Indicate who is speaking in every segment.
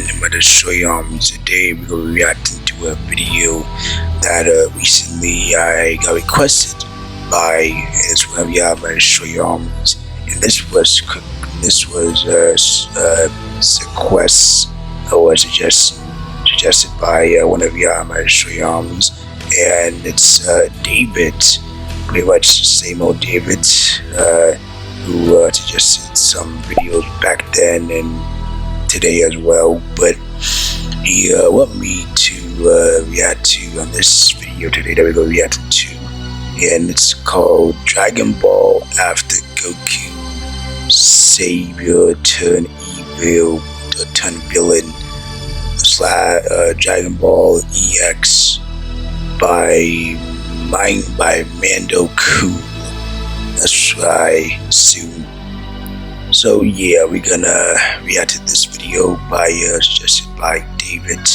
Speaker 1: I'm about to show you today we're gonna be reacting to a video that recently I got requested by it's one of y'all. I'm about to show you and this was request or suggested by one of y'all. I'm about to show you and it's David, pretty much the same old David who suggested some videos back then and today as well, but he want me to react to on this video today that we're going to react to, and it's called Dragon Ball After Goku Savior Turn Evil Turn Villain / Dragon Ball EX by Mando Cool. That's right, soon. So yeah, we're gonna react to this video by suggested by David.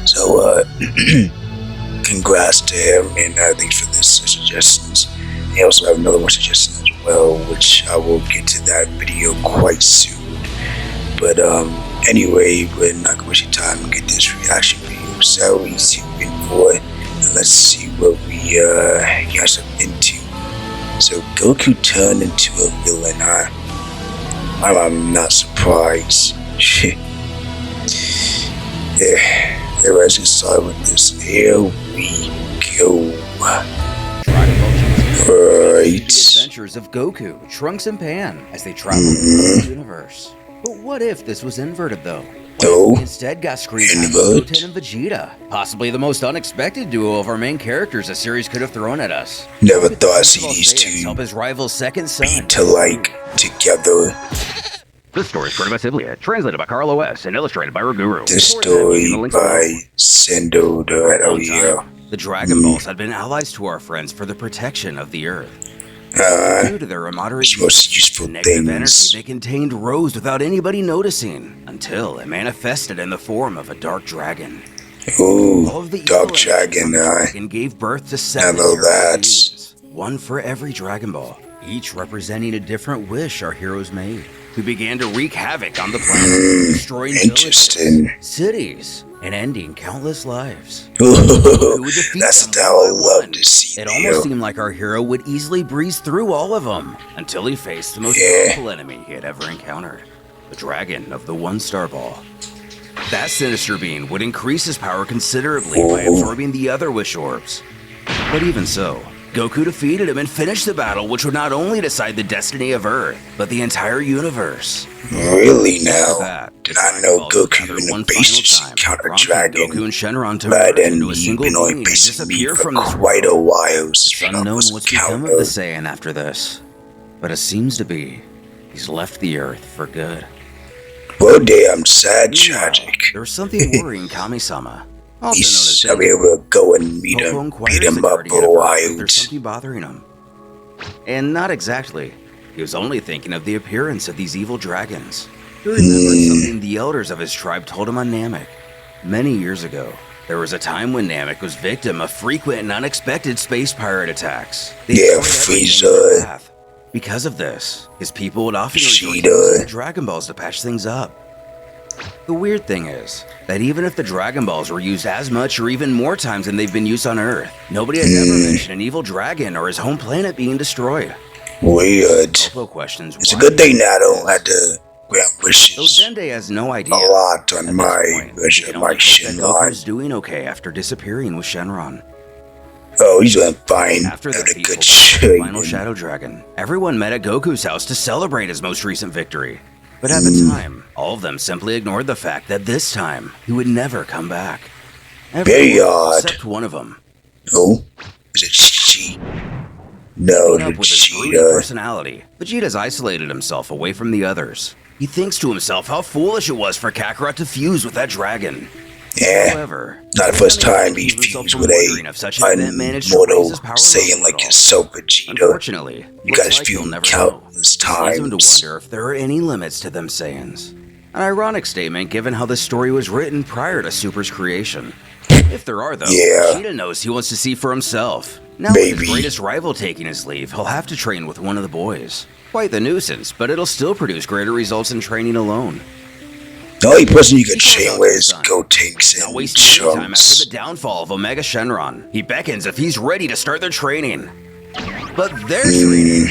Speaker 1: So congrats to him, and thanks for this suggestions. I also have another one suggestion as well, which I will get to that video quite soon. But anyway, we're not gonna waste your time and get this reaction video. So easy to enjoy. Let's see what we got into. So Goku turned into a villain, huh? I'm not surprised. Yeah, let's get started with this. Here we go. Right.
Speaker 2: The adventures of Goku, Trunks, and Pan as they travel through the universe. But what if this was inverted, though? We instead got screen time with Goku and Vegeta, possibly the most unexpected duo of our main characters a series could have thrown at us.
Speaker 1: Never thought I'd see these two
Speaker 2: help his rival's second son
Speaker 1: be together.
Speaker 3: This story is printed by Sibley, translated by Carl O.S. and illustrated by Ruguru.
Speaker 1: This story by Sendo the
Speaker 2: The Dragon Balls had been allies to our friends for the protection of the Earth. Due to their immoderate
Speaker 1: most useful
Speaker 2: negative energy they contained rose without anybody noticing, until it manifested in the form of a dark dragon.
Speaker 1: Ooh, dark dragon,
Speaker 2: and gave birth to 7 beings, one for every Dragon Ball, each representing a different wish our heroes made, who began to wreak havoc on the planet, destroying villages, cities, and ending countless lives.
Speaker 1: That's what I would love to see.
Speaker 2: It almost seemed like our hero would easily breeze through all of them, until he faced the most powerful enemy he had ever encountered, the dragon of the One-Star Ball. That sinister being would increase his power considerably by absorbing the other wish orbs. But even so, Goku defeated him and finished the battle, which would not only decide the destiny of Earth, but the entire universe.
Speaker 1: Really now? Did I know Goku in the base to encounter a dragon?
Speaker 2: Goku and Shenron to
Speaker 1: but then
Speaker 2: into a single
Speaker 1: been only
Speaker 2: being
Speaker 1: facing me
Speaker 2: disappear
Speaker 1: for
Speaker 2: from this
Speaker 1: quite a while.
Speaker 2: It's unknown what's become of the Saiyan after this, but it seems to be he's left the Earth for good.
Speaker 1: Well, damn sad, tragic.
Speaker 2: There's something worrying Kami-sama.
Speaker 1: I'll be able to go and beat him up for a while.
Speaker 2: There's something bothering him. And not exactly. He was only thinking of the appearance of these evil dragons. He remembered something the elders of his tribe told him on Namek. Many years ago, there was a time when Namek was victim of frequent and unexpected space pirate attacks.
Speaker 1: Frieza.
Speaker 2: Because of this, his people would often resort to the Dragon Balls to patch things up. The weird thing is that even if the Dragon Balls were used as much or even more times than they've been used on Earth, nobody had ever mentioned an evil dragon or his home planet being destroyed.
Speaker 1: Weird. It's a good thing that I don't have to grant wishes.
Speaker 2: Dende has no idea.
Speaker 1: A lot on my Shenron.
Speaker 2: Goku's doing okay after disappearing with Shenron.
Speaker 1: Oh, he's doing fine.
Speaker 2: After the
Speaker 1: good
Speaker 2: final Shadow Dragon, everyone met at Goku's house to celebrate his most recent victory. But at the time, all of them simply ignored the fact that this time, he would never come back.
Speaker 1: Very odd.
Speaker 2: Except one of them.
Speaker 1: Oh? Is it Chi? No,
Speaker 2: Vegeta. Personality, Vegeta's isolated himself away from the others. He thinks to himself how foolish it was for Kakarot to fuse with that dragon.
Speaker 1: Yeah,
Speaker 2: however,
Speaker 1: not the first time he fused with a immortal Saiyan like yourself, Vegeta.
Speaker 2: Unfortunately,
Speaker 1: you guys fused countless times.
Speaker 2: It leads him to wonder if there are any limits to them Saiyans. An ironic statement given how this story was written prior to Super's creation. If there are, though, Vegeta knows he wants to see for himself. Now with his greatest rival taking his leave, he'll have to train with one of the boys. Quite the nuisance, but it'll still produce greater results in training alone.
Speaker 1: The only person you can
Speaker 2: He
Speaker 1: train
Speaker 2: calls
Speaker 1: with
Speaker 2: out
Speaker 1: is
Speaker 2: his son,
Speaker 1: Gotenks
Speaker 2: not
Speaker 1: and
Speaker 2: wasting any time after
Speaker 1: Chunks.
Speaker 2: the downfall of Omega Shenron. He beckons if he's ready to start their training. But their training,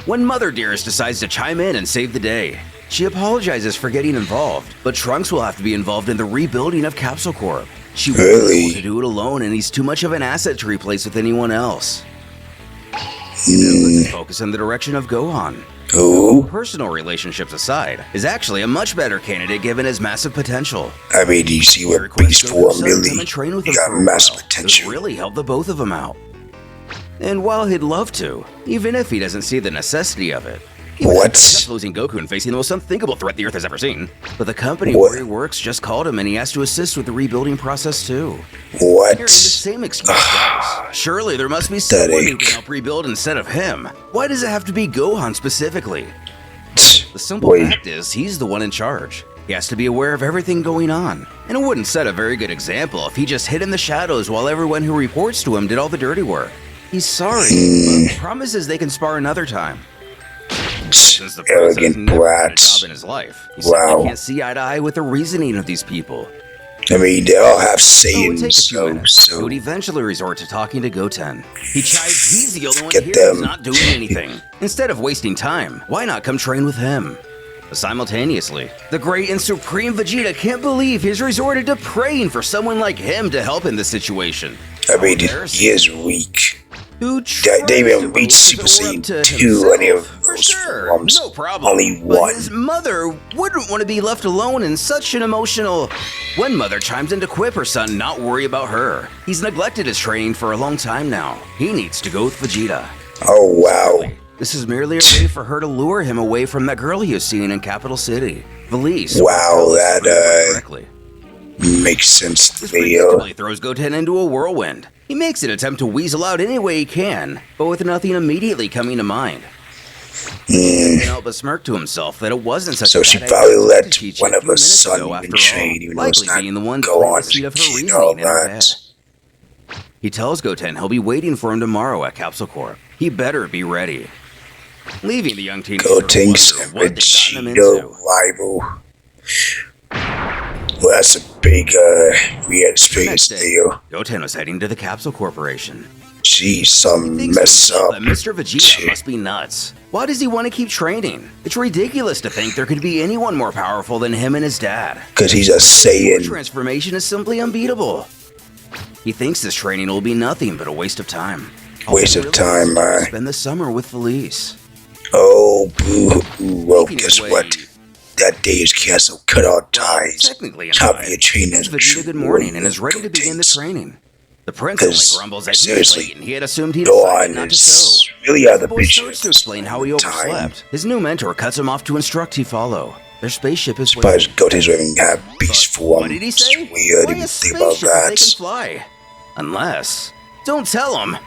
Speaker 2: when Mother Dearest decides to chime in and save the day. She apologizes for getting involved, but Trunks will have to be involved in the rebuilding of Capsule Corp. She won't be able to do it alone, and he's too much of an asset to replace with anyone else. He then puts his focus in the direction of Gohan.
Speaker 1: Who?
Speaker 2: Personal relationships aside, is actually a much better candidate given his massive potential.
Speaker 1: I mean, do you see
Speaker 2: He
Speaker 1: what
Speaker 2: requests
Speaker 1: Beast
Speaker 2: Goku's
Speaker 1: Form
Speaker 2: son
Speaker 1: really?
Speaker 2: come and train with him
Speaker 1: He got
Speaker 2: for a
Speaker 1: mass
Speaker 2: while.
Speaker 1: potential.
Speaker 2: It'll really help the both of them out. And while he'd love to, even if he doesn't see the necessity of it, he would
Speaker 1: What?
Speaker 2: just losing Goku and facing the most unthinkable threat the Earth has ever seen. But the company
Speaker 1: What?
Speaker 2: where he works just called him and he has to assist with the rebuilding process too.
Speaker 1: What?
Speaker 2: Hearing the same excuse twice. Surely there must be someone who
Speaker 1: Pathetic.
Speaker 2: can help rebuild instead of him. Why does it have to be Gohan specifically? The simple
Speaker 1: Wait.
Speaker 2: fact is, he's the one in charge. He has to be aware of everything going on. And it wouldn't set a very good example if he just hid in the shadows while everyone who reports to him did all the dirty work. He's sorry, but promises they can spar another time. Since the president
Speaker 1: Arrogant
Speaker 2: never had a
Speaker 1: brats.
Speaker 2: job in his life, he
Speaker 1: Wow.
Speaker 2: simply can't see eye to eye with the reasoning of these people.
Speaker 1: I mean, they all have
Speaker 2: So it would take a
Speaker 1: sayings,
Speaker 2: few
Speaker 1: so,
Speaker 2: minutes. He would eventually resort to talking to Goten. He chides he's the only one
Speaker 1: Get
Speaker 2: here
Speaker 1: them.
Speaker 2: who's not doing anything. Instead of wasting time, why not come train with him? Simultaneously, the great and supreme Vegeta can't believe he's resorted to praying for someone like him to help in this situation.
Speaker 1: I mean,
Speaker 2: Embarrassing.
Speaker 1: he is weak.
Speaker 2: Who
Speaker 1: They even
Speaker 2: tries to
Speaker 1: reach
Speaker 2: raise
Speaker 1: Super
Speaker 2: his aura
Speaker 1: Saiyan
Speaker 2: up to
Speaker 1: 2, any of
Speaker 2: himself. For
Speaker 1: those
Speaker 2: sure,
Speaker 1: forms.
Speaker 2: no problem.
Speaker 1: Only
Speaker 2: But
Speaker 1: one.
Speaker 2: his mother wouldn't want to be left alone in such an emotional... When Mother chimes in to quip her son not worry about her. He's neglected his training for a long time now. He needs to go with Vegeta.
Speaker 1: Oh, wow.
Speaker 2: This is merely a way for her to lure him away from that girl he was seeing in Capital City. Valise.
Speaker 1: Wow, that,
Speaker 2: Correctly.
Speaker 1: Makes sense to
Speaker 2: This
Speaker 1: me.
Speaker 2: predictably throws Goten into a whirlwind. He makes an attempt to weasel out any way he can, but with nothing immediately coming to mind. He can't help but smirk to himself that it wasn't such
Speaker 1: So
Speaker 2: a
Speaker 1: she
Speaker 2: bad
Speaker 1: probably
Speaker 2: idea
Speaker 1: let
Speaker 2: to teach
Speaker 1: one
Speaker 2: a
Speaker 1: of
Speaker 2: few
Speaker 1: her
Speaker 2: minutes
Speaker 1: son
Speaker 2: ago,
Speaker 1: even
Speaker 2: after all,
Speaker 1: train, even though it's
Speaker 2: likely
Speaker 1: not
Speaker 2: being the one
Speaker 1: go
Speaker 2: planting
Speaker 1: on
Speaker 2: the seed of her
Speaker 1: to
Speaker 2: reasoning
Speaker 1: all
Speaker 2: in her head.
Speaker 1: that.
Speaker 2: He tells Goten he'll be waiting for him tomorrow at Capsule Corp. He better be ready. Leaving the young teenager to
Speaker 1: Gotenks
Speaker 2: wonder
Speaker 1: and
Speaker 2: what they've gotten him
Speaker 1: Vegeta
Speaker 2: into.
Speaker 1: rival. Well, that's a big, weird experience
Speaker 2: Next day,
Speaker 1: there.
Speaker 2: Goten was heading to the Capsule Corporation.
Speaker 1: Geez, some
Speaker 2: Thinks to
Speaker 1: mess
Speaker 2: himself
Speaker 1: up.
Speaker 2: that Mr. Vegeta must be nuts. Why does he want to keep training? It's ridiculous to think there could be anyone more powerful than him and his dad.
Speaker 1: Because he's a
Speaker 2: His
Speaker 1: Saiyan.
Speaker 2: transformation is simply unbeatable. He thinks this training will be nothing but a waste of time.
Speaker 1: Waste of time, man.
Speaker 2: Spend the summer with Felice.
Speaker 1: Oh, boo. Well,
Speaker 2: Making his
Speaker 1: guess
Speaker 2: way-
Speaker 1: what? That day is canceled. Cut all ties.
Speaker 2: Technically,
Speaker 1: Top
Speaker 2: inside,
Speaker 1: your training
Speaker 2: he
Speaker 1: is
Speaker 2: bids Vegeta good morning and is ready to begin the training. The prince only
Speaker 1: 'Cause,
Speaker 2: grumbles that he's
Speaker 1: seriously,
Speaker 2: late and he had assumed he decided
Speaker 1: Gohan
Speaker 2: not to show.
Speaker 1: is really out of
Speaker 2: The
Speaker 1: the
Speaker 2: boy
Speaker 1: picture.
Speaker 2: starts to explain how he overslept. His new mentor cuts him off to instruct he follow. Their spaceship is
Speaker 1: But Goten's even have beast form.
Speaker 2: What did he
Speaker 1: It's
Speaker 2: say?
Speaker 1: weird.
Speaker 2: Why
Speaker 1: Even
Speaker 2: a
Speaker 1: think about
Speaker 2: spaceship if they can
Speaker 1: that.
Speaker 2: fly? Unless... Don't tell him!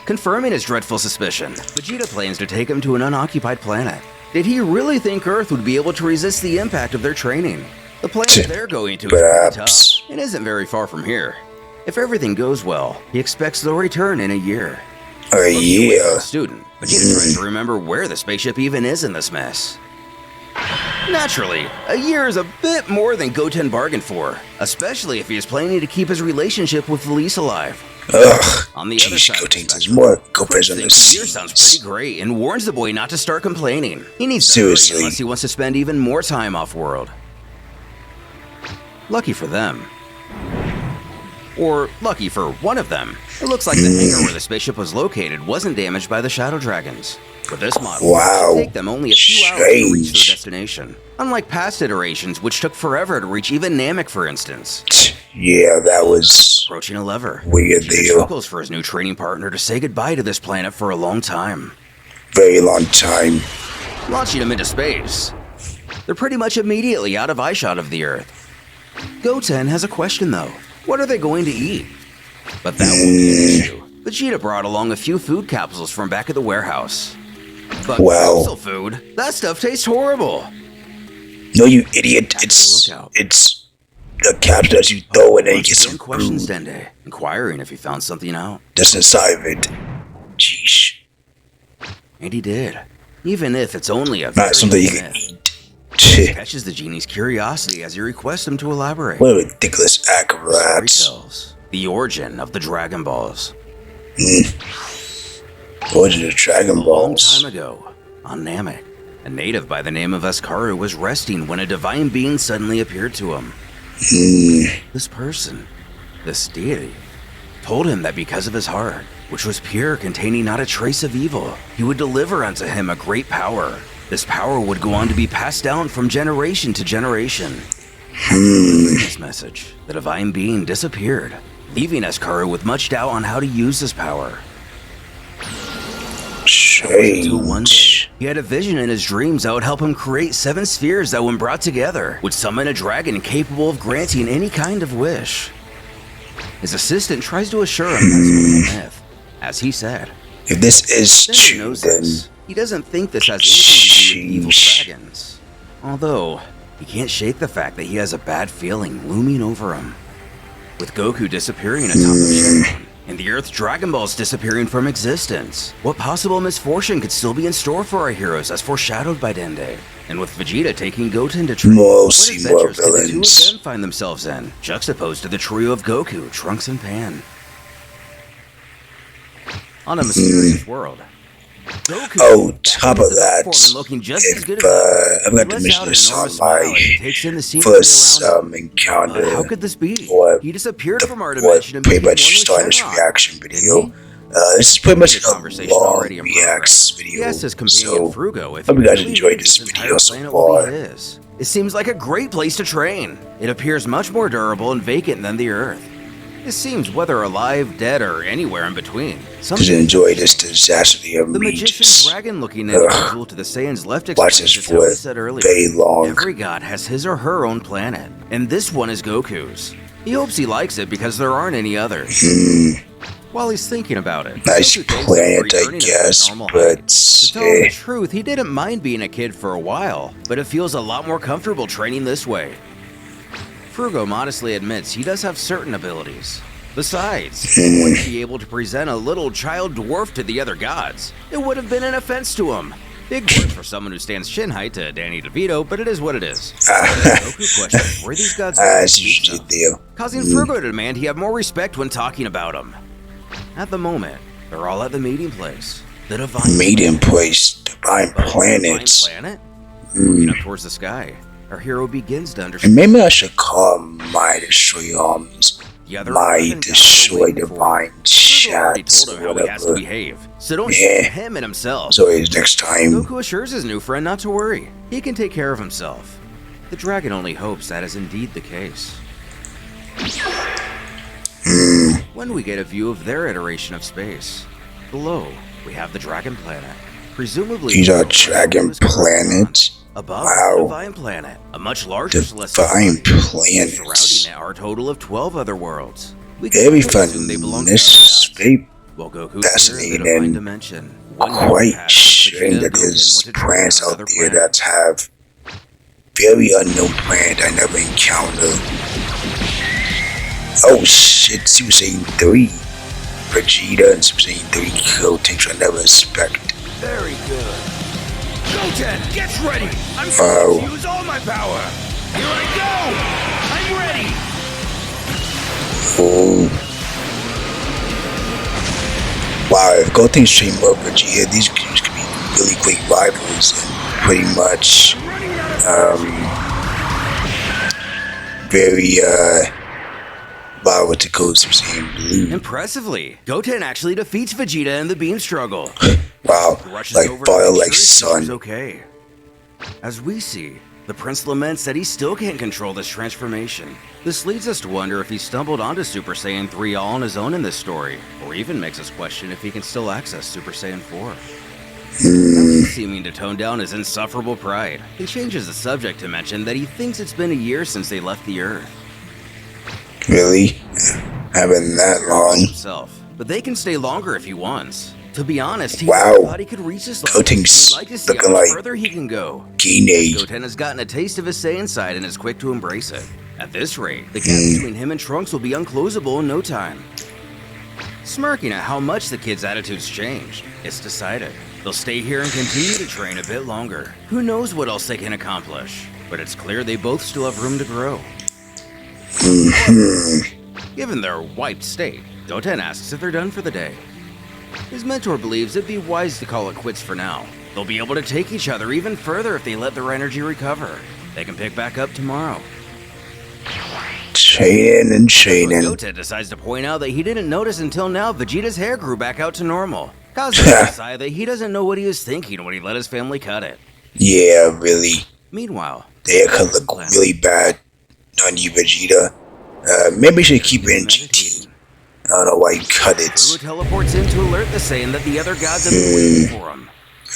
Speaker 2: Confirming his dreadful suspicion, Vegeta plans to take him to an unoccupied planet. Did he really think Earth would be able to resist the impact of their training? The planet they're going to is pretty
Speaker 1: Perhaps.
Speaker 2: tough, and isn't very far from here. If everything goes well, he expects they'll return in a year.
Speaker 1: A
Speaker 2: Looking away from
Speaker 1: year.
Speaker 2: the student, Vegeta tries to remember where the spaceship even is in this mess. Naturally, a year is a bit more than Goten bargained for, especially if he is planning to keep his relationship with Felice alive.
Speaker 1: Ugh.
Speaker 2: On the other
Speaker 1: Jeez,
Speaker 2: side of the
Speaker 1: Goten's is
Speaker 2: spectrum,
Speaker 1: more
Speaker 2: the
Speaker 1: Goku's
Speaker 2: prince
Speaker 1: on the
Speaker 2: thinks a year sounds pretty
Speaker 1: scenes.
Speaker 2: great and warns the boy not to start complaining. He needs to hurry
Speaker 1: Seriously.
Speaker 2: unless he wants to spend even more time off-world. Lucky for them. Or lucky for one of them. It looks like the hangar where the spaceship was located wasn't damaged by the Shadow Dragons. With this model,
Speaker 1: Wow.
Speaker 2: it would take them only a few hours to reach their
Speaker 1: Strange.
Speaker 2: destination. Unlike past iterations, which took forever to reach even Namek, for instance.
Speaker 1: Yeah, that was
Speaker 2: Approaching a lever.
Speaker 1: weird
Speaker 2: Vegeta
Speaker 1: deal.
Speaker 2: struggles for his new training partner to say goodbye to this planet for a long time.
Speaker 1: Very long time.
Speaker 2: Launching him into space. They're pretty much immediately out of eyeshot of the Earth. Goten has a question though. What are they going to eat? But that won't be an issue. Vegeta brought along a few food capsules from back at the warehouse. But
Speaker 1: Wow.
Speaker 2: capsule food? That stuff tastes horrible.
Speaker 1: No, you idiot.
Speaker 2: Back to
Speaker 1: It's
Speaker 2: the lookout.
Speaker 1: the capsule that you throw and then you
Speaker 2: Once
Speaker 1: get
Speaker 2: again
Speaker 1: some
Speaker 2: questions
Speaker 1: food
Speaker 2: Dende, inquiring if he found something out.
Speaker 1: that's inside of it. Jeez.
Speaker 2: And he did. Even if it's only a very
Speaker 1: Not something you
Speaker 2: myth.
Speaker 1: can eat.
Speaker 2: catches the genie's curiosity as he requests him to elaborate.
Speaker 1: What a ridiculous
Speaker 2: The
Speaker 1: acrobat.
Speaker 2: story tells the origin of the Dragon Balls.
Speaker 1: Origin of Dragon
Speaker 2: A long
Speaker 1: Balls.
Speaker 2: time ago, on Namek, a native by the name of Eskaru was resting when a divine being suddenly appeared to him. This person, this deity, told him that because of his heart, which was pure, containing not a trace of evil, he would deliver unto him a great power. This power would go on to be passed down from generation to generation. This message, the divine being disappeared, leaving Eskaru with much doubt on how to use this power. Until one day,
Speaker 1: Strange.
Speaker 2: he had a vision in his dreams that would help him create 7 spheres that, when brought together, would summon a dragon capable of granting any kind of wish. His assistant tries to assure him that's only a myth. As he said,
Speaker 1: If this is
Speaker 2: Cinder
Speaker 1: true,
Speaker 2: knows
Speaker 1: then
Speaker 2: this. He doesn't think this has anything to do with evil
Speaker 1: Sheesh.
Speaker 2: dragons. Although, he can't shake the fact that he has a bad feeling looming over him. With Goku disappearing atop of Shenron, and the Earth's Dragon Balls disappearing from existence, what possible misfortune could still be in store for our heroes as foreshadowed by Dende? And with Vegeta taking Goten to train,
Speaker 1: We'll
Speaker 2: what
Speaker 1: see more
Speaker 2: adventures could the two of
Speaker 1: villains.
Speaker 2: them find themselves in, juxtaposed to the trio of Goku, Trunks, and Pan? On a mysterious world, Goku
Speaker 1: Oh,
Speaker 2: back
Speaker 1: top
Speaker 2: in
Speaker 1: of
Speaker 2: his adult
Speaker 1: that,
Speaker 2: form and looking just as good
Speaker 1: if
Speaker 2: as ever,
Speaker 1: I'm going to
Speaker 2: he lets
Speaker 1: mention
Speaker 2: out an
Speaker 1: this on
Speaker 2: enormous smile as he
Speaker 1: my
Speaker 2: takes in the scenery
Speaker 1: first
Speaker 2: around him.
Speaker 1: encounter,
Speaker 2: How could this be?
Speaker 1: or
Speaker 2: He disappeared from our
Speaker 1: what
Speaker 2: dimension and
Speaker 1: pretty
Speaker 2: became one
Speaker 1: much
Speaker 2: with
Speaker 1: started this
Speaker 2: Shenron,
Speaker 1: reaction
Speaker 2: didn't
Speaker 1: video.
Speaker 2: he?
Speaker 1: This is pretty much
Speaker 2: The
Speaker 1: a
Speaker 2: conversation
Speaker 1: long
Speaker 2: already in
Speaker 1: reacts
Speaker 2: progress.
Speaker 1: video,
Speaker 2: He asked his companion
Speaker 1: so
Speaker 2: Frugo if
Speaker 1: hope
Speaker 2: he
Speaker 1: you guys
Speaker 2: really
Speaker 1: enjoyed
Speaker 2: thinks
Speaker 1: this
Speaker 2: entire
Speaker 1: video so
Speaker 2: planet will be
Speaker 1: far.
Speaker 2: his. It seems like a great place to train. It appears much more durable and vacant than the Earth. It seems whether alive, dead, or anywhere in between. Some
Speaker 1: Please enjoy this disaster
Speaker 2: the
Speaker 1: of me
Speaker 2: magician
Speaker 1: just
Speaker 2: dragon-looking individual to the Saiyans left
Speaker 1: watch
Speaker 2: explains
Speaker 1: this
Speaker 2: just how
Speaker 1: for
Speaker 2: he said earlier.
Speaker 1: very long.
Speaker 2: Every god has his or her own planet, and this one is Goku's. He hopes he likes it because there aren't any others. While he's thinking about it,
Speaker 1: Nice
Speaker 2: Goku thanks him for
Speaker 1: planet, I
Speaker 2: returning to his
Speaker 1: guess,
Speaker 2: normal
Speaker 1: but
Speaker 2: height. To tell him
Speaker 1: eh,
Speaker 2: the truth, he didn't mind being a kid for a while, but it feels a lot more comfortable training this way. Frugo modestly admits he does have certain abilities. Besides, he wouldn't be able to present a little child dwarf to the other gods. It would have been an offense to him. Big word for someone who stands shin height to Danny DeVito, but it is what it is. Goku questions where these gods are,
Speaker 1: as you should do.
Speaker 2: causing Frugo to demand he have more respect when talking about him. At the moment, they're all at the meeting place. The divine
Speaker 1: Meeting place, divine
Speaker 2: Divine
Speaker 1: planets.
Speaker 2: planet? Looking up towards the sky, our hero begins to
Speaker 1: And
Speaker 2: understand
Speaker 1: maybe I should call my destroy arms,
Speaker 2: the other
Speaker 1: my
Speaker 2: 11 gods are
Speaker 1: destroy
Speaker 2: waiting for him.
Speaker 1: divine
Speaker 2: Frugo already
Speaker 1: chats,
Speaker 2: told him
Speaker 1: or
Speaker 2: how he has to
Speaker 1: whatever.
Speaker 2: behave, so don't
Speaker 1: Yeah.
Speaker 2: shoot him and himself.
Speaker 1: So it's next time.
Speaker 2: Goku assures his new friend not to worry. He can take care of himself. The dragon only hopes that is indeed the case. When we get a view of their iteration of space, below we have the dragon planet. Presumably,
Speaker 1: These are
Speaker 2: the
Speaker 1: dragon
Speaker 2: is correspond.
Speaker 1: planets.
Speaker 2: Above
Speaker 1: Wow.
Speaker 2: the divine planet, a much larger celestial
Speaker 1: Divine
Speaker 2: body.
Speaker 1: planets.
Speaker 2: Surrounding it are a total of 12 other worlds. We can
Speaker 1: Very
Speaker 2: only
Speaker 1: fun.
Speaker 2: assume they belong to
Speaker 1: This
Speaker 2: other
Speaker 1: is
Speaker 2: gods.
Speaker 1: very
Speaker 2: While Goku
Speaker 1: fascinating
Speaker 2: the divine
Speaker 1: and
Speaker 2: dimension. One
Speaker 1: quite
Speaker 2: path since Vegeta
Speaker 1: strange
Speaker 2: and
Speaker 1: that
Speaker 2: Goten
Speaker 1: there's
Speaker 2: went to train
Speaker 1: planets
Speaker 2: on
Speaker 1: out
Speaker 2: another
Speaker 1: there
Speaker 2: planet.
Speaker 1: that have very unknown planet I never encountered. Oh shit, Super Saiyan 3. Vegeta and Super Saiyan 3 kill things I never expect.
Speaker 2: Very good. Goten, get ready! I'm
Speaker 1: Wow.
Speaker 2: going to use all my power! Here I go! I'm ready!
Speaker 1: Oh. Wow, if Goten's trained with Vegeta, these games could be really great rivals and pretty much
Speaker 2: I'm running out of
Speaker 1: very rival to go Super Saiyan Blue.
Speaker 2: Impressively, Goten actually defeats Vegeta in the beam struggle.
Speaker 1: Wow,
Speaker 2: He rushes
Speaker 1: like
Speaker 2: over to
Speaker 1: fire
Speaker 2: make
Speaker 1: like
Speaker 2: sure his sister's
Speaker 1: sun.
Speaker 2: okay. As we see, the prince laments that he still can't control this transformation. This leads us to wonder if he stumbled onto Super Saiyan 3 all on his own in this story, or even makes us question if he can still access Super Saiyan 4. Seeming to tone down his insufferable pride, he changes the subject to mention that he thinks it's been a year since they left the Earth
Speaker 1: Really? Haven't that long?
Speaker 2: himself, but they can stay longer if he wants. To be honest, he
Speaker 1: Wow.
Speaker 2: thought he could reach this level.
Speaker 1: Goten's
Speaker 2: He'd like to see
Speaker 1: looking
Speaker 2: how much
Speaker 1: like
Speaker 2: further he can go.
Speaker 1: Gine.
Speaker 2: Goten has gotten a taste of his Saiyan side and is quick to embrace it. At this rate, the gap between him and Trunks will be unclosable in no time. Smirking at how much the kid's attitude's changed, it's decided. They'll stay here and continue to train a bit longer. Who knows what else they can accomplish? But it's clear they both still have room to grow. Given their wiped state, Goten asks if they're done for the day. His mentor believes it'd be wise to call it quits for now. They'll be able to take each other even further if they let their energy recover. They can pick back up tomorrow.
Speaker 1: Training.
Speaker 2: Goten decides to point out that he didn't notice until now Vegeta's hair grew back out to normal. Causing him to decide that he doesn't know what he was thinking when he let his family cut it.
Speaker 1: Yeah, really.
Speaker 2: Meanwhile,
Speaker 1: The hair could look really bad on you, Vegeta. Maybe you should keep it in GT. I don't know why you cut it.
Speaker 2: Goku teleports in to alert the Saiyan that the other gods have been waiting for him.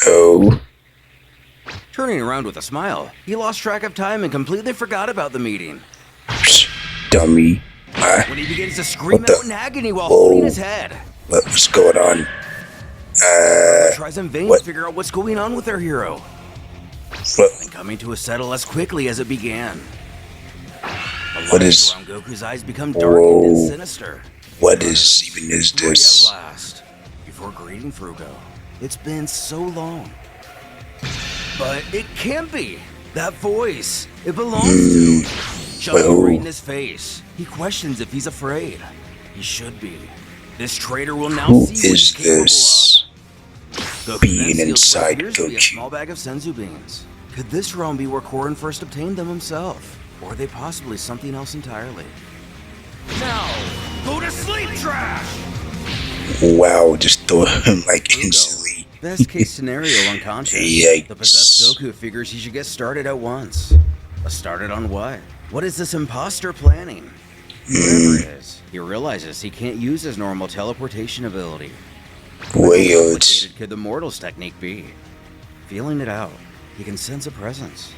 Speaker 1: Oh.
Speaker 2: Turning around with a smile, he lost track of time and completely forgot about the meeting.
Speaker 1: Dummy.
Speaker 2: When he begins to scream out in agony while
Speaker 1: Whoa.
Speaker 2: holding his head.
Speaker 1: What's going on?
Speaker 2: Tries in vain
Speaker 1: what?
Speaker 2: to figure out what's going on with their hero.
Speaker 1: What?
Speaker 2: And coming to a settle as quickly as it began.
Speaker 1: What is...
Speaker 2: Around Goku's eyes become darkened and sinister.
Speaker 1: What is even is
Speaker 2: Free
Speaker 1: this?
Speaker 2: at last, before greeting Frugo. It's been so long. But it can't be. That voice, it belongs to. Shoving right in his face. He questions if he's afraid. He should be. This traitor will now
Speaker 1: Who
Speaker 2: see what he's
Speaker 1: is this?
Speaker 2: Goku
Speaker 1: Being
Speaker 2: then seals
Speaker 1: inside
Speaker 2: what appears to be a
Speaker 1: Goku.
Speaker 2: small bag of senzu beans. Could this realm be where Korin first obtained them himself? Or are they possibly something else entirely? Now, go to sleep, trash!
Speaker 1: Wow, just throw him like instantly.
Speaker 2: Best case scenario unconscious.
Speaker 1: Yikes.
Speaker 2: The possessed Goku figures he should get started at once. Started on what? What is this imposter planning? Whatever it is, he realizes he can't use his normal teleportation ability.
Speaker 1: Weird.
Speaker 2: How complicated could the mortal's technique be? Feeling it out, he can sense a presence.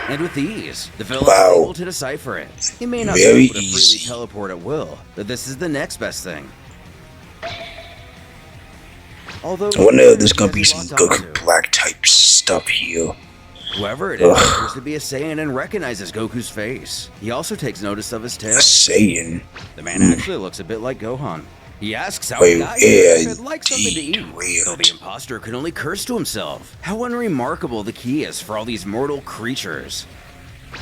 Speaker 2: And with ease, the villain is able to decipher it. He may not be able to freely teleport at will, but this is the next best thing. Although
Speaker 1: I wonder if there's gonna be some Goku Black type stuff here.
Speaker 2: Whoever it is appears to be a Saiyan and recognizes Goku's face. He also takes notice of his tail.
Speaker 1: A Saiyan?
Speaker 2: The man actually looks a bit like Gohan. He asks how he got here if he'd like something to eat. Though the imposter could only curse to himself. How unremarkable the key is for all these mortal creatures.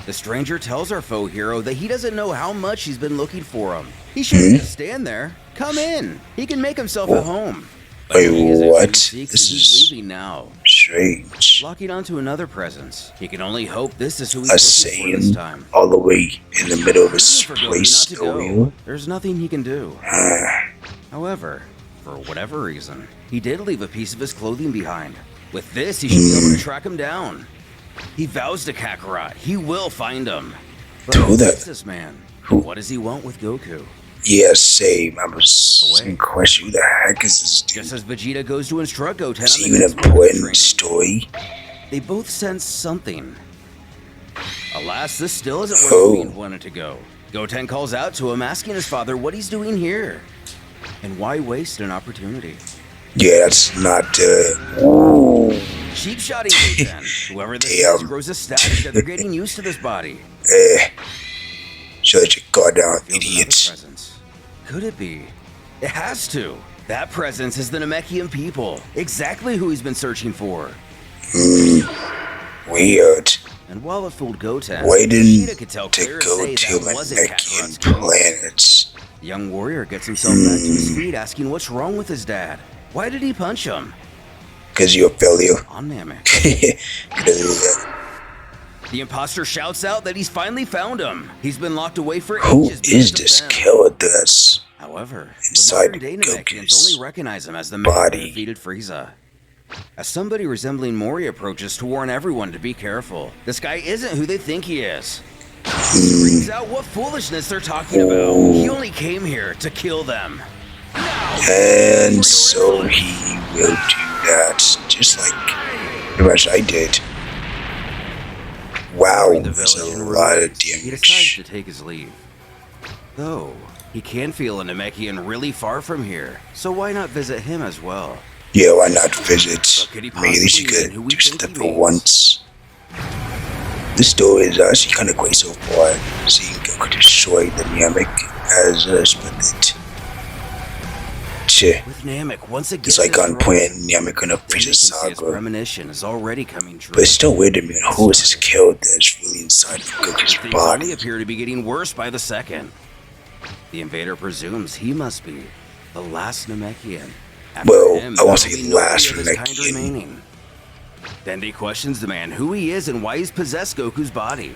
Speaker 2: The stranger tells our foe hero that he doesn't know how much he's been looking for him. He shouldn't just stand there. Come in. He can make himself at home.
Speaker 1: Wait, what?
Speaker 2: This is leaving now.
Speaker 1: Strange.
Speaker 2: Locking onto another presence. He can only hope this is who he's
Speaker 1: A
Speaker 2: looking for this
Speaker 1: Saiyan
Speaker 2: time.
Speaker 1: all the way in the middle of his
Speaker 2: For Goku
Speaker 1: place.
Speaker 2: not to go, there's nothing he can do. However, for whatever reason, he did leave a piece of his clothing behind. With this, he should be able to track him down. He vows to Kakarot. He will find him. But
Speaker 1: Who
Speaker 2: who's
Speaker 1: the-
Speaker 2: this man?
Speaker 1: who-
Speaker 2: What does he want with Goku?
Speaker 1: Yeah, same. I was in question. Who the heck is this dude?
Speaker 2: Just as Vegeta goes to instruct Goten
Speaker 1: Is
Speaker 2: on
Speaker 1: he
Speaker 2: the
Speaker 1: an
Speaker 2: next move of
Speaker 1: important
Speaker 2: training,
Speaker 1: story?
Speaker 2: they both sense something. Alas, this still isn't where the fiend wanted to go. Goten calls out to him, asking his father what he's doing here. And why waste an opportunity?
Speaker 1: Yeah, that's not, ooh.
Speaker 2: Cheap shotting Goten. Whoever this is grows ecstatic that they're getting used to this body.
Speaker 1: Should let your guard down,
Speaker 2: Feels another
Speaker 1: idiots.
Speaker 2: presence. Could it be? It has to. That presence is the Namekian people. Exactly who he's been searching for.
Speaker 1: Weird.
Speaker 2: And while it fooled Goten,
Speaker 1: Waiting
Speaker 2: Vegeta could tell
Speaker 1: to
Speaker 2: clear
Speaker 1: go
Speaker 2: as day
Speaker 1: to
Speaker 2: that wasn't
Speaker 1: Namekian
Speaker 2: Kakarot's doing.
Speaker 1: planets.
Speaker 2: The young warrior gets himself back to his feet, asking what's wrong with his dad. Why did he punch him?
Speaker 1: Because you're a failure.
Speaker 2: On Namek.
Speaker 1: Because
Speaker 2: The imposter shouts out that he's finally found him. He's been locked away for
Speaker 1: who
Speaker 2: ages.
Speaker 1: is
Speaker 2: because of
Speaker 1: this
Speaker 2: them.
Speaker 1: killer that's
Speaker 2: However,
Speaker 1: inside
Speaker 2: the modern day Namekians
Speaker 1: Goku's
Speaker 2: only recognize him as the man
Speaker 1: body?
Speaker 2: who defeated Frieza. As somebody resembling Mori approaches to warn everyone to be careful, this guy isn't who they think he is. He screams out what foolishness they're talking about. He only came here to kill them.
Speaker 1: And so he will do that, just like the rest I did. Wow,
Speaker 2: The
Speaker 1: that's a
Speaker 2: village in
Speaker 1: lot of
Speaker 2: ruins, he decides
Speaker 1: damage.
Speaker 2: to take his leave. Though, he can feel a Namekian really far from here, so why not visit him as well?
Speaker 1: Yeah, why not visit?
Speaker 2: Could he
Speaker 1: I mean, at least you
Speaker 2: possibly
Speaker 1: could
Speaker 2: mean who we
Speaker 1: do
Speaker 2: think
Speaker 1: something
Speaker 2: he
Speaker 1: for
Speaker 2: means?
Speaker 1: once. This story is actually kind of great so far. Seeing Goku destroy the Namek as expected.
Speaker 2: With Namek once again
Speaker 1: It's like on point Namek on a Freezer
Speaker 2: Saga. His
Speaker 1: saga.
Speaker 2: premonition is already coming true.
Speaker 1: But it's still weird to me who is this killed that's really inside of Goku's
Speaker 2: Things
Speaker 1: body.
Speaker 2: only appear to be getting worse by the second. The invader presumes he must be the last Namekian.
Speaker 1: Well, I won't say last Namekian.
Speaker 2: remaining. Dende questions the man who he is and why he's possessed Goku's body.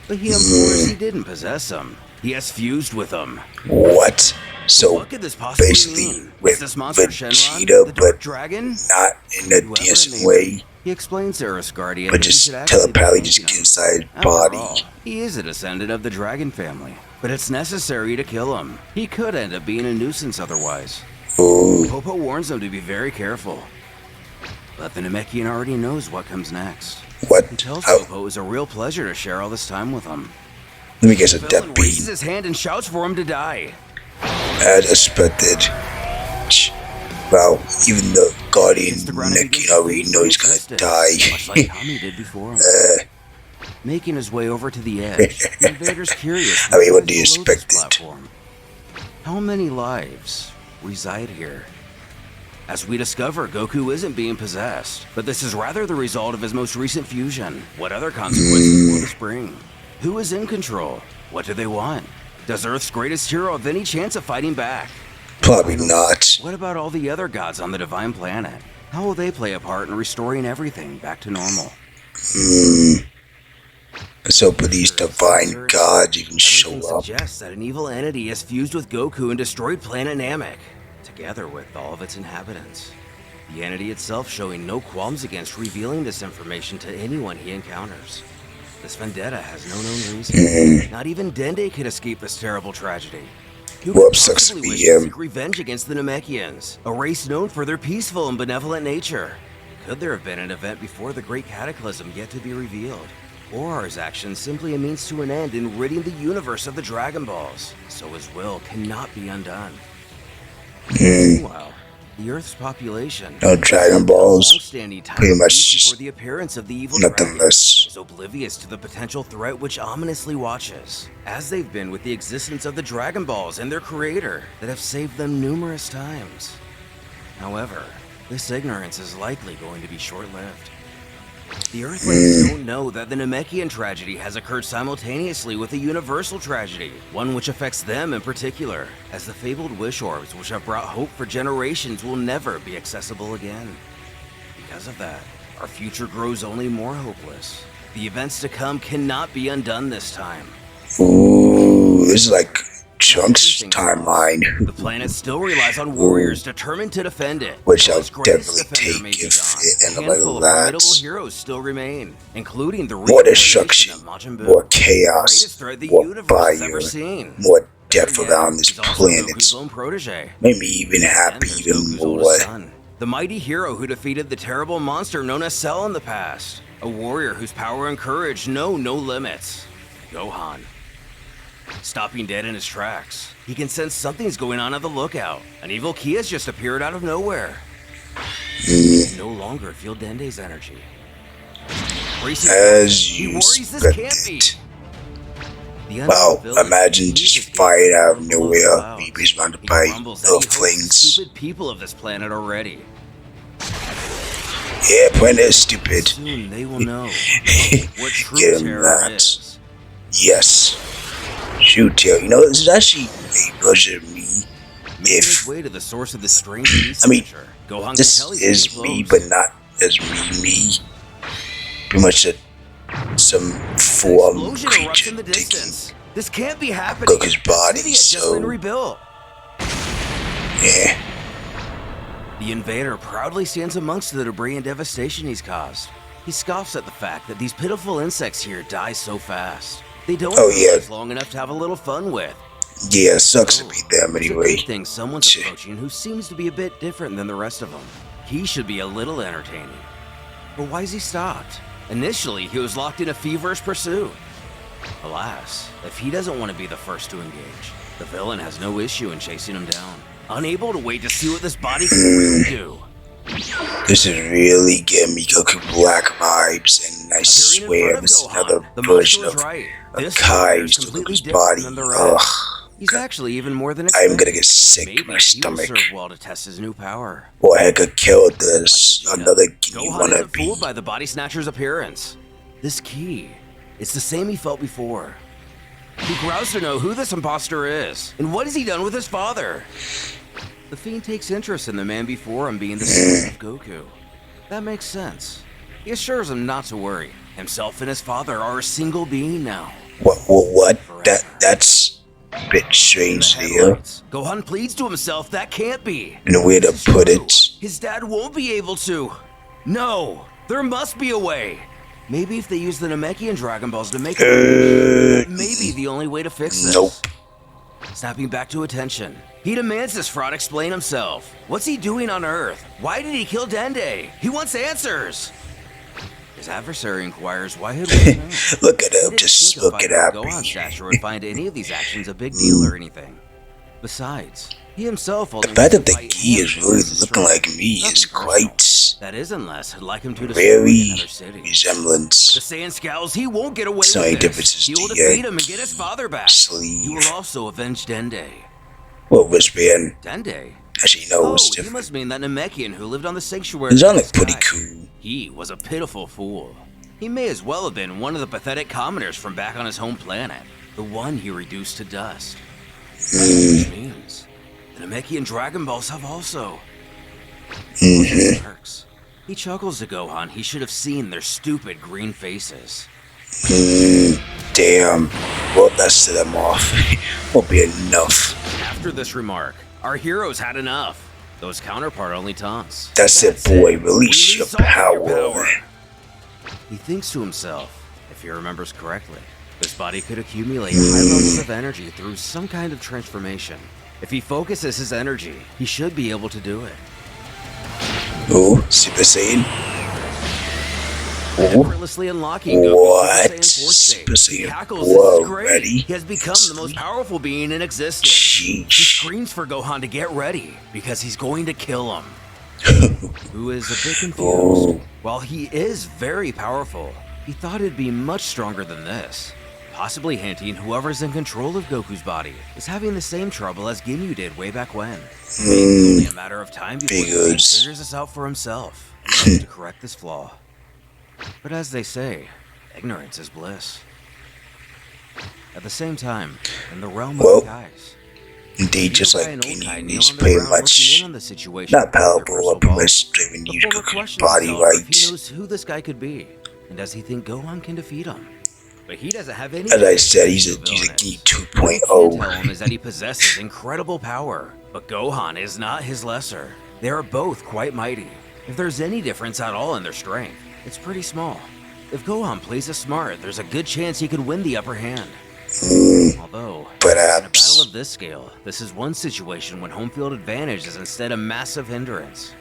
Speaker 2: But he implores he didn't possess him. He has fused with him.
Speaker 1: What? So
Speaker 2: What could this possibly
Speaker 1: basically
Speaker 2: mean?
Speaker 1: with
Speaker 2: Is this monster
Speaker 1: Vegeta,
Speaker 2: Shenron, the Dark
Speaker 1: but
Speaker 2: Dragon?
Speaker 1: not in a
Speaker 2: Whoever
Speaker 1: decent
Speaker 2: it may
Speaker 1: way,
Speaker 2: be, he explains to Earth's Guardian
Speaker 1: but
Speaker 2: that he
Speaker 1: just
Speaker 2: should actually be
Speaker 1: telepathically just
Speaker 2: thinking
Speaker 1: get
Speaker 2: him.
Speaker 1: inside his
Speaker 2: After
Speaker 1: body.
Speaker 2: all, he is a descendant of the Dragon family, but it's necessary to kill him. He could end up being a nuisance otherwise.
Speaker 1: Ooh,
Speaker 2: Popo warns him to be very careful. But the Namekian already knows what comes next.
Speaker 1: what?
Speaker 2: He tells
Speaker 1: Oh,
Speaker 2: Popo it was a real pleasure to share all this time with him.
Speaker 1: let me guess a
Speaker 2: The villain
Speaker 1: death beat.
Speaker 2: raises his hand and shouts for him to die.
Speaker 1: As expected. Well, even the Guardian
Speaker 2: Hits the ground and
Speaker 1: Nick,
Speaker 2: begins
Speaker 1: you
Speaker 2: to
Speaker 1: already
Speaker 2: fade
Speaker 1: know
Speaker 2: from
Speaker 1: he's
Speaker 2: existence,
Speaker 1: gonna die.
Speaker 2: much like Tommy did before him. Making his way over to the edge, the invader's curious.
Speaker 1: I mean, what do you
Speaker 2: below this
Speaker 1: expect it?
Speaker 2: platform. How many lives reside here? As we discover, Goku isn't being possessed, but this is rather the result of his most recent fusion. What other consequences will this bring? Who is in control? What do they want? Does Earth's greatest hero have any chance of fighting back?
Speaker 1: Probably not.
Speaker 2: What about all the other gods on the divine planet? How will they play a part in restoring everything back to normal?
Speaker 1: Let's hope these divine gods even show
Speaker 2: Everything
Speaker 1: up.
Speaker 2: suggests that an evil entity has fused with Goku and destroyed planet Namek, together with all of its inhabitants. The entity itself showing no qualms against revealing this information to anyone he encounters. This vendetta has no known reason. Not even Dende could escape this terrible tragedy. Who
Speaker 1: Well,
Speaker 2: could
Speaker 1: sucks to
Speaker 2: possibly
Speaker 1: be
Speaker 2: wish to
Speaker 1: him.
Speaker 2: seek revenge against the Namekians, a race known for their peaceful and benevolent nature? Could there have been an event before the Great Cataclysm yet to be revealed? Or are his actions simply a means to an end in ridding the universe of the Dragon Balls, so his will cannot be undone? Meanwhile, the Earth's population,
Speaker 1: No Dragon Balls,
Speaker 2: long-standing time
Speaker 1: pretty much
Speaker 2: before
Speaker 1: just
Speaker 2: the appearance of the evil
Speaker 1: nothing
Speaker 2: dragon,
Speaker 1: less.
Speaker 2: is oblivious to the potential threat which ominously watches, as they've been with the existence of the Dragon Balls and their creator that have saved them numerous times. However, this ignorance is likely going to be short-lived. The Earthlings don't know that the Namekian tragedy has occurred simultaneously with a universal tragedy, one which affects them in particular, as the fabled wish orbs which have brought hope for generations will never be accessible again. Because of that, our future grows only more hopeless. The events to come cannot be undone this time.
Speaker 1: Ooh, this is like Trunks' timeline,
Speaker 2: The planet still relies on warriors determined to defend it.
Speaker 1: which I'll
Speaker 2: Its greatest
Speaker 1: definitely
Speaker 2: defender may
Speaker 1: take
Speaker 2: be
Speaker 1: if
Speaker 2: gone.
Speaker 1: it
Speaker 2: A
Speaker 1: ended like
Speaker 2: handful of formidable
Speaker 1: that.
Speaker 2: heroes still remain, including the
Speaker 1: More
Speaker 2: reincarnation
Speaker 1: destruction,
Speaker 2: of Majin Buu,
Speaker 1: more
Speaker 2: the
Speaker 1: chaos,
Speaker 2: greatest threat the
Speaker 1: more
Speaker 2: universe has ever
Speaker 1: fire,
Speaker 2: seen.
Speaker 1: more death
Speaker 2: Yet,
Speaker 1: around this
Speaker 2: he's also
Speaker 1: planet.
Speaker 2: Goku's own protege.
Speaker 1: Made me even happy
Speaker 2: And there's
Speaker 1: even
Speaker 2: Goku's
Speaker 1: more.
Speaker 2: oldest son, the mighty hero who defeated the terrible monster known as Cell in the past. A warrior whose power and courage know no limits. Gohan. Stopping dead in his tracks, he can sense something's going on at the lookout. An evil key has just appeared out of nowhere. He can no longer feel Dende's energy. Racing
Speaker 1: As
Speaker 2: he
Speaker 1: you
Speaker 2: worries this can't be.
Speaker 1: expected.
Speaker 2: The
Speaker 1: Wow,
Speaker 2: unknown villain
Speaker 1: imagine
Speaker 2: refuses
Speaker 1: just
Speaker 2: to
Speaker 1: fired out of
Speaker 2: escape from below
Speaker 1: nowhere,
Speaker 2: the clouds.
Speaker 1: be surrounded
Speaker 2: He
Speaker 1: by
Speaker 2: grumbles that he hopes the
Speaker 1: Earthlings.
Speaker 2: stupid people of this planet already.
Speaker 1: Yeah, planet is stupid.
Speaker 2: Soon they will know what true
Speaker 1: Get him
Speaker 2: terror
Speaker 1: that.
Speaker 2: is.
Speaker 1: Yes. Shoot, Tail. You know, this is actually a version of me.
Speaker 2: Making his
Speaker 1: If
Speaker 2: way to the source of the strange beast
Speaker 1: I mean,
Speaker 2: signature, Gohan
Speaker 1: this
Speaker 2: can tell he's
Speaker 1: is
Speaker 2: getting
Speaker 1: me,
Speaker 2: close.
Speaker 1: but not as me. Pretty much some form
Speaker 2: Explosion erupts
Speaker 1: creature
Speaker 2: in the
Speaker 1: taking
Speaker 2: distance. This can't be happening.
Speaker 1: Goku's
Speaker 2: The
Speaker 1: body,
Speaker 2: city had just
Speaker 1: so
Speaker 2: been rebuilt.
Speaker 1: yeah.
Speaker 2: The invader proudly stands amongst the debris and devastation he's caused. He scoffs at the fact that these pitiful insects here die so fast. They don't
Speaker 1: Oh, yeah.
Speaker 2: last long enough to have a little fun with.
Speaker 1: Yeah, sucks to be them
Speaker 2: It's a
Speaker 1: anyway.
Speaker 2: good thing someone's approaching who seems to be a bit different than the rest of them. He should be a little entertaining. But why's he stopped? Initially, he was locked in a feverish pursuit. Alas, if he doesn't want to be the first to engage, the villain has no issue in chasing him down. Unable to wait to see what this body can really do.
Speaker 1: This is really getting me Goku Black vibes, and I
Speaker 2: Appearing in
Speaker 1: swear
Speaker 2: front of
Speaker 1: this is
Speaker 2: Gohan,
Speaker 1: another
Speaker 2: the
Speaker 1: version
Speaker 2: monster
Speaker 1: of
Speaker 2: was right.
Speaker 1: a
Speaker 2: This warrior is
Speaker 1: Kai's to
Speaker 2: completely
Speaker 1: Goku's
Speaker 2: different
Speaker 1: body.
Speaker 2: than the rest.
Speaker 1: Ugh.
Speaker 2: He's actually even more than
Speaker 1: I'm
Speaker 2: expected.
Speaker 1: gonna get sick
Speaker 2: Maybe
Speaker 1: in my
Speaker 2: he will
Speaker 1: stomach.
Speaker 2: serve well to test his new power.
Speaker 1: Or I could kill this another key
Speaker 2: Gohan isn't
Speaker 1: wannabe.
Speaker 2: fooled by the body snatcher's appearance. This key, it's the same he felt before. He growls to know who this imposter is, and what has he done with his father? The Fiend takes interest in the man before him being the son of Goku. That makes sense. He assures him not to worry. Himself and his father are a single being now.
Speaker 1: What? That's a bit strange here.
Speaker 2: Gohan pleads to himself that can't be.
Speaker 1: And the way to put it.
Speaker 2: His dad won't be able to. No, there must be a way. Maybe if they use the Namekian Dragon Balls to make it, that may be the only way to fix this.
Speaker 1: Nope.
Speaker 2: Snapping back to attention, he demands this fraud explain himself. What's he doing on Earth? Why did he kill Dende? He wants answers. His adversary inquires why he'd want to know.
Speaker 1: Look at him,
Speaker 2: He
Speaker 1: just
Speaker 2: didn't think
Speaker 1: looking
Speaker 2: a fighter
Speaker 1: at
Speaker 2: with Gohan's
Speaker 1: me.
Speaker 2: stature would find any of these actions a big deal or anything. Besides, he himself
Speaker 1: The
Speaker 2: only
Speaker 1: fact that the
Speaker 2: fight
Speaker 1: key is
Speaker 2: hands
Speaker 1: really
Speaker 2: versus
Speaker 1: looking like
Speaker 2: strength.
Speaker 1: me
Speaker 2: Nothing
Speaker 1: is
Speaker 2: personal.
Speaker 1: quite
Speaker 2: That is unless he'd like him to destroy
Speaker 1: very
Speaker 2: another city. The
Speaker 1: resemblance.
Speaker 2: Saiyan scowls, he won't get away
Speaker 1: So
Speaker 2: with
Speaker 1: many
Speaker 2: this.
Speaker 1: differences
Speaker 2: He will
Speaker 1: to
Speaker 2: defeat
Speaker 1: your
Speaker 2: him and get his father back.
Speaker 1: sleeve.
Speaker 2: He will also avenge Dende.
Speaker 1: What wristband?
Speaker 2: Dende?
Speaker 1: Actually, no, it's
Speaker 2: Oh, you
Speaker 1: different.
Speaker 2: must mean that Namekian who lived on the sanctuary.
Speaker 1: It's
Speaker 2: in
Speaker 1: only
Speaker 2: the
Speaker 1: pretty
Speaker 2: sky.
Speaker 1: cool.
Speaker 2: He was a pitiful fool. He may as well have been one of the pathetic commoners from back on his home planet, the one he reduced to dust. Which means the Namekian Dragon Balls have also. Works. He chuckles to Gohan. He should have seen their stupid green faces.
Speaker 1: Damn. Well, that set them off. Won't be enough.
Speaker 2: After this remark, our heroes had enough. Those counterpart only taunts.
Speaker 1: That's it, boy. Release your
Speaker 2: all of your
Speaker 1: power.
Speaker 2: He thinks to himself, if he remembers correctly, this body could accumulate high levels of energy through some kind of transformation. If he focuses his energy, he should be able to do it.
Speaker 1: Ooh, Super Saiyan. Ooh.
Speaker 2: Effortlessly unlocking
Speaker 1: What?
Speaker 2: Goku's Super Saiyan 4 state.
Speaker 1: Super Saiyan.
Speaker 2: He cackles,
Speaker 1: Whoa,
Speaker 2: this is great.
Speaker 1: ready?
Speaker 2: He has become the most powerful being in existence. He
Speaker 1: Sheesh.
Speaker 2: screams for Gohan to get ready, because he's going to kill him. Who is a bit confused.
Speaker 1: Oh.
Speaker 2: While he is very powerful, he thought it'd be much stronger than this. Possibly hinting whoever's in control of Goku's body is having the same trouble as Ginyu did way back when. Maybe only a matter of time before he
Speaker 1: Figures.
Speaker 2: figures this out for himself to correct this flaw. But as they say, ignorance is bliss. At the same time, in the realm
Speaker 1: Well,
Speaker 2: of guys,
Speaker 1: Indeed, just like
Speaker 2: Ginyu
Speaker 1: Ginyu,
Speaker 2: kneel
Speaker 1: he's
Speaker 2: on the
Speaker 1: pretty
Speaker 2: ground looking
Speaker 1: much
Speaker 2: in on the situation
Speaker 1: not
Speaker 2: with their
Speaker 1: palatable
Speaker 2: crystal
Speaker 1: or
Speaker 2: ball.
Speaker 1: unless they even use
Speaker 2: The former
Speaker 1: Goku's
Speaker 2: questions
Speaker 1: body
Speaker 2: himself if he
Speaker 1: right.
Speaker 2: knows who this guy could be, and does he think Gohan can defeat him? But he doesn't have any.
Speaker 1: As I said, he's a
Speaker 2: villainous.
Speaker 1: Ginyu
Speaker 2: What he can tell
Speaker 1: 2.0.
Speaker 2: him is that he possesses incredible power, but Gohan is not his lesser. They are both quite mighty. If there's any difference at all in their strength, it's pretty small. If Gohan plays it smart, there's a good chance he could win the upper hand. Although, in a battle
Speaker 1: Perhaps.
Speaker 2: of this scale, this is one situation when home field advantage is instead a massive hindrance.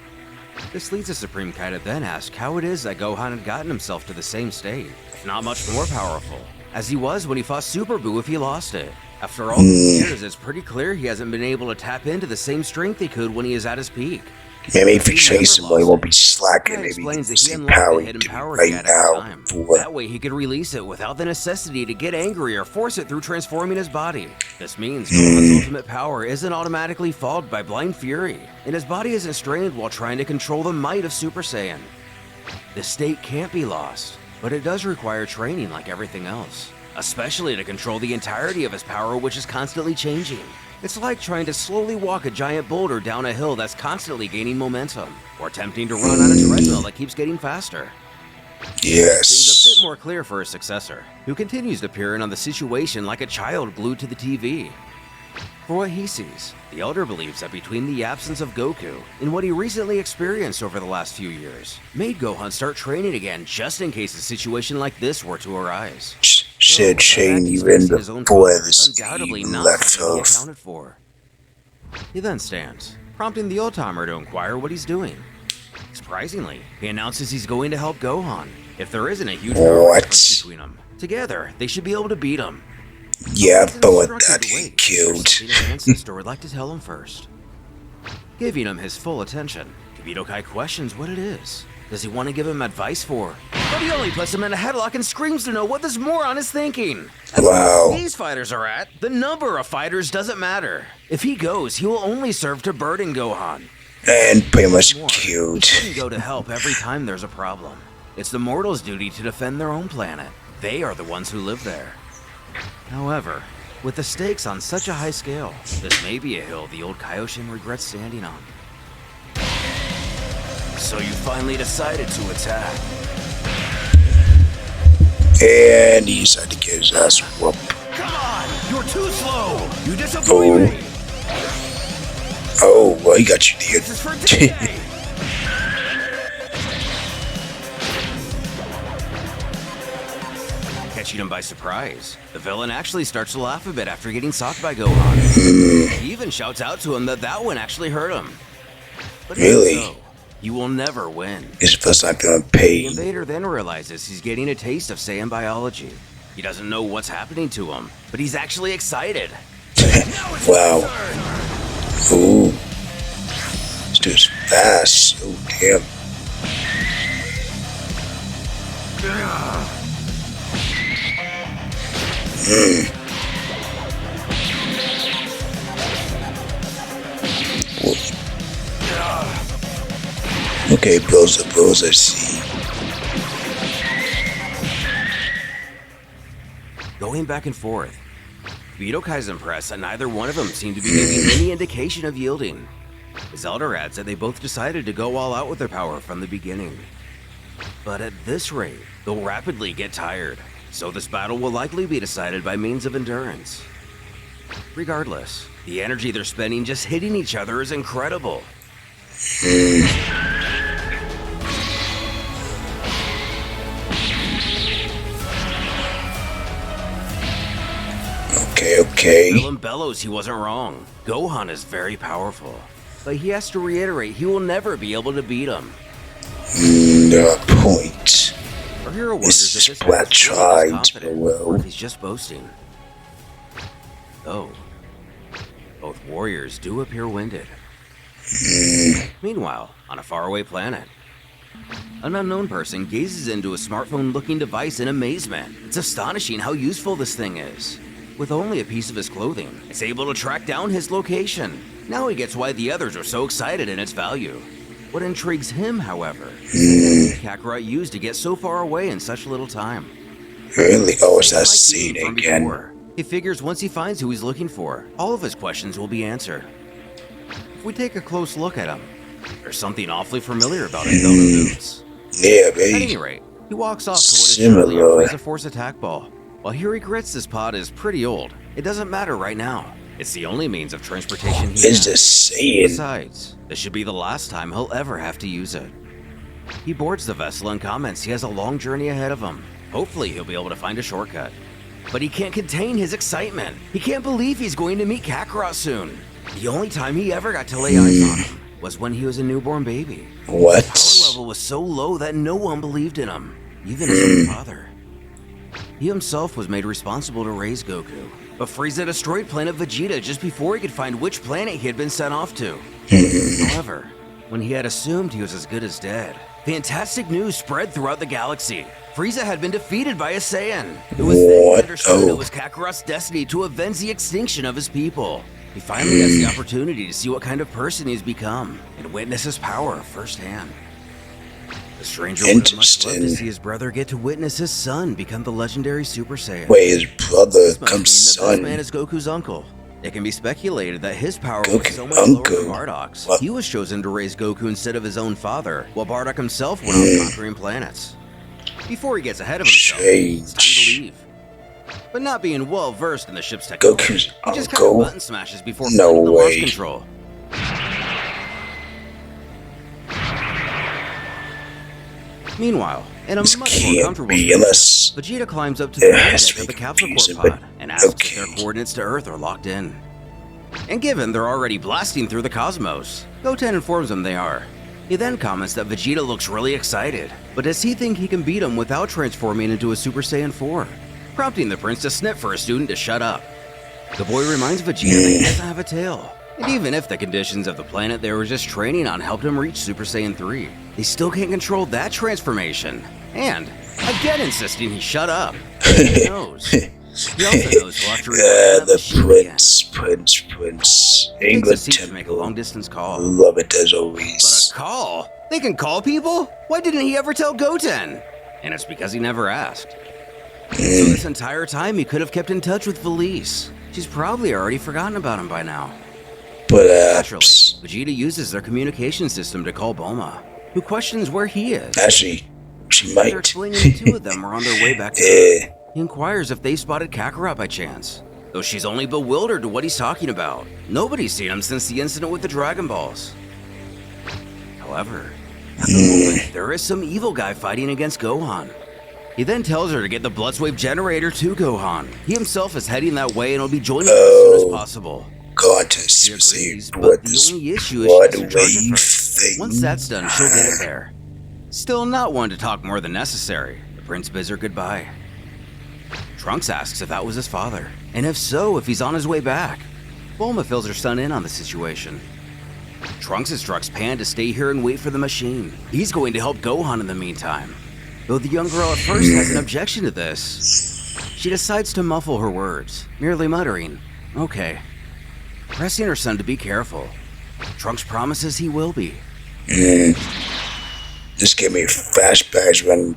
Speaker 2: This leads the Supreme Kai to then ask how it is that Gohan had gotten himself to the same state, if not much more powerful, as he was when he fought Super Buu if he lost it. After all these years, it's pretty clear he hasn't been able to tap into the same strength he could when he is at his peak.
Speaker 1: Maybe if he
Speaker 2: He
Speaker 1: trains
Speaker 2: never
Speaker 1: him, he
Speaker 2: lost
Speaker 1: won't
Speaker 2: it.
Speaker 1: be slacking.
Speaker 2: That
Speaker 1: Maybe he
Speaker 2: explains
Speaker 1: can
Speaker 2: that he
Speaker 1: see
Speaker 2: unlocked
Speaker 1: power
Speaker 2: the
Speaker 1: he
Speaker 2: hidden
Speaker 1: do
Speaker 2: power he
Speaker 1: right
Speaker 2: had at the
Speaker 1: now.
Speaker 2: time.
Speaker 1: For
Speaker 2: That way he could release it without the necessity to get angry or force it through transforming his body. This means Gohan's ultimate power isn't automatically fogged by blind fury, and his body isn't strained while trying to control the might of Super Saiyan. This state can't be lost, but it does require training like everything else, especially to control the entirety of his power, which is constantly changing. It's like trying to slowly walk a giant boulder down a hill that's constantly gaining momentum, or attempting to run on a treadmill that keeps getting faster. Seems a
Speaker 1: yes.
Speaker 2: bit more clear for his successor, who continues to peer in on the situation like a child glued to the TV. For what he sees, the Elder believes that between the absence of Goku and what he recently experienced over the last few years, made Gohan start training again just in case a situation like this were to arise.
Speaker 1: Said Shane even before this game left off.
Speaker 2: Accounted for. He then stands, prompting the old-timer to inquire what he's doing. Surprisingly, he announces he's going to help Gohan, if there isn't a huge power
Speaker 1: What?
Speaker 2: difference between them. Together, they should be able to beat him.
Speaker 1: Yeah,
Speaker 2: He's
Speaker 1: but with
Speaker 2: instructed
Speaker 1: that
Speaker 2: to
Speaker 1: he
Speaker 2: wait.
Speaker 1: killed.
Speaker 2: There's something his ancestor would like to tell him first. Giving him his full attention, Kibito Kai questions what it is. does he want to give him advice for? But he only puts him in a headlock and screams to know what this moron is thinking.
Speaker 1: Wow.
Speaker 2: These fighters are at, the number of fighters doesn't matter. If he goes, he will only serve to burden Gohan.
Speaker 1: And pretty much
Speaker 2: He
Speaker 1: cute.
Speaker 2: shouldn't go to help every time there's a problem. It's the mortals' duty to defend their own planet. They are the ones who live there. However, with the stakes on such a high scale, this may be a hill the old Kaioshin regrets standing on. So you finally decided to attack.
Speaker 1: And he decided to get his ass whooped.
Speaker 2: Come on! You're too slow! You disappoint me!
Speaker 1: Oh, well, he got you,
Speaker 2: This is for today! Catching him by surprise, the villain actually starts to laugh a bit after getting socked by Gohan. He even shouts out to him that one actually hurt him. But
Speaker 1: Really?
Speaker 2: So, he will never win.
Speaker 1: It's first not gonna
Speaker 2: The
Speaker 1: pay.
Speaker 2: invader then realizes he's getting a taste of Saiyan biology. He doesn't know what's happening to him, but he's actually excited.
Speaker 1: Wow. Ooh. This dude's fast. Oh, damn. Okay, blows, I see.
Speaker 2: Going back and forth, Vegeta's impressed that neither one of them seem to be giving any indication of yielding. His elder adds that they both decided to go all out with their power from the beginning. But at this rate, they'll rapidly get tired, so this battle will likely be decided by means of endurance. Regardless, the energy they're spending just hitting each other is incredible.
Speaker 1: Okay.
Speaker 2: Villain bellows he wasn't wrong. Gohan is very powerful, but he has to reiterate he will never be able to beat him.
Speaker 1: No point.
Speaker 2: Our hero
Speaker 1: This
Speaker 2: wonders
Speaker 1: is
Speaker 2: if this
Speaker 1: Black
Speaker 2: man is really
Speaker 1: Tribe,
Speaker 2: this confident,
Speaker 1: well.
Speaker 2: or if he's just boasting. Oh, both warriors do appear winded. Meanwhile, on a faraway planet, an unknown person gazes into a smartphone-looking device in amazement. It's astonishing how useful this thing is. With only a piece of his clothing, it's able to track down his location. Now he gets why the others are so excited in its value. What intrigues him, however, is the Kakarot used to get so far away in such little time.
Speaker 1: Really? Oh, it's that
Speaker 2: Like
Speaker 1: scene
Speaker 2: being from
Speaker 1: again.
Speaker 2: before, he figures once he finds who he's looking for, all of his questions will be answered. If we take a close look at him, there's something awfully familiar about his velvet boots.
Speaker 1: Yeah,
Speaker 2: At
Speaker 1: baby.
Speaker 2: any rate, he walks off to what is surely a
Speaker 1: Similar.
Speaker 2: Frieza Force attack ball. While he regrets this pod is pretty old, it doesn't matter right now. It's the only means of transportation he
Speaker 1: It's
Speaker 2: has.
Speaker 1: just saying.
Speaker 2: Besides, this should be the last time he'll ever have to use it. He boards the vessel and comments he has a long journey ahead of him. Hopefully he'll be able to find a shortcut. But he can't contain his excitement. He can't believe he's going to meet Kakarot soon. The only time he ever got to lay eyes on him was when he was a newborn baby.
Speaker 1: What?
Speaker 2: His power level was so low that no one believed in him, even his own father. He himself was made responsible to raise Goku, but Frieza destroyed planet Vegeta just before he could find which planet he had been sent off to. However, when he had assumed he was as good as dead, fantastic news spread throughout the galaxy. Frieza had been defeated by a Saiyan. It was then he
Speaker 1: What?
Speaker 2: understood
Speaker 1: Oh.
Speaker 2: it was Kakarot's destiny to avenge the extinction of his people. He finally gets the opportunity to see what kind of person he's become and witness his power firsthand. The stranger would have much loved to
Speaker 1: Interesting.
Speaker 2: see his brother get to witness his son become the legendary Super Saiyan.
Speaker 1: Wait, his brother
Speaker 2: This must
Speaker 1: comes
Speaker 2: mean that this man
Speaker 1: son.
Speaker 2: is Goku's uncle. It can be speculated that his power was
Speaker 1: Goku's
Speaker 2: so much lower
Speaker 1: uncle?
Speaker 2: than Bardock's.
Speaker 1: What?
Speaker 2: He was chosen to raise Goku instead of his own father, while Bardock himself went off conquering planets. Before he gets ahead of himself, it's time to
Speaker 1: Strange.
Speaker 2: leave. But not being well versed in the ship's technology,
Speaker 1: Goku's
Speaker 2: he just kind of
Speaker 1: uncle?
Speaker 2: button smashes before
Speaker 1: No
Speaker 2: finding the launch
Speaker 1: way.
Speaker 2: control. Meanwhile, in a
Speaker 1: This
Speaker 2: much more
Speaker 1: can't
Speaker 2: comfortable
Speaker 1: be
Speaker 2: space,
Speaker 1: unless
Speaker 2: Vegeta climbs up to the
Speaker 1: it
Speaker 2: main
Speaker 1: has
Speaker 2: deck
Speaker 1: to
Speaker 2: of
Speaker 1: be
Speaker 2: the capsule
Speaker 1: confusing,
Speaker 2: core
Speaker 1: but
Speaker 2: pod and asks if their
Speaker 1: okay.
Speaker 2: coordinates to Earth are locked in. And given they're already blasting through the cosmos, Goten informs him they are. He then comments that Vegeta looks really excited, but does he think he can beat him without transforming into a Super Saiyan 4? Prompting the prince to snip for a student to shut up. The boy reminds Vegeta that he doesn't have a tail, And even if the conditions of the planet they were just training on helped him reach Super Saiyan 3, they still can't control that transformation. And, again insisting he shut up. He knows. He also knows he'll have to
Speaker 1: the Prince. England
Speaker 2: to make a long-distance call.
Speaker 1: Love it as always.
Speaker 2: But a call? They can call people? Why didn't he ever tell Goten? And it's because he never asked. So this entire time he could have kept in touch with Felice. She's probably already forgotten about him by now. Naturally, Vegeta uses their communication system to call Bulma, who questions where he is.
Speaker 1: Actually, she might.
Speaker 2: They're explaining the two of them are on their way back to Earth. He inquires if they spotted Kakarot by chance, though she's only bewildered to what he's talking about. Nobody's seen him since the incident with the Dragon Balls. However, at the moment, there is some evil guy fighting against Gohan. He then tells her to get the Bloodswave generator to Gohan. He himself is heading that way and will be joining us as soon as possible.
Speaker 1: God to see
Speaker 2: but the only issue is she has to charge it first. Once that's done, she'll get it there. Still not one to talk more than necessary. The prince bids her goodbye. Trunks asks if that was his father, and if so, if he's on his way back. Bulma fills her son in on the situation. Trunks instructs Pan to stay here and wait for the machine. He's going to help Gohan in the meantime. Though the young girl at first has an objection to this, she decides to muffle her words, merely muttering, "Okay," pressing her son to be careful. Trunks promises he will be.
Speaker 1: This gave me flashbacks when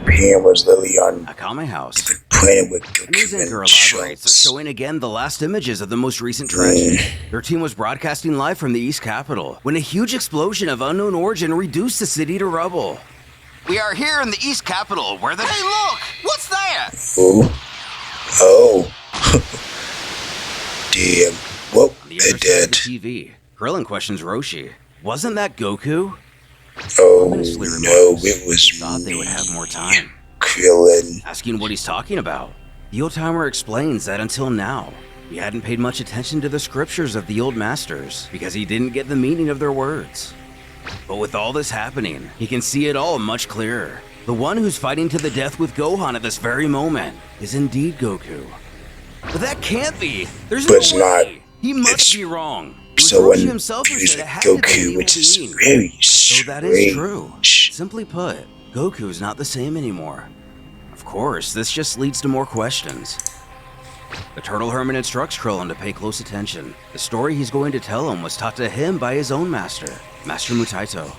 Speaker 1: Pan was literally on
Speaker 2: Akame House.
Speaker 1: the planet with
Speaker 2: News
Speaker 1: Goku
Speaker 2: anchor
Speaker 1: and
Speaker 2: elaborates,
Speaker 1: Trunks.
Speaker 2: showing again the last images of the most recent tragedy. Their team was broadcasting live from the East Capital when a huge explosion of unknown origin reduced the city to rubble. We are here in the East Capital, where the— Hey, look! What's that?
Speaker 1: Oh. Damn. Well,
Speaker 2: On the
Speaker 1: they're
Speaker 2: other side of
Speaker 1: dead.
Speaker 2: the TV, Krillin questions Roshi. Wasn't that Goku?
Speaker 1: Oh,
Speaker 2: Ominously
Speaker 1: no,
Speaker 2: remarks,
Speaker 1: it was
Speaker 2: he thought they would have more time.
Speaker 1: Krillin.
Speaker 2: Asking what he's talking about, the old timer explains that until now, he hadn't paid much attention to the scriptures of the old masters because he didn't get the meaning of their words. But with all this happening, he can see it all much clearer. The one who's fighting to the death with Gohan at this very moment is indeed Goku. But that can't be! There's
Speaker 1: But
Speaker 2: no
Speaker 1: it's
Speaker 2: way!
Speaker 1: not.
Speaker 2: He must
Speaker 1: It's
Speaker 2: be wrong. It was
Speaker 1: So
Speaker 2: Roshi
Speaker 1: when
Speaker 2: himself who
Speaker 1: he's
Speaker 2: said it
Speaker 1: with
Speaker 2: had to be an
Speaker 1: Goku,
Speaker 2: evil
Speaker 1: which is
Speaker 2: being.
Speaker 1: very
Speaker 2: So that is true.
Speaker 1: strange.
Speaker 2: Simply put, Goku is not the same anymore. Of course, this just leads to more questions. The Turtle Hermit instructs Krillin to pay close attention. The story he's going to tell him was taught to him by his own master, Master Mutaito.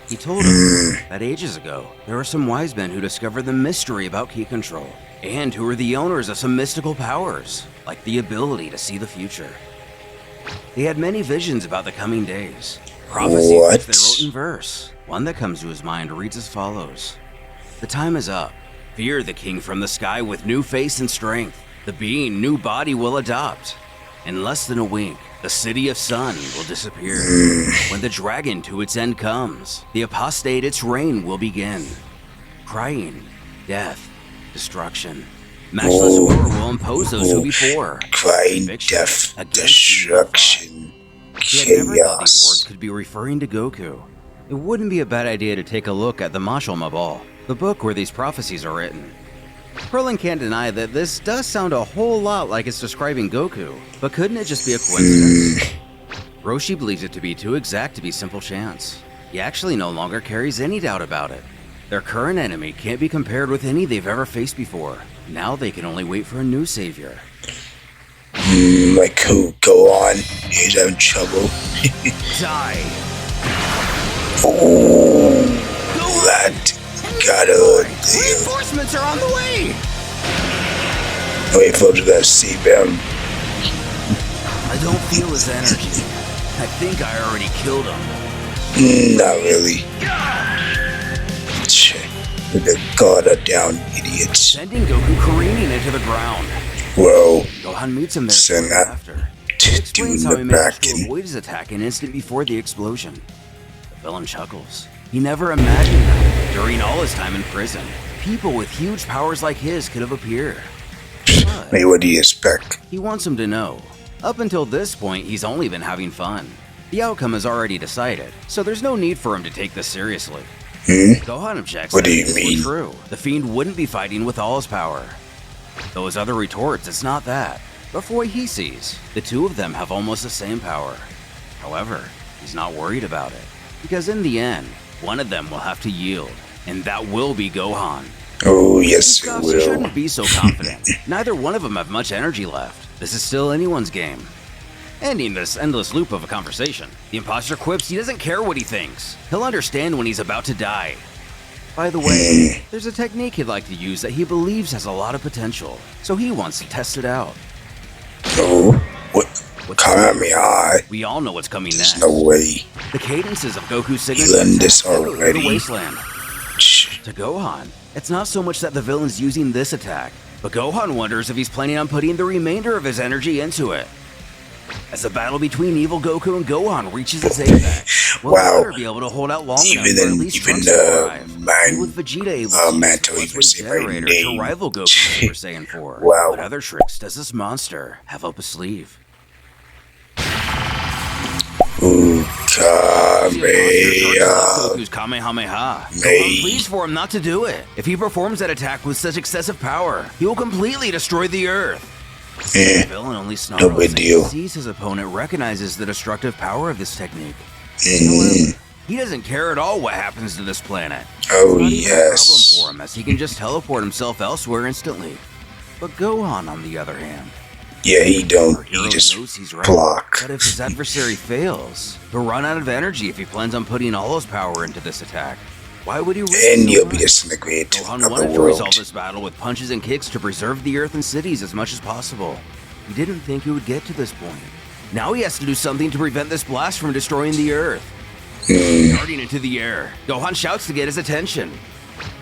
Speaker 2: He told him that ages ago, there were some wise men who discovered the mystery about ki control, and who were the owners of some mystical powers, like the ability to see the future. They had many visions about the coming days, prophecies which they wrote in verse. One that comes to his mind reads as follows: "The time is up. Fear the king from the sky with new face and strength. The being new body will adopt. In less than a wink, the city of sun will disappear. When the dragon to its end comes, the apostate its reign will begin. Crying, death, destruction. Matchless horror will impose those who before.
Speaker 1: Crying,
Speaker 2: Conviction
Speaker 1: death,
Speaker 2: against evil thought."
Speaker 1: destruction,
Speaker 2: He had never thought these words
Speaker 1: chaos.
Speaker 2: could be referring to Goku. It wouldn't be a bad idea to take a look at the Mashal Mabal, the book where these prophecies are written. Krillin can't deny that this does sound a whole lot like it's describing Goku, but couldn't it just be a coincidence? Roshi believes it to be too exact to be simple chance. He actually no longer carries any doubt about it. Their current enemy can't be compared with any they've ever faced before. Now they can only wait for a new savior.
Speaker 1: Like who? Go on. He's having trouble.
Speaker 2: Die!
Speaker 1: That got a deal.
Speaker 2: Reinforcements are on the way!
Speaker 1: How many folks are gonna save him?
Speaker 2: I don't feel his energy. I think I already killed him.
Speaker 1: Not really. The god are down, idiots.
Speaker 2: Sending Goku careening into the ground.
Speaker 1: Whoa.
Speaker 2: Gohan meets him there
Speaker 1: Send
Speaker 2: shortly
Speaker 1: that
Speaker 2: after. He explains
Speaker 1: dude
Speaker 2: how he
Speaker 1: in the
Speaker 2: managed
Speaker 1: back
Speaker 2: to
Speaker 1: and-
Speaker 2: avoid his attack an instant before the explosion. The villain chuckles. He never imagined that, during all his time in prison, people with huge powers like his could have appeared. But
Speaker 1: Hey, what do you expect?
Speaker 2: he wants him to know, up until this point, he's only been having fun. The outcome is already decided, so there's no need for him to take this seriously. Gohan objects
Speaker 1: What
Speaker 2: that
Speaker 1: do you
Speaker 2: if this were
Speaker 1: mean?
Speaker 2: true, the Fiend wouldn't be fighting with all his power. Those other retorts, it's not that. But for what he sees, the two of them have almost the same power. However, he's not worried about it, because in the end, one of them will have to yield, and that will be Gohan.
Speaker 1: Oh, yes, it
Speaker 2: You
Speaker 1: will.
Speaker 2: shouldn't be so confident. Neither one of them have much energy left. This is still anyone's game. Ending this endless loop of a conversation, the imposter quips he doesn't care what he thinks. He'll understand when he's about to die. By the way, there's a technique he'd like to use that he believes has a lot of potential, so he wants to test it out.
Speaker 1: Oh, what? Kamehameha.
Speaker 2: We all know what's coming
Speaker 1: There's
Speaker 2: next.
Speaker 1: no way.
Speaker 2: The cadences of Goku's
Speaker 1: You
Speaker 2: signature
Speaker 1: learned this
Speaker 2: attack echo through
Speaker 1: already.
Speaker 2: the wasteland. To Gohan, it's not so much that the villain's using this attack, but Gohan wonders if he's planning on putting the remainder of his energy into it. As the battle between EvilGokuu and Gohan reaches its apex, will
Speaker 1: Wow.
Speaker 2: never be able to hold out long enough
Speaker 1: Even
Speaker 2: for at
Speaker 1: in-
Speaker 2: least
Speaker 1: even,
Speaker 2: Trunks to arrive.
Speaker 1: man-
Speaker 2: With Vegeta able to use
Speaker 1: Mantle
Speaker 2: the
Speaker 1: even
Speaker 2: Wave
Speaker 1: say my
Speaker 2: generator to
Speaker 1: name.
Speaker 2: rival Goku Super Saiyan 4.
Speaker 1: Wow.
Speaker 2: What other tricks does this monster have up his sleeve?
Speaker 1: Ooh, Kamehameha.
Speaker 2: Goku's Kamehameha.
Speaker 1: May.
Speaker 2: Gohan pleads for him not to do it. If he performs that attack with such excessive power, he will completely destroy the Earth. The villain only snarls
Speaker 1: No big
Speaker 2: and
Speaker 1: deal.
Speaker 2: sees his opponent recognizes the destructive power of this technique.
Speaker 1: Mhm.
Speaker 2: However, he doesn't care at all what happens to this planet.
Speaker 1: Oh,
Speaker 2: It's not even a
Speaker 1: yes.
Speaker 2: problem for him, as he can just teleport himself elsewhere instantly. But Gohan, on the other hand,
Speaker 1: Yeah, he
Speaker 2: our
Speaker 1: don't.
Speaker 2: hero
Speaker 1: He just
Speaker 2: knows he's right.
Speaker 1: block.
Speaker 2: But if his adversary fails, he'll run out of energy if he plans on putting all his power into this attack. Why would he risk
Speaker 1: And
Speaker 2: so
Speaker 1: you'll be
Speaker 2: much?
Speaker 1: disintegrated
Speaker 2: Gohan
Speaker 1: of the
Speaker 2: wanted to resolve
Speaker 1: world.
Speaker 2: this battle with punches and kicks to preserve the Earth and cities as much as possible. He didn't think he would get to this point. Now he has to do something to prevent this blast from destroying the Earth. Darting into the air, Gohan shouts to get his attention.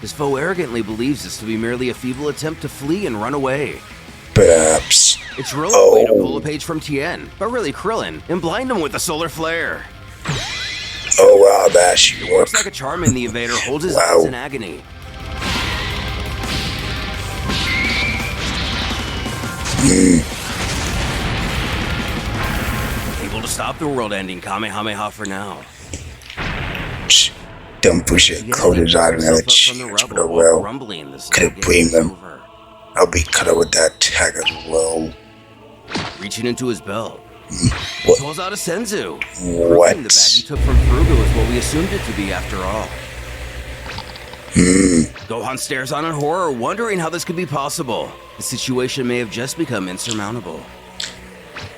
Speaker 2: His foe arrogantly believes this to be merely a feeble attempt to flee and run away.
Speaker 1: Perhaps.
Speaker 2: It's really a way to
Speaker 1: Oh.
Speaker 2: pull a page from Tien, but really Krillin, and blind him with a solar flare.
Speaker 1: Oh, wow, that should work.
Speaker 2: Looks like a Charmin, the invader holds his
Speaker 1: Wow.
Speaker 2: eyes in agony. Able to stop the world-ending Kamehameha for now.
Speaker 1: Don't push it. Close his eyes and
Speaker 2: Himself
Speaker 1: let
Speaker 2: up from
Speaker 1: it
Speaker 2: the
Speaker 1: for the
Speaker 2: rubble,
Speaker 1: well.
Speaker 2: rumbling this
Speaker 1: Could've
Speaker 2: game
Speaker 1: blamed
Speaker 2: is
Speaker 1: them.
Speaker 2: over.
Speaker 1: I'll be cut out with that tag as well.
Speaker 2: Reaching into his belt,
Speaker 1: What?
Speaker 2: pulls out a Senzu.
Speaker 1: What?
Speaker 2: The bag he took from Frugo is what we assumed it to be after all. Gohan stares on in horror, wondering how this could be possible. The situation may have just become insurmountable.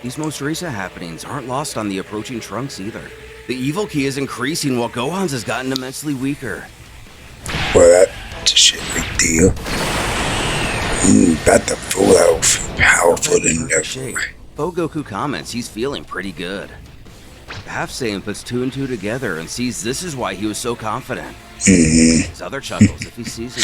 Speaker 2: These most recent happenings aren't lost on the approaching Trunks either. The evil key is increasing while Gohan's has gotten immensely weaker.
Speaker 1: Well, that's shit right there. About the full health. Powerful than
Speaker 2: Perfect shape.
Speaker 1: ever.
Speaker 2: Goku comments he's feeling pretty good. The Half Saiyan puts two and two together and sees this is why he was so confident. His other chuckles if he sees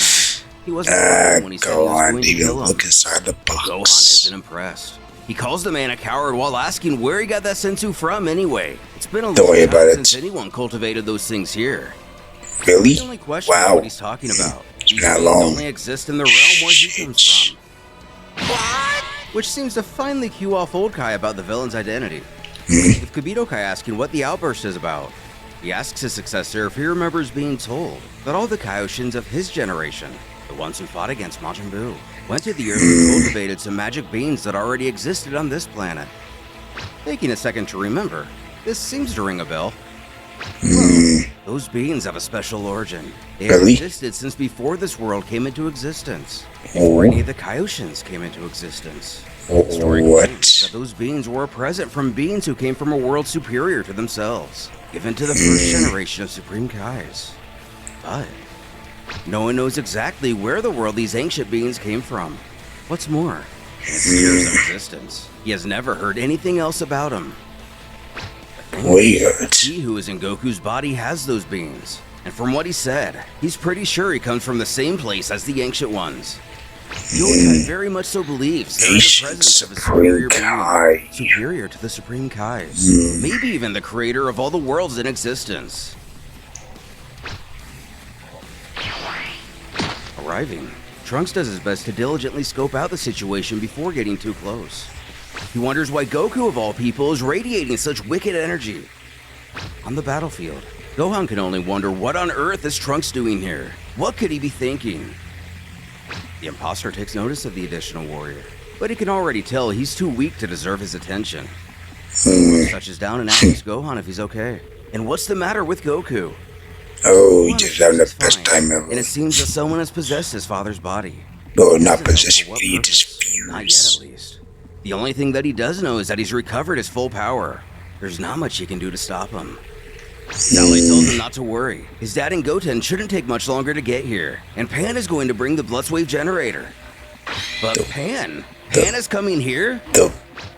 Speaker 2: him. He wasn't lying when he said he
Speaker 1: Go
Speaker 2: was
Speaker 1: on,
Speaker 2: going to
Speaker 1: even
Speaker 2: kill him.
Speaker 1: look inside the
Speaker 2: Gohan
Speaker 1: box.
Speaker 2: isn't impressed. He calls the man a coward while asking where he got that sensu from anyway. It's been a
Speaker 1: Don't worry
Speaker 2: long
Speaker 1: about
Speaker 2: time
Speaker 1: it.
Speaker 2: since anyone cultivated those things here.
Speaker 1: Really?
Speaker 2: The only question is
Speaker 1: Wow.
Speaker 2: what he's talking about.
Speaker 1: It's been
Speaker 2: These
Speaker 1: that
Speaker 2: beings
Speaker 1: long.
Speaker 2: only exist in the realm where he comes from. What? Which seems to finally cue off old Kai about the villain's identity. With Kibito Kai asking what the outburst is about, he asks his successor if he remembers being told that all the Kaioshins of his generation, the ones who fought against Majin Buu, went to the Earth and cultivated some magic beings that already existed on this planet. Taking a second to remember, this seems to ring a bell. Well, those beings have a special origin. They have
Speaker 1: Really?
Speaker 2: existed since before this world came into existence. Before any of the Kaioshins came into existence. The story claims that
Speaker 1: What?
Speaker 2: those beings were a present from beings who came from a world superior to themselves, given to the first generation of Supreme Kais. But no one knows exactly where the world these ancient beings came from. What's more, in his years of existence, he has never heard anything else about them.
Speaker 1: Weird.
Speaker 2: He who is in Goku's body has those beings, and from what he said, he's pretty sure he comes from the same place as the ancient ones. Yokai very much so believes they're in the
Speaker 1: Ancient
Speaker 2: presence of a
Speaker 1: Supreme
Speaker 2: superior
Speaker 1: Kai.
Speaker 2: being, superior to the Supreme Kais, maybe even the creator of all the worlds in existence. Arriving, Trunks does his best to diligently scope out the situation before getting too close. He wonders why Goku, of all people, is radiating such wicked energy. On the battlefield, Gohan can only wonder what on earth is Trunks doing here. What could he be thinking? The imposter takes notice of the additional warrior. but he can already tell he's too weak to deserve his attention. He touches down and asks Gohan if he's okay. And what's the matter with Goku?
Speaker 1: Oh, he just having the best time ever.
Speaker 2: And it seems that someone has possessed his father's body.
Speaker 1: No, not possessed, he just
Speaker 2: Not yet, at least. The only thing that he does know is that he's recovered his full power. There's not much he can do to stop him. Now he tells him not to worry. His dad and Goten shouldn't take much longer to get here, and Pan is going to bring the Blitzwave generator. But Pan is coming here?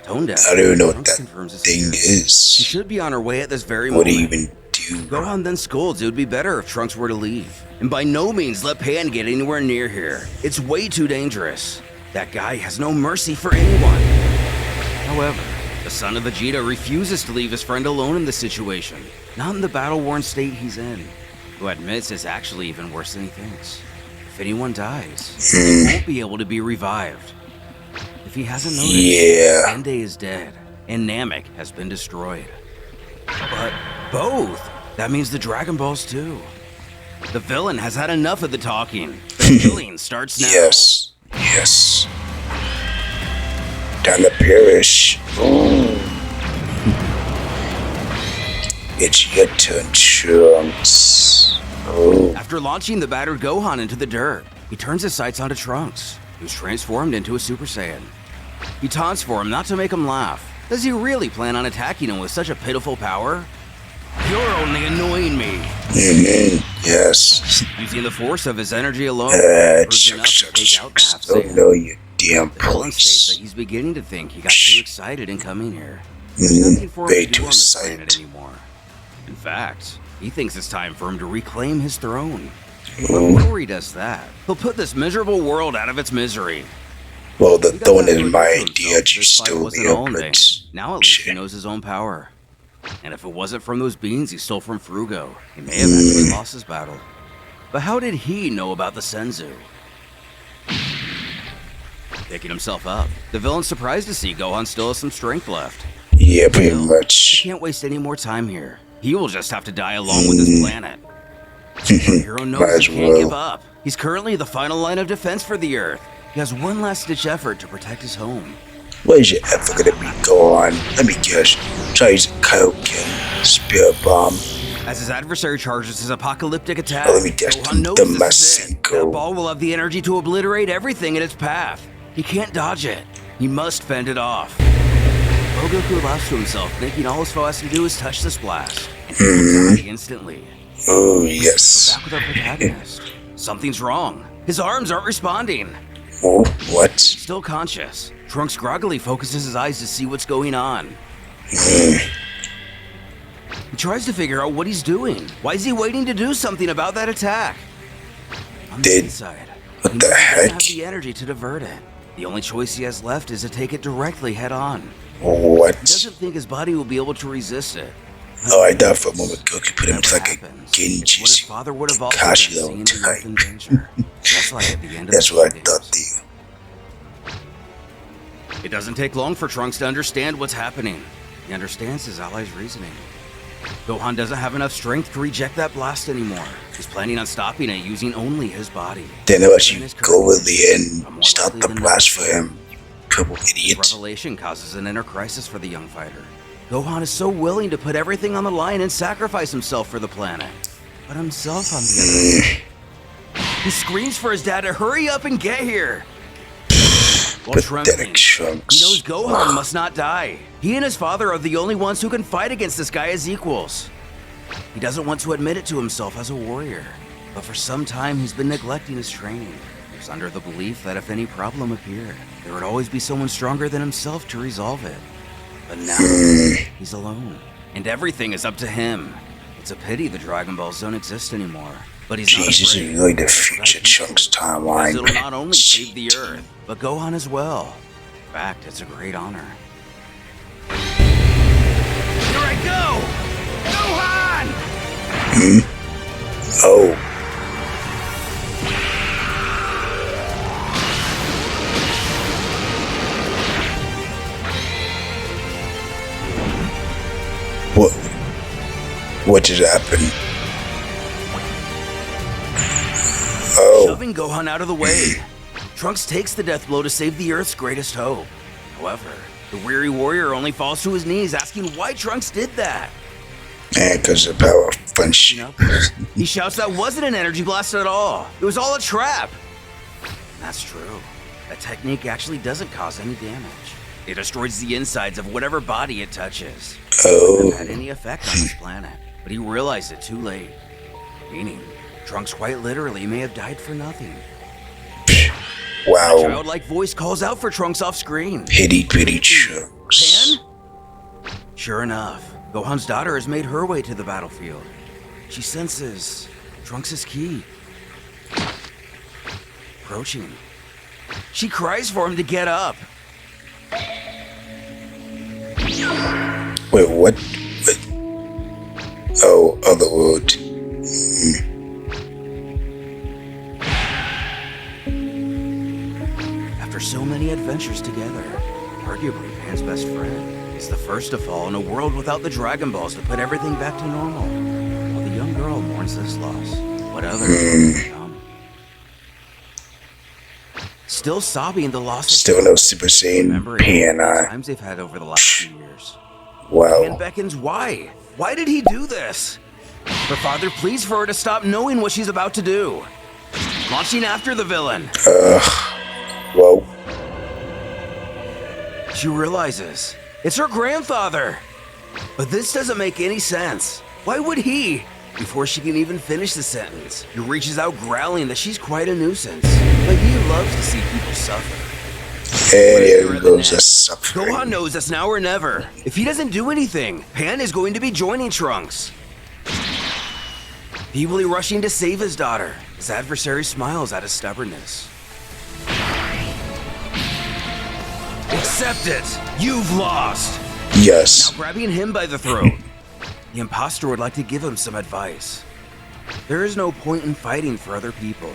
Speaker 2: Tone deaf.
Speaker 1: I don't even know what that thing is.
Speaker 2: She should be on her way at this very
Speaker 1: What
Speaker 2: moment.
Speaker 1: do you even do?
Speaker 2: Gohan then scolds it would be better if Trunks were to leave. And by no means let Pan get anywhere near here. It's way too dangerous. That guy has no mercy for anyone. However, the son of Vegeta refuses to leave his friend alone in this situation. Not in the battle-worn state he's in. Who admits it's actually even worse than he thinks. If anyone dies, he won't be able to be revived. If he hasn't noticed, Ende is dead, and Namek has been destroyed. But both? That means the Dragon Balls too. The villain has had enough of the talking. The killing starts now.
Speaker 1: Yes. Time to perish. It's your turn, Trunks.
Speaker 2: After launching the battered Gohan into the dirt, he turns his sights onto Trunks, who's transformed into a Super Saiyan. He taunts for him not to make him laugh. Does he really plan on attacking him with such a pitiful power? You're only annoying me.
Speaker 1: Yes.
Speaker 2: Using the force of his energy alone,
Speaker 1: Trunks. Oh no, you damn
Speaker 2: police. States that he's beginning to think he got too excited in coming here. There's nothing for him to do on this planet anymore. In fact, he thinks it's time for him to reclaim his throne. But before he does that, he'll put this miserable world out of its misery.
Speaker 1: Well, the throne is my idea, you stole the apprentice.
Speaker 2: Now at least he knows his own power. And if it wasn't from those beans he stole from Frugo, he may have actually lost his battle. But how did he know about the Senzu? Picking himself up, the villain's surprised to see Gohan still has some strength left.
Speaker 1: Yeah, pretty much.
Speaker 2: He can't waste any more time here. He will just have to die along with his planet. The hero knows he can't give up. He's currently the final line of defense for the Earth. He has one last-ditch effort to protect his home.
Speaker 1: What is your effort gonna be, Gohan? Let me guess. Try using coke and spirit bomb.
Speaker 2: As his adversary charges his apocalyptic attack,
Speaker 1: let me guess. The
Speaker 2: that ball will have the energy to obliterate everything in its path. He can't dodge it. He must fend it off. Goku laughs to himself, thinking all his foe has to do is touch this blast, and he will die instantly.
Speaker 1: Oh, yes.
Speaker 2: We're back with our protagonist. Something's wrong. His arms aren't responding.
Speaker 1: Oh, what?
Speaker 2: Still conscious, Trunks groggily focuses his eyes to see what's going on. He tries to figure out what he's doing. Why is he waiting to do something about that attack? On the inside,
Speaker 1: what the heck?
Speaker 2: He doesn't have the energy to divert it. The only choice he has left is to take it directly head on.
Speaker 1: What?
Speaker 2: He doesn't think his body will be able to resist it.
Speaker 1: Oh, I thought for a moment Goku put him into like a Genji Kakashi level type. That's what I thought, dude.
Speaker 2: It doesn't take long for Trunks to understand what's happening. He understands his ally's reasoning. Gohan doesn't have enough strength to reject that blast anymore. He's planning on stopping it using only his body.
Speaker 1: Then how about you go over there and start the blast for him, you purple idiot.
Speaker 2: This revelation causes an inner crisis for the young fighter. Gohan is so willing to put everything on the line and sacrifice himself for the planet. But himself, on the other hand, he screams for his dad to hurry up and get here. While trembling, he knows Gohan must not die. He and his father are the only ones who can fight against this guy as equals. He doesn't want to admit it to himself as a warrior, but for some time he's been neglecting his training. He was under the belief that if any problem appeared, there would always be someone stronger than himself to resolve it. But now, he's alone, and everything is up to him. It's a pity the Dragon Balls don't exist anymore. But he's not
Speaker 1: Jesus,
Speaker 2: afraid.
Speaker 1: is really the future Trunks timeline.
Speaker 2: It'll not only save the Earth, but Gohan as well. In fact, it's a great honor. Here I go! Gohan!
Speaker 1: Oh. What just happened? Oh.
Speaker 2: Shoving Gohan out of the way. Trunks takes the death blow to save the Earth's greatest hope. However, the weary warrior only falls to his knees asking why Trunks did that.
Speaker 1: And because of power punch.
Speaker 2: He shouts that wasn't an energy blast at all. It was all a trap. That's true. That technique actually doesn't cause any damage. It destroys the insides of whatever body it touches.
Speaker 1: Oh.
Speaker 2: It hasn't had any effect on this planet, but he realized it too late. Meaning, Trunks quite literally may have died for nothing.
Speaker 1: Wow.
Speaker 2: A childlike voice calls out for Trunks off screen.
Speaker 1: Pity Trunks.
Speaker 2: Pan? Sure enough, Gohan's daughter has made her way to the battlefield. She senses Trunks' key. Approaching. She cries for him to get up.
Speaker 1: Wait, what? Oh, Otherworld.
Speaker 2: After so many adventures together, arguably Pan's best friend is the first to fall in a world without the Dragon Balls to put everything back to normal. While the young girl mourns this loss, what others will come. Still sobbing the loss of
Speaker 1: Still no Super Saiyan Pan.
Speaker 2: times they've had over the last few years.
Speaker 1: Wow.
Speaker 2: Pan beckons why? Why did he do this? Her father pleads for her to stop knowing what she's about to do. Launching after the villain.
Speaker 1: Whoa.
Speaker 2: She realizes it's her grandfather. But this doesn't make any sense. Why would he? Before she can even finish the sentence, he reaches out growling that she's quite a nuisance. But he loves to see people suffer.
Speaker 1: And here goes a suffering.
Speaker 2: Gohan knows it's now or never. If he doesn't do anything, Pan is going to be joining Trunks. Feebly rushing to save his daughter, his adversary smiles at his stubbornness. Accept it! You've lost!
Speaker 1: Yes.
Speaker 2: Now grabbing him by the throat, the imposter would like to give him some advice. There is no point in fighting for other people.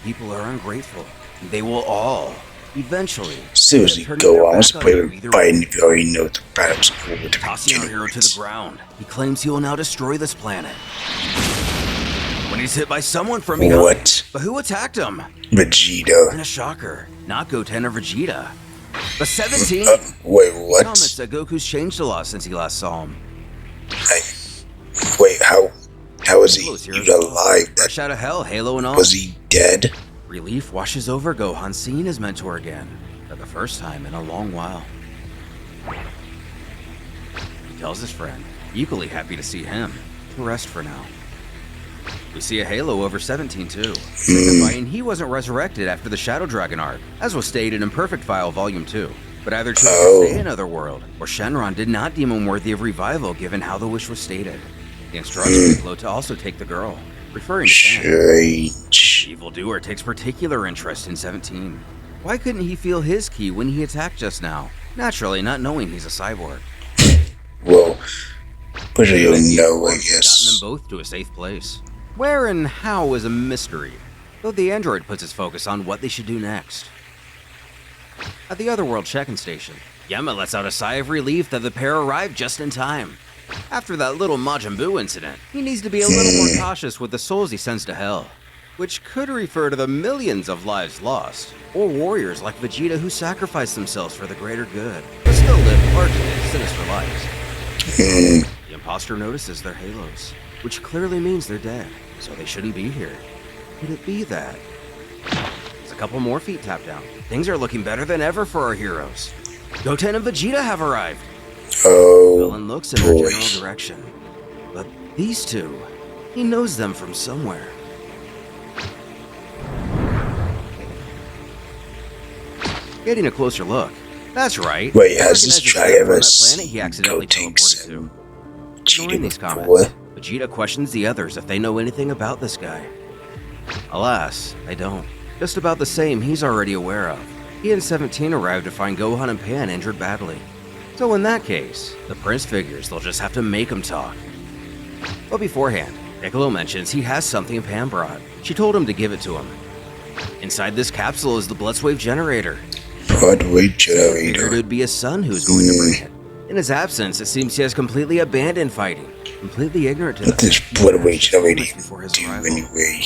Speaker 2: People are ungrateful. They will all, eventually,
Speaker 1: Seriously,
Speaker 2: turn
Speaker 1: go
Speaker 2: their
Speaker 1: on. Let's
Speaker 2: back
Speaker 1: play
Speaker 2: you
Speaker 1: with
Speaker 2: either
Speaker 1: fighting
Speaker 2: way.
Speaker 1: if you already know the battle's over to
Speaker 2: Tossing our hero to the ground, he claims he will now destroy this planet. When he's hit by someone from behind.
Speaker 1: What?
Speaker 2: But who attacked him?
Speaker 1: Vegeta.
Speaker 2: And a shocker, not Goten or Vegeta, but 17.
Speaker 1: Wait, what?
Speaker 2: Comments that Goku's changed a lot since he last saw him.
Speaker 1: Wait, how is he even alive?
Speaker 2: Fresh out of hell, Halo and all.
Speaker 1: Was he dead?
Speaker 2: Relief washes over Gohan seeing his mentor again, for the first time in a long while. He tells his friend, equally happy to see him, to rest for now. We see a halo over 17 too, signifying he wasn't resurrected after the Shadow Dragon arc, as was stated in Perfect File Volume 2, but either chose to stay in Otherworld, or Shenron did not deem him worthy of revival given how the wish was stated. The instructions flow to also take the girl, referring to Pan.
Speaker 1: Strange.
Speaker 2: Evildoer takes particular interest in 17. Why couldn't he feel his ki when he attacked just now? Naturally, not knowing he's a cyborg.
Speaker 1: Well, but I don't
Speaker 2: Gotten
Speaker 1: know, I
Speaker 2: them
Speaker 1: guess.
Speaker 2: both to a safe place. Where and how is a mystery, though the android puts his focus on what they should do next. At the Otherworld check-in station, Yama lets out a sigh of relief that the pair arrived just in time. After that little Majin Buu incident, he needs to be a little more cautious with the souls he sends to hell, which could refer to the millions of lives lost, or warriors like Vegeta who sacrificed themselves for the greater good, but still live largely sinister lives. The imposter notices their halos, which clearly means they're dead, so they shouldn't be here. Could it be that? There's a couple more feet tapped down. Things are looking better than ever for our heroes. Goten and Vegeta have arrived.
Speaker 1: Oh,
Speaker 2: Villain looks in their
Speaker 1: boy.
Speaker 2: general direction. But these two, he knows them from somewhere. Getting a closer look. That's right.
Speaker 1: Wait, has
Speaker 2: He
Speaker 1: this
Speaker 2: recognizes
Speaker 1: guy
Speaker 2: them
Speaker 1: ever
Speaker 2: from that
Speaker 1: seen
Speaker 2: planet he accidentally
Speaker 1: Gotenks
Speaker 2: teleported to.
Speaker 1: and
Speaker 2: Ignoring
Speaker 1: cheating
Speaker 2: these
Speaker 1: before?
Speaker 2: comments, Vegeta questions the others if they know anything about this guy. Alas, they don't. Just about the same he's already aware of. He and 17 arrived to find Gohan and Pan injured badly. So in that case, the prince figures they'll just have to make him talk. But beforehand, Piccolo mentions he has something Pan brought. She told him to give it to him. Inside this capsule is the Bloodswave generator.
Speaker 1: Broadway
Speaker 2: Figured
Speaker 1: generator.
Speaker 2: it'd be his son who's going to bring it. In his absence, it seems he has completely abandoned fighting, completely ignorant to
Speaker 1: What
Speaker 2: them.
Speaker 1: this Broadway generator
Speaker 2: Before his
Speaker 1: do
Speaker 2: arrival.
Speaker 1: anyway?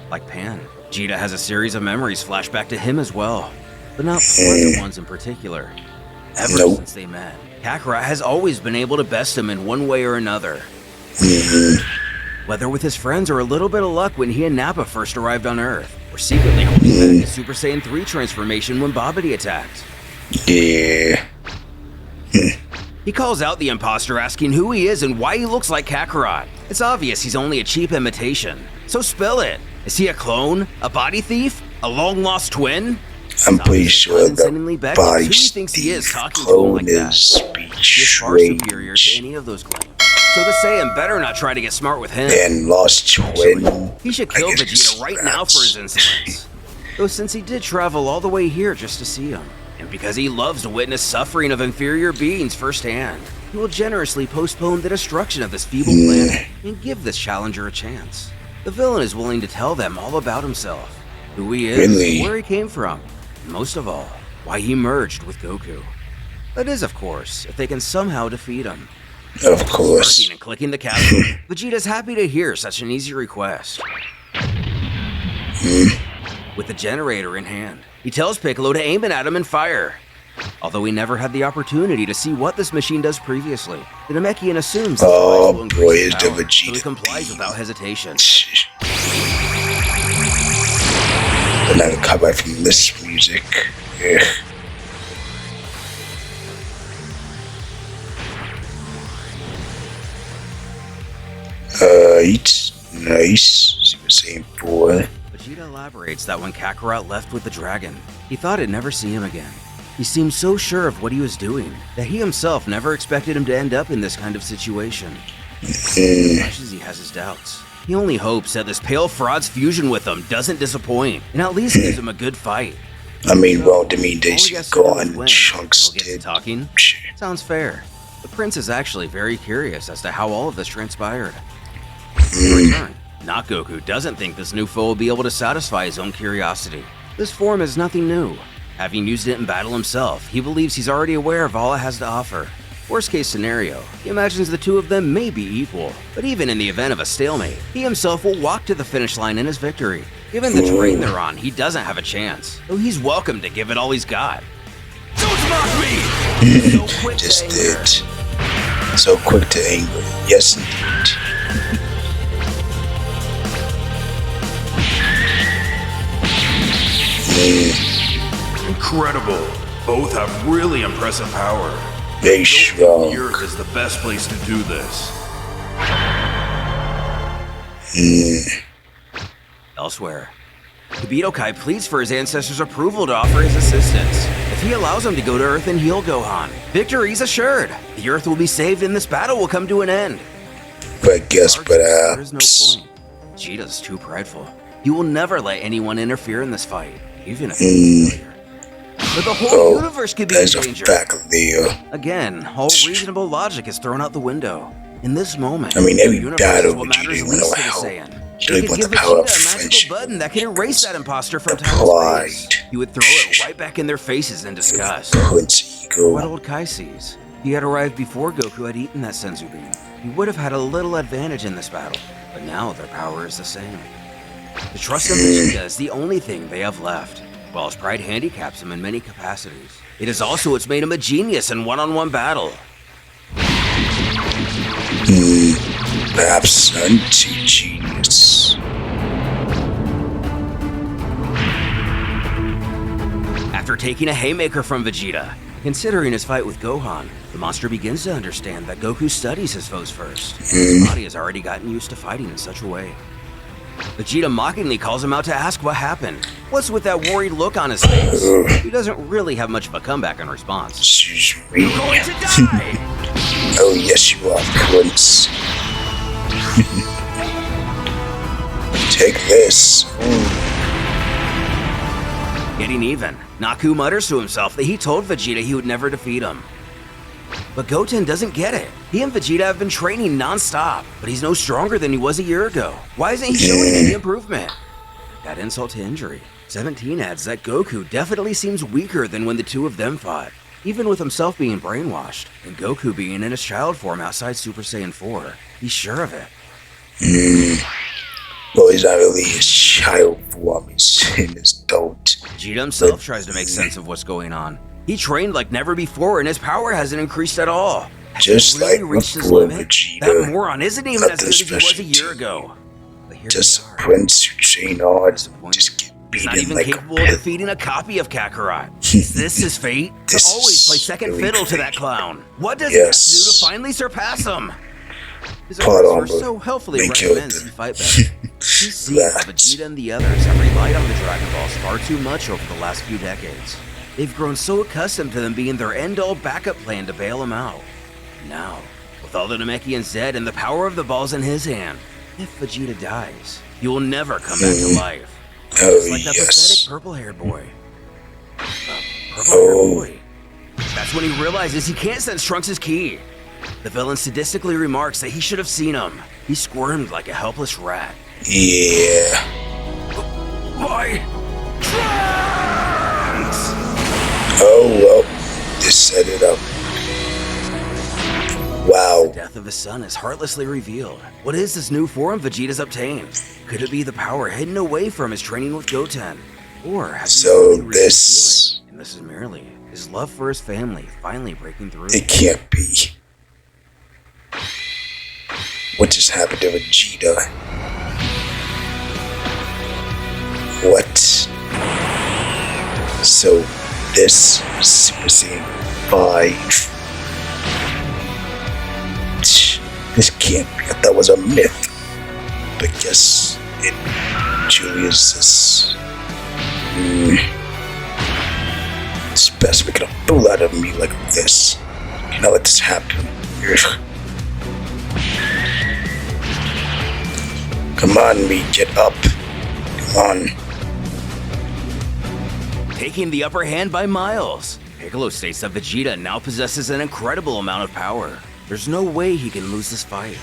Speaker 2: Like Pan, Vegeta has a series of memories flash back to him as well, but not pleasant ones in particular. Ever since they met, Kakarot has always been able to best him in one way or another. Whether with his friends or a little bit of luck when he and Nappa first arrived on Earth, or secretly holding back his Super Saiyan 3 transformation when Babidi attacked.
Speaker 1: Yeah.
Speaker 2: He calls out the imposter, asking who he is and why he looks like Kakarot. It's obvious he's only a cheap imitation, so spill it. Is he a clone? A body thief? A long-lost twin?
Speaker 1: I'm pretty sure the body thief clone is betrayed.
Speaker 2: Superior to any of those claims. So the Saiyan better not try to get smart with him.
Speaker 1: And lost twin.
Speaker 2: He should kill Vegeta right now for his insolence. Though since he did travel all the way here just to see him, and because he loves to witness suffering of inferior beings firsthand, he will generously postpone the destruction of this feeble planet and give this challenger a chance. The villain is willing to tell them all about himself, who he is, where he came from, and most of all, why he merged with Goku. That is, of course, if they can somehow defeat him.
Speaker 1: Of course.
Speaker 2: Smirking and clicking the capsule, Vegeta's happy to hear such an easy request. With the generator in hand, he tells Piccolo to aim it at him and fire. Although he never had the opportunity to see what this machine does previously, the Namekian assumes that the device will increase his power, so he complies without hesitation.
Speaker 1: Another copyright from this music. Yeah. Nice. Super Saiyan 4.
Speaker 2: Vegeta elaborates that when Kakarot left with the dragon, he thought he'd never see him again. He seemed so sure of what he was doing that he himself never expected him to end up in this kind of situation. As much as he has his doubts, he only hopes that this pale fraud's fusion with him doesn't disappoint and at least gives him a good fight.
Speaker 1: I mean, well, the mean days you gone, Chunks did.
Speaker 2: Talking? Sounds fair. The prince is actually very curious as to how all of this transpired. In return, not Goku doesn't think this new foe will be able to satisfy his own curiosity. This form is nothing new. Having used it in battle himself, he believes he's already aware of all it has to offer. Worst case scenario, he imagines the two of them may be equal, but even in the event of a stalemate, he himself will walk to the finish line in his victory. Given the terrain they're on, he doesn't have a chance, though he's welcome to give it all he's got. Don't mock me! So quick
Speaker 1: Just
Speaker 2: to anger.
Speaker 1: did. So quick to anger. Yes, indeed.
Speaker 4: Incredible. Both have really impressive power.
Speaker 1: They strong.
Speaker 4: The Earth is the best place to do this.
Speaker 2: Elsewhere, Kibito Kai pleads for his ancestors' approval to offer his assistance. If he allows him to go to Earth and heal Gohan, victory's assured. The Earth will be saved and this battle will come to an end.
Speaker 1: But guess
Speaker 2: there is no point. Vegeta's too prideful. He will never let anyone interfere in this fight, even if it's a failure. But the whole universe could be in danger. Again, all reasonable logic is thrown out the window. In this moment,
Speaker 1: I mean, every
Speaker 2: the
Speaker 1: battle
Speaker 2: is what
Speaker 1: Vegeta
Speaker 2: matters
Speaker 1: went
Speaker 2: least to the
Speaker 1: out.
Speaker 2: Saiyan.
Speaker 1: You don't
Speaker 2: He could
Speaker 1: even
Speaker 2: give
Speaker 1: want the power of
Speaker 2: Vegeta a magical
Speaker 1: friendship.
Speaker 2: button that can erase that imposter from
Speaker 1: The
Speaker 2: time and
Speaker 1: pride.
Speaker 2: space. He would throw it right back in their faces in disgust.
Speaker 1: Prince
Speaker 2: What
Speaker 1: Ego.
Speaker 2: old Kai sees. He had arrived before Goku had eaten that senzu bean. He would have had a little advantage in this battle, but now their power is the same. The trust of Vegeta is the only thing they have left. While his pride handicaps him in many capacities, it is also what's made him a genius in one-on-one battle.
Speaker 1: Perhaps anti-genius.
Speaker 2: After taking a haymaker from Vegeta, considering his fight with Gohan, the monster begins to understand that Goku studies his foes first. His body has already gotten used to fighting in such a way. Vegeta mockingly calls him out to ask what happened. What's with that worried look on his face? He doesn't really have much of a comeback in response.
Speaker 1: Excuse me.
Speaker 2: You're going to die!
Speaker 1: Oh, yes, you are, Prince. Take this.
Speaker 2: Getting even, Naku mutters to himself that he told Vegeta he would never defeat him. But Goten doesn't get it. He and Vegeta have been training non-stop, but he's no stronger than he was a year ago. Why isn't he showing any improvement? That insult to injury. 17 adds that Goku definitely seems weaker than when the two of them fought, even with himself being brainwashed, and Goku being in his child form outside Super Saiyan 4. He's sure of it.
Speaker 1: Well, he's not really a child form, he's an adult.
Speaker 2: Vegeta himself tries to make sense of what's going on. He trained like never before and his power hasn't increased at all.
Speaker 1: Just
Speaker 2: really
Speaker 1: like
Speaker 2: reached his
Speaker 1: before
Speaker 2: limit?
Speaker 1: Vegeta.
Speaker 2: That moron isn't even as good as he was a
Speaker 1: special
Speaker 2: year
Speaker 1: team.
Speaker 2: ago. But here
Speaker 1: Just
Speaker 2: they
Speaker 1: a
Speaker 2: are.
Speaker 1: prince who train hard,
Speaker 2: Disappointed.
Speaker 1: just get
Speaker 2: He's not
Speaker 1: beaten
Speaker 2: even
Speaker 1: like
Speaker 2: capable
Speaker 1: a
Speaker 2: of
Speaker 1: pit.
Speaker 2: defeating a copy of Kakarot. Is this his fate? To
Speaker 1: This
Speaker 2: always play
Speaker 1: is
Speaker 2: second
Speaker 1: really
Speaker 2: fiddle to that
Speaker 1: fate.
Speaker 2: clown. What does he have to do
Speaker 1: Yes.
Speaker 2: to finally surpass him? His
Speaker 1: Part
Speaker 2: officer
Speaker 1: armor.
Speaker 2: so helpfully
Speaker 1: They
Speaker 2: recommends
Speaker 1: killed
Speaker 2: he fight better. He sees that
Speaker 1: That.
Speaker 2: Vegeta and the others have relied on the Dragon Balls far too much over the last few decades. They've grown so accustomed to them being their end-all backup plan to bail him out. Now, with all the Namekian Z and the power of the balls in his hand, if Vegeta dies, he will never come back to life.
Speaker 1: Oh,
Speaker 2: Just like that pathetic
Speaker 1: yes.
Speaker 2: purple-haired boy. Purple-haired
Speaker 1: Oh.
Speaker 2: boy. That's when he realizes he can't sense Trunks' ki. The villain sadistically remarks that he should have seen him. He squirmed like a helpless rat.
Speaker 1: Yeah.
Speaker 2: My Trunks!
Speaker 1: Oh, well, this set it up. Wow.
Speaker 2: The death of his son is heartlessly revealed. What is this new form Vegeta's obtained? Could it be the power hidden away from his training with Goten? Or has he
Speaker 1: So
Speaker 2: finally reached
Speaker 1: this-
Speaker 2: his feeling? And this is merely his love for his family finally breaking through.
Speaker 1: It can't be. What just happened to Vegeta? What? So, this is Super Saiyan 5. This can't be. I thought it was a myth. But guess it truly is this. It's best making a fool out of me like this. You know, let this happen. Come on, me, get up. Come on.
Speaker 2: Taking the upper hand by miles, Piccolo states that Vegeta now possesses an incredible amount of power. There's no way he can lose this fight.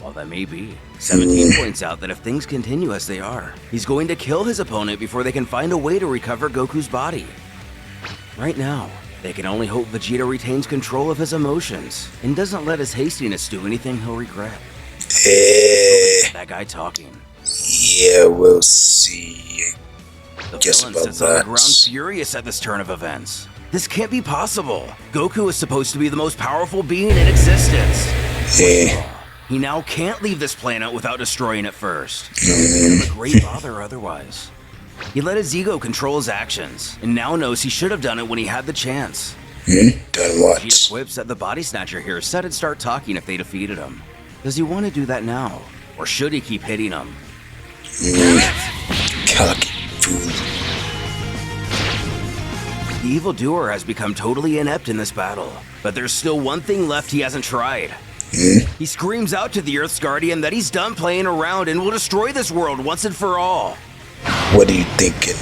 Speaker 2: While that may be, 17 points out that if things continue as they are, he's going to kill his opponent before they can find a way to recover Goku's body. Right now, they can only hope Vegeta retains control of his emotions and doesn't let his hastiness do anything he'll regret. That guy talking.
Speaker 1: Yeah, we'll see.
Speaker 2: The
Speaker 1: Guess
Speaker 2: villain
Speaker 1: about
Speaker 2: sits on the
Speaker 1: that.
Speaker 2: ground furious at this turn of events. This can't be possible. Goku is supposed to be the most powerful being in existence.
Speaker 1: Yeah.
Speaker 2: He now can't leave this planet without destroying it first. It's a great bother otherwise. He let his ego control his actions, and now knows he should have done it when he had the chance.
Speaker 1: Done
Speaker 2: Vegeta
Speaker 1: what?
Speaker 2: quips that the body snatcher here said he'd start talking if they defeated him. Does he want to do that now? Or should he keep hitting him?
Speaker 1: Cocky fool.
Speaker 2: The evildoer has become totally inept in this battle, but there's still one thing left he hasn't tried. He screams out to the Earth's Guardian that he's done playing around and will destroy this world once and for all.
Speaker 1: What are you thinking?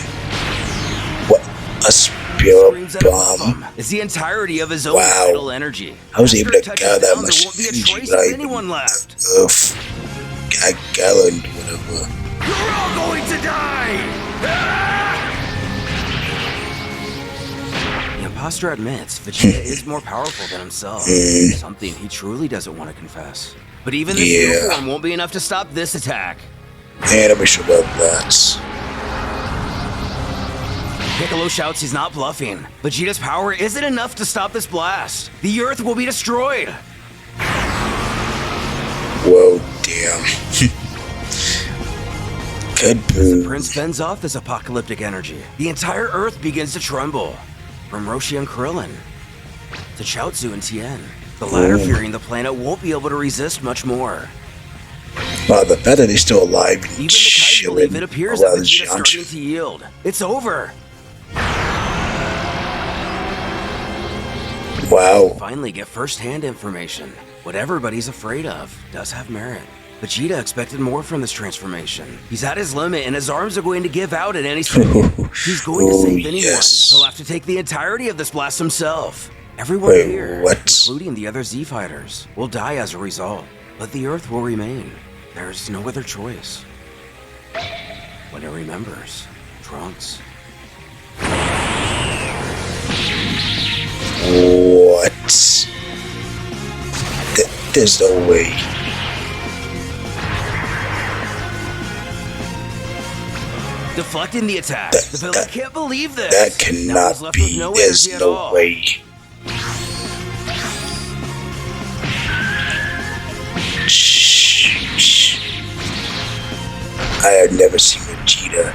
Speaker 1: What? A
Speaker 2: Screams
Speaker 1: spirit
Speaker 2: at above
Speaker 1: bomb?
Speaker 2: him is the entirety of his own
Speaker 1: Wow.
Speaker 2: vital energy.
Speaker 1: I was
Speaker 2: After
Speaker 1: able to
Speaker 2: it touches
Speaker 1: gather that
Speaker 2: down,
Speaker 1: much
Speaker 2: there won't be a
Speaker 1: energy,
Speaker 2: trace
Speaker 1: but
Speaker 2: of
Speaker 1: I
Speaker 2: anyone left.
Speaker 1: I galloned whatever.
Speaker 2: You're all going to die! The imposter admits Vegeta is more powerful than himself, something he truly doesn't want to confess. But even this new
Speaker 1: Yeah.
Speaker 2: form won't be enough to stop this attack.
Speaker 1: And I'm sure about that.
Speaker 2: Piccolo shouts he's not bluffing. Vegeta's power isn't enough to stop this blast. The Earth will be destroyed.
Speaker 1: Whoa, damn. Good boo.
Speaker 2: Prince fends off this apocalyptic energy. The entire Earth begins to tremble. From Roshi and Krillin to Chaozu and Tien. The latter fearing the planet won't be able to resist much more.
Speaker 1: Wow, the fact that they're still alive and
Speaker 2: Even the Kai believe
Speaker 1: chilling
Speaker 2: it appears that
Speaker 1: around this
Speaker 2: Vegeta's starting
Speaker 1: junction.
Speaker 2: to yield. It's over.
Speaker 1: Wow.
Speaker 2: Finally get first-hand information. What everybody's afraid of does have merit. Vegeta expected more from this transformation. He's at his limit and his arms are going to give out at any second. He's going to save anyone.
Speaker 1: yes.
Speaker 2: He'll have to take the entirety of this blast himself. Everyone
Speaker 1: Wait,
Speaker 2: here,
Speaker 1: what?
Speaker 2: including the other Z fighters, will die as a result. But the Earth will remain. There's no other choice. When it remembers, Trunks.
Speaker 1: What? There's no way.
Speaker 2: deflecting the attack. The villain can't believe this.
Speaker 1: That cannot be. There's no way. I have never seen Vegeta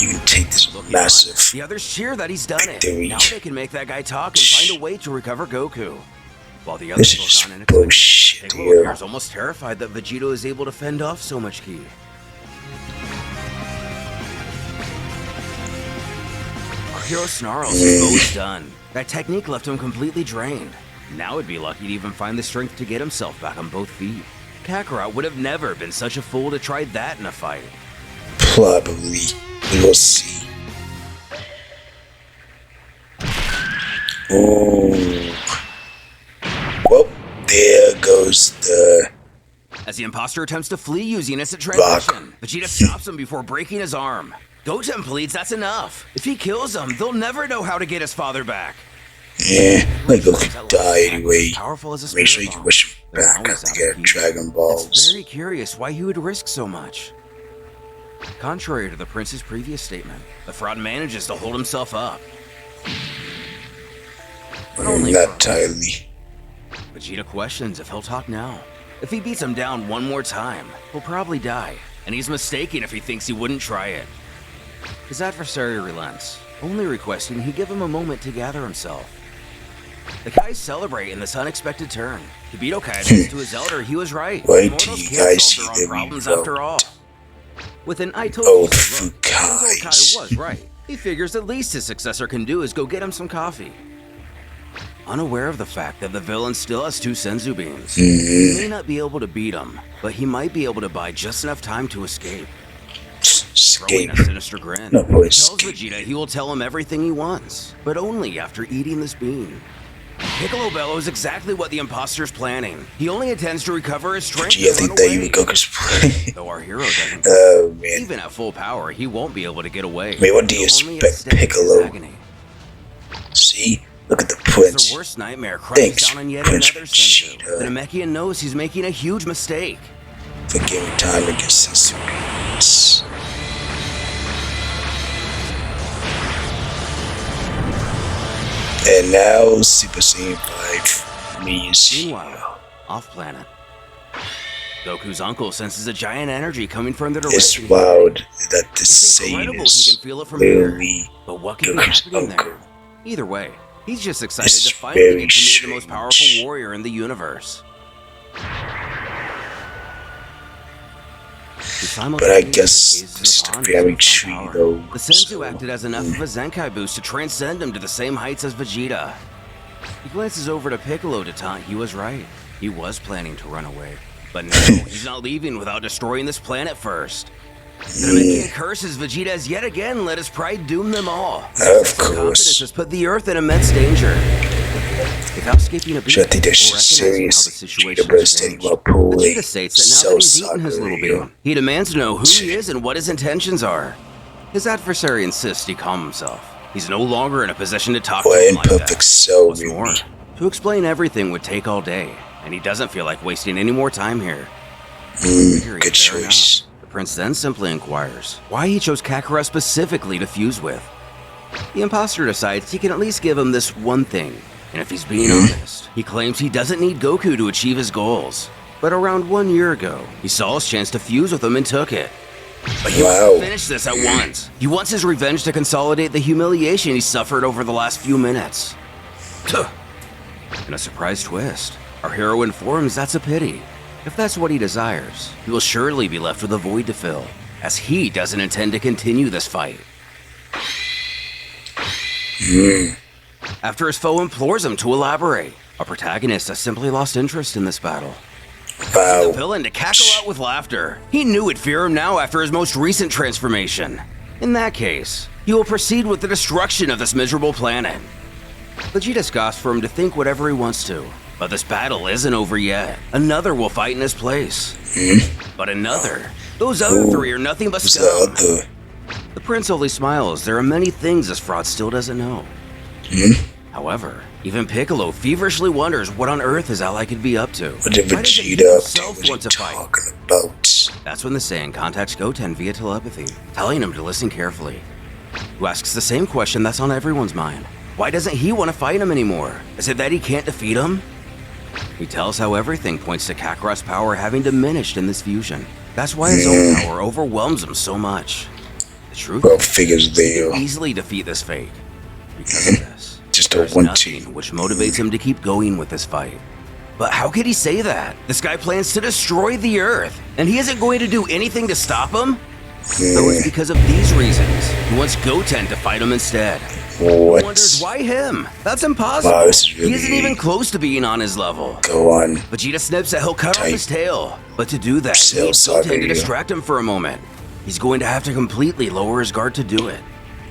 Speaker 1: even take this massive
Speaker 2: The others cheer that he's done
Speaker 1: victory.
Speaker 2: it. Now they can make that guy talk and find a way to recover Goku. While the
Speaker 1: This
Speaker 2: others
Speaker 1: is
Speaker 2: look on and
Speaker 1: bullshit
Speaker 2: Piccolo
Speaker 1: here.
Speaker 2: appears almost terrified that Vegeta is able to fend off so much ki. Our hero snarls his bow is done. That technique left him completely drained. Now he'd be lucky to even find the strength to get himself back on both feet. Kakarot would have never been such a fool to try that in a fight.
Speaker 1: Probably. We will see. Oh. Well, there goes the
Speaker 2: As the imposter attempts to flee using instant transmission, Vegeta stops him before breaking his arm. Goten pleads that's enough. If he kills him, they'll never know how to get his father back.
Speaker 1: yeah, like Goku die anyway.
Speaker 2: Powerful as a
Speaker 1: Make sure you
Speaker 2: spirit
Speaker 1: can wish him
Speaker 2: bomb.
Speaker 1: back
Speaker 2: They're
Speaker 1: after
Speaker 2: always
Speaker 1: get
Speaker 2: out of
Speaker 1: Dragon
Speaker 2: It's
Speaker 1: Balls.
Speaker 2: very curious why he would risk so much. Contrary to the prince's previous statement, the fraud manages to hold himself up. But only
Speaker 1: Not
Speaker 2: for-
Speaker 1: entirely.
Speaker 2: Vegeta questions if he'll talk now. If he beats him down one more time, he'll probably die, and he's mistaken if he thinks he wouldn't try it. His adversary relents, only requesting he give him a moment to gather himself. The guys celebrate in this unexpected turn. Hibito Kai admits to his elder he was right.
Speaker 1: Why do
Speaker 2: Mortals
Speaker 1: you
Speaker 2: can't
Speaker 1: guys
Speaker 2: solve
Speaker 1: see
Speaker 2: their own
Speaker 1: that we
Speaker 2: problems
Speaker 1: vote?
Speaker 2: after all. With an I told
Speaker 1: Old
Speaker 2: you so look,
Speaker 1: Fukai.
Speaker 2: old Kai was right. He figures the least his successor can do is go get him some coffee. Unaware of the fact that the villain still has 2 Senzu beams, he may not be able to beat him, but he might be able to buy just enough time to escape. Throwing
Speaker 1: Escape.
Speaker 2: a sinister grin,
Speaker 1: No, boy,
Speaker 2: he tells
Speaker 1: escape.
Speaker 2: Vegeta he will tell him everything he wants, but only after eating this bean. Piccolo bellows exactly what the imposter's planning. He only intends to recover his strength
Speaker 1: Gee, I
Speaker 2: and
Speaker 1: think
Speaker 2: run
Speaker 1: that
Speaker 2: away.
Speaker 1: EvilGokux play.
Speaker 2: Though our hero doesn't.
Speaker 1: Oh man.
Speaker 2: Even at full power, he won't be able to get away.
Speaker 1: Wait, what do you
Speaker 2: He'll only
Speaker 1: expect,
Speaker 2: extend his
Speaker 1: Piccolo?
Speaker 2: agony.
Speaker 1: See? Look at the
Speaker 2: As
Speaker 1: prince.
Speaker 2: the worst nightmare crashes
Speaker 1: Thanks,
Speaker 2: down on yet
Speaker 1: Prince
Speaker 2: another Senzu.
Speaker 1: Vegeta.
Speaker 2: The Namekian knows he's making a huge mistake.
Speaker 1: For giving time to get sense beats. And now Super Saiyan 5 means
Speaker 2: Meanwhile, off-planet, Goku's uncle senses a giant energy coming from the
Speaker 1: it's
Speaker 2: direction.
Speaker 1: wild that this
Speaker 2: It's
Speaker 1: Saiyan
Speaker 2: incredible he
Speaker 1: is
Speaker 2: can feel it from here.
Speaker 1: literally
Speaker 2: But what could be
Speaker 1: Goku's
Speaker 2: happening
Speaker 1: uncle.
Speaker 2: there? Either way, he's just excited
Speaker 1: This
Speaker 2: to
Speaker 1: is
Speaker 2: finally
Speaker 1: very
Speaker 2: get to meet the most
Speaker 1: strange.
Speaker 2: powerful warrior in the universe.
Speaker 1: But I guess this is the very tree though.
Speaker 2: The Senzu
Speaker 1: so-
Speaker 2: acted as enough of a Zenkai boost to transcend him to the same heights as Vegeta. He glances over to Piccolo to taunt he was right. He was planning to run away. But no, he's not leaving without destroying this planet first. The Namekian curses Vegeta has yet again let his pride doom them all.
Speaker 1: Of
Speaker 2: His
Speaker 1: course.
Speaker 2: confidence has put the Earth in immense danger. Without skipping a beat,
Speaker 1: So I think that's
Speaker 2: or
Speaker 1: just
Speaker 2: recognizing how the
Speaker 1: serious.
Speaker 2: situation
Speaker 1: Vegeta
Speaker 2: has
Speaker 1: steady
Speaker 2: changed,
Speaker 1: while pulling.
Speaker 2: Vegeta states that now
Speaker 1: So
Speaker 2: that he's eaten his little
Speaker 1: sorry.
Speaker 2: bean, he demands to know who he is and what his intentions are. His adversary insists he calm himself. He's no longer in a position to talk to
Speaker 1: What
Speaker 2: him like that.
Speaker 1: imperfect soul
Speaker 2: What's
Speaker 1: in
Speaker 2: more,
Speaker 1: me.
Speaker 2: to explain everything would take all day, and he doesn't feel like wasting any more time here.
Speaker 1: Good choice.
Speaker 2: The prince then simply inquires why he chose Kakarot specifically to fuse with. The imposter decides he can at least give him this one thing, and if he's being honest, he claims he doesn't need Goku to achieve his goals. But around 1 year ago, he saw his chance to fuse with him and took it. But he wants
Speaker 1: Wow.
Speaker 2: to finish this at once. He wants his revenge to consolidate the humiliation he suffered over the last few minutes. Tuh. In a surprise twist, our hero informs that's a pity. If that's what he desires, he will surely be left with a void to fill, as he doesn't intend to continue this fight. After his foe implores him to elaborate, our protagonist has simply lost interest in this battle. The
Speaker 1: Wow.
Speaker 2: villain to cackle out with laughter. He knew it'd fear him now after his most recent transformation. In that case, he will proceed with the destruction of this miserable planet. Vegeta scoffs for him to think whatever he wants to, but this battle isn't over yet. Another will fight in his place. But another? Those other three are nothing but
Speaker 1: Who's the
Speaker 2: scum.
Speaker 1: other?
Speaker 2: The prince only smiles. There are many things this fraud still doesn't know. However, Even Piccolo feverishly wonders what on earth his ally could be up to.
Speaker 1: What did
Speaker 2: Why doesn't he
Speaker 1: Vegeta up to?
Speaker 2: himself
Speaker 1: What are you
Speaker 2: want to fight?
Speaker 1: talking about?
Speaker 2: That's when the Saiyan contacts Goten via telepathy, telling him to listen carefully. Who asks the same question that's on everyone's mind. Why doesn't he want to fight him anymore? Is it that he can't defeat him? He tells how everything points to Kakarot's power having diminished in this fusion. That's why his own power overwhelms him so much. The truth
Speaker 1: Well,
Speaker 2: is,
Speaker 1: figures
Speaker 2: he
Speaker 1: there.
Speaker 2: can easily defeat this fate. Because of this,
Speaker 1: Just
Speaker 2: there's
Speaker 1: a one
Speaker 2: nothing
Speaker 1: team.
Speaker 2: which motivates him to keep going with this fight. But how could he say that? This guy plans to destroy the Earth, and he isn't going to do anything to stop him? Though it's because of these reasons, he wants Goten to fight him instead.
Speaker 1: What?
Speaker 2: He wonders why him? That's impossible.
Speaker 1: Wow, this is really-
Speaker 2: He isn't even close to being on his level.
Speaker 1: Go on.
Speaker 2: Vegeta snips that he'll cut off his tail. But to do that, he
Speaker 1: So
Speaker 2: needs Goten to
Speaker 1: sorry.
Speaker 2: distract him for a moment. He's going to have to completely lower his guard to do it.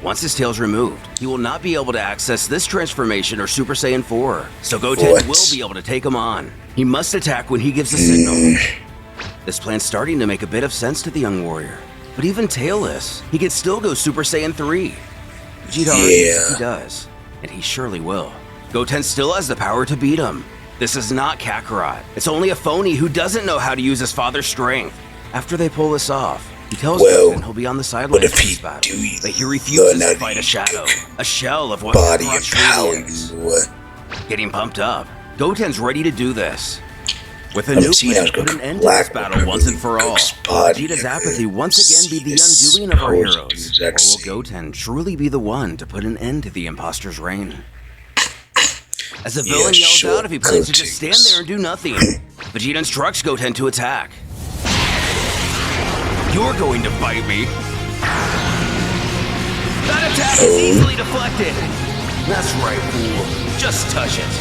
Speaker 2: Once his tail's removed, he will not be able to access this transformation or Super Saiyan 4. So Goten
Speaker 1: What?
Speaker 2: will be able to take him on. He must attack when he gives the signal. This plan's starting to make a bit of sense to the young warrior. But even tailless, he can still go Super Saiyan 3. Vegeta already thinks he does, and he surely will. Goten still has the power to beat him. This is not Kakarot. It's only a phony who doesn't know how to use his father's strength. After they pull this off, he tells Goten he'll be on the sidelines
Speaker 1: what if
Speaker 2: of
Speaker 1: he
Speaker 2: this battle,
Speaker 1: do
Speaker 2: but he refuses
Speaker 1: learn how
Speaker 2: to fight a
Speaker 1: use
Speaker 2: shadow,
Speaker 1: Goku?
Speaker 2: a shell of what
Speaker 1: Body
Speaker 2: Kakarot
Speaker 1: and
Speaker 2: truly
Speaker 1: power.
Speaker 2: is.
Speaker 1: What?
Speaker 2: Getting pumped up, Goten's ready to do this. With a
Speaker 1: I've
Speaker 2: new
Speaker 1: seen
Speaker 2: plan
Speaker 1: how
Speaker 2: to put an
Speaker 1: Goku
Speaker 2: end to this
Speaker 1: black
Speaker 2: battle
Speaker 1: Goku
Speaker 2: once and for all.
Speaker 1: Goku's
Speaker 2: Will
Speaker 1: body
Speaker 2: Vegeta's
Speaker 1: and
Speaker 2: apathy once again be the
Speaker 1: this
Speaker 2: undoing of our
Speaker 1: supposed
Speaker 2: heroes?
Speaker 1: to
Speaker 2: Or
Speaker 1: exact
Speaker 2: will
Speaker 1: same.
Speaker 2: Goten truly be the one to put an end to the imposter's reign? As the
Speaker 1: Yeah,
Speaker 2: villain yells
Speaker 1: sure,
Speaker 2: out if he plans to just
Speaker 1: Gotenks.
Speaker 2: stand there and do nothing, Vegeta instructs Goten to attack. You're going to fight me? That attack is easily deflected. That's right, fool. Just touch it.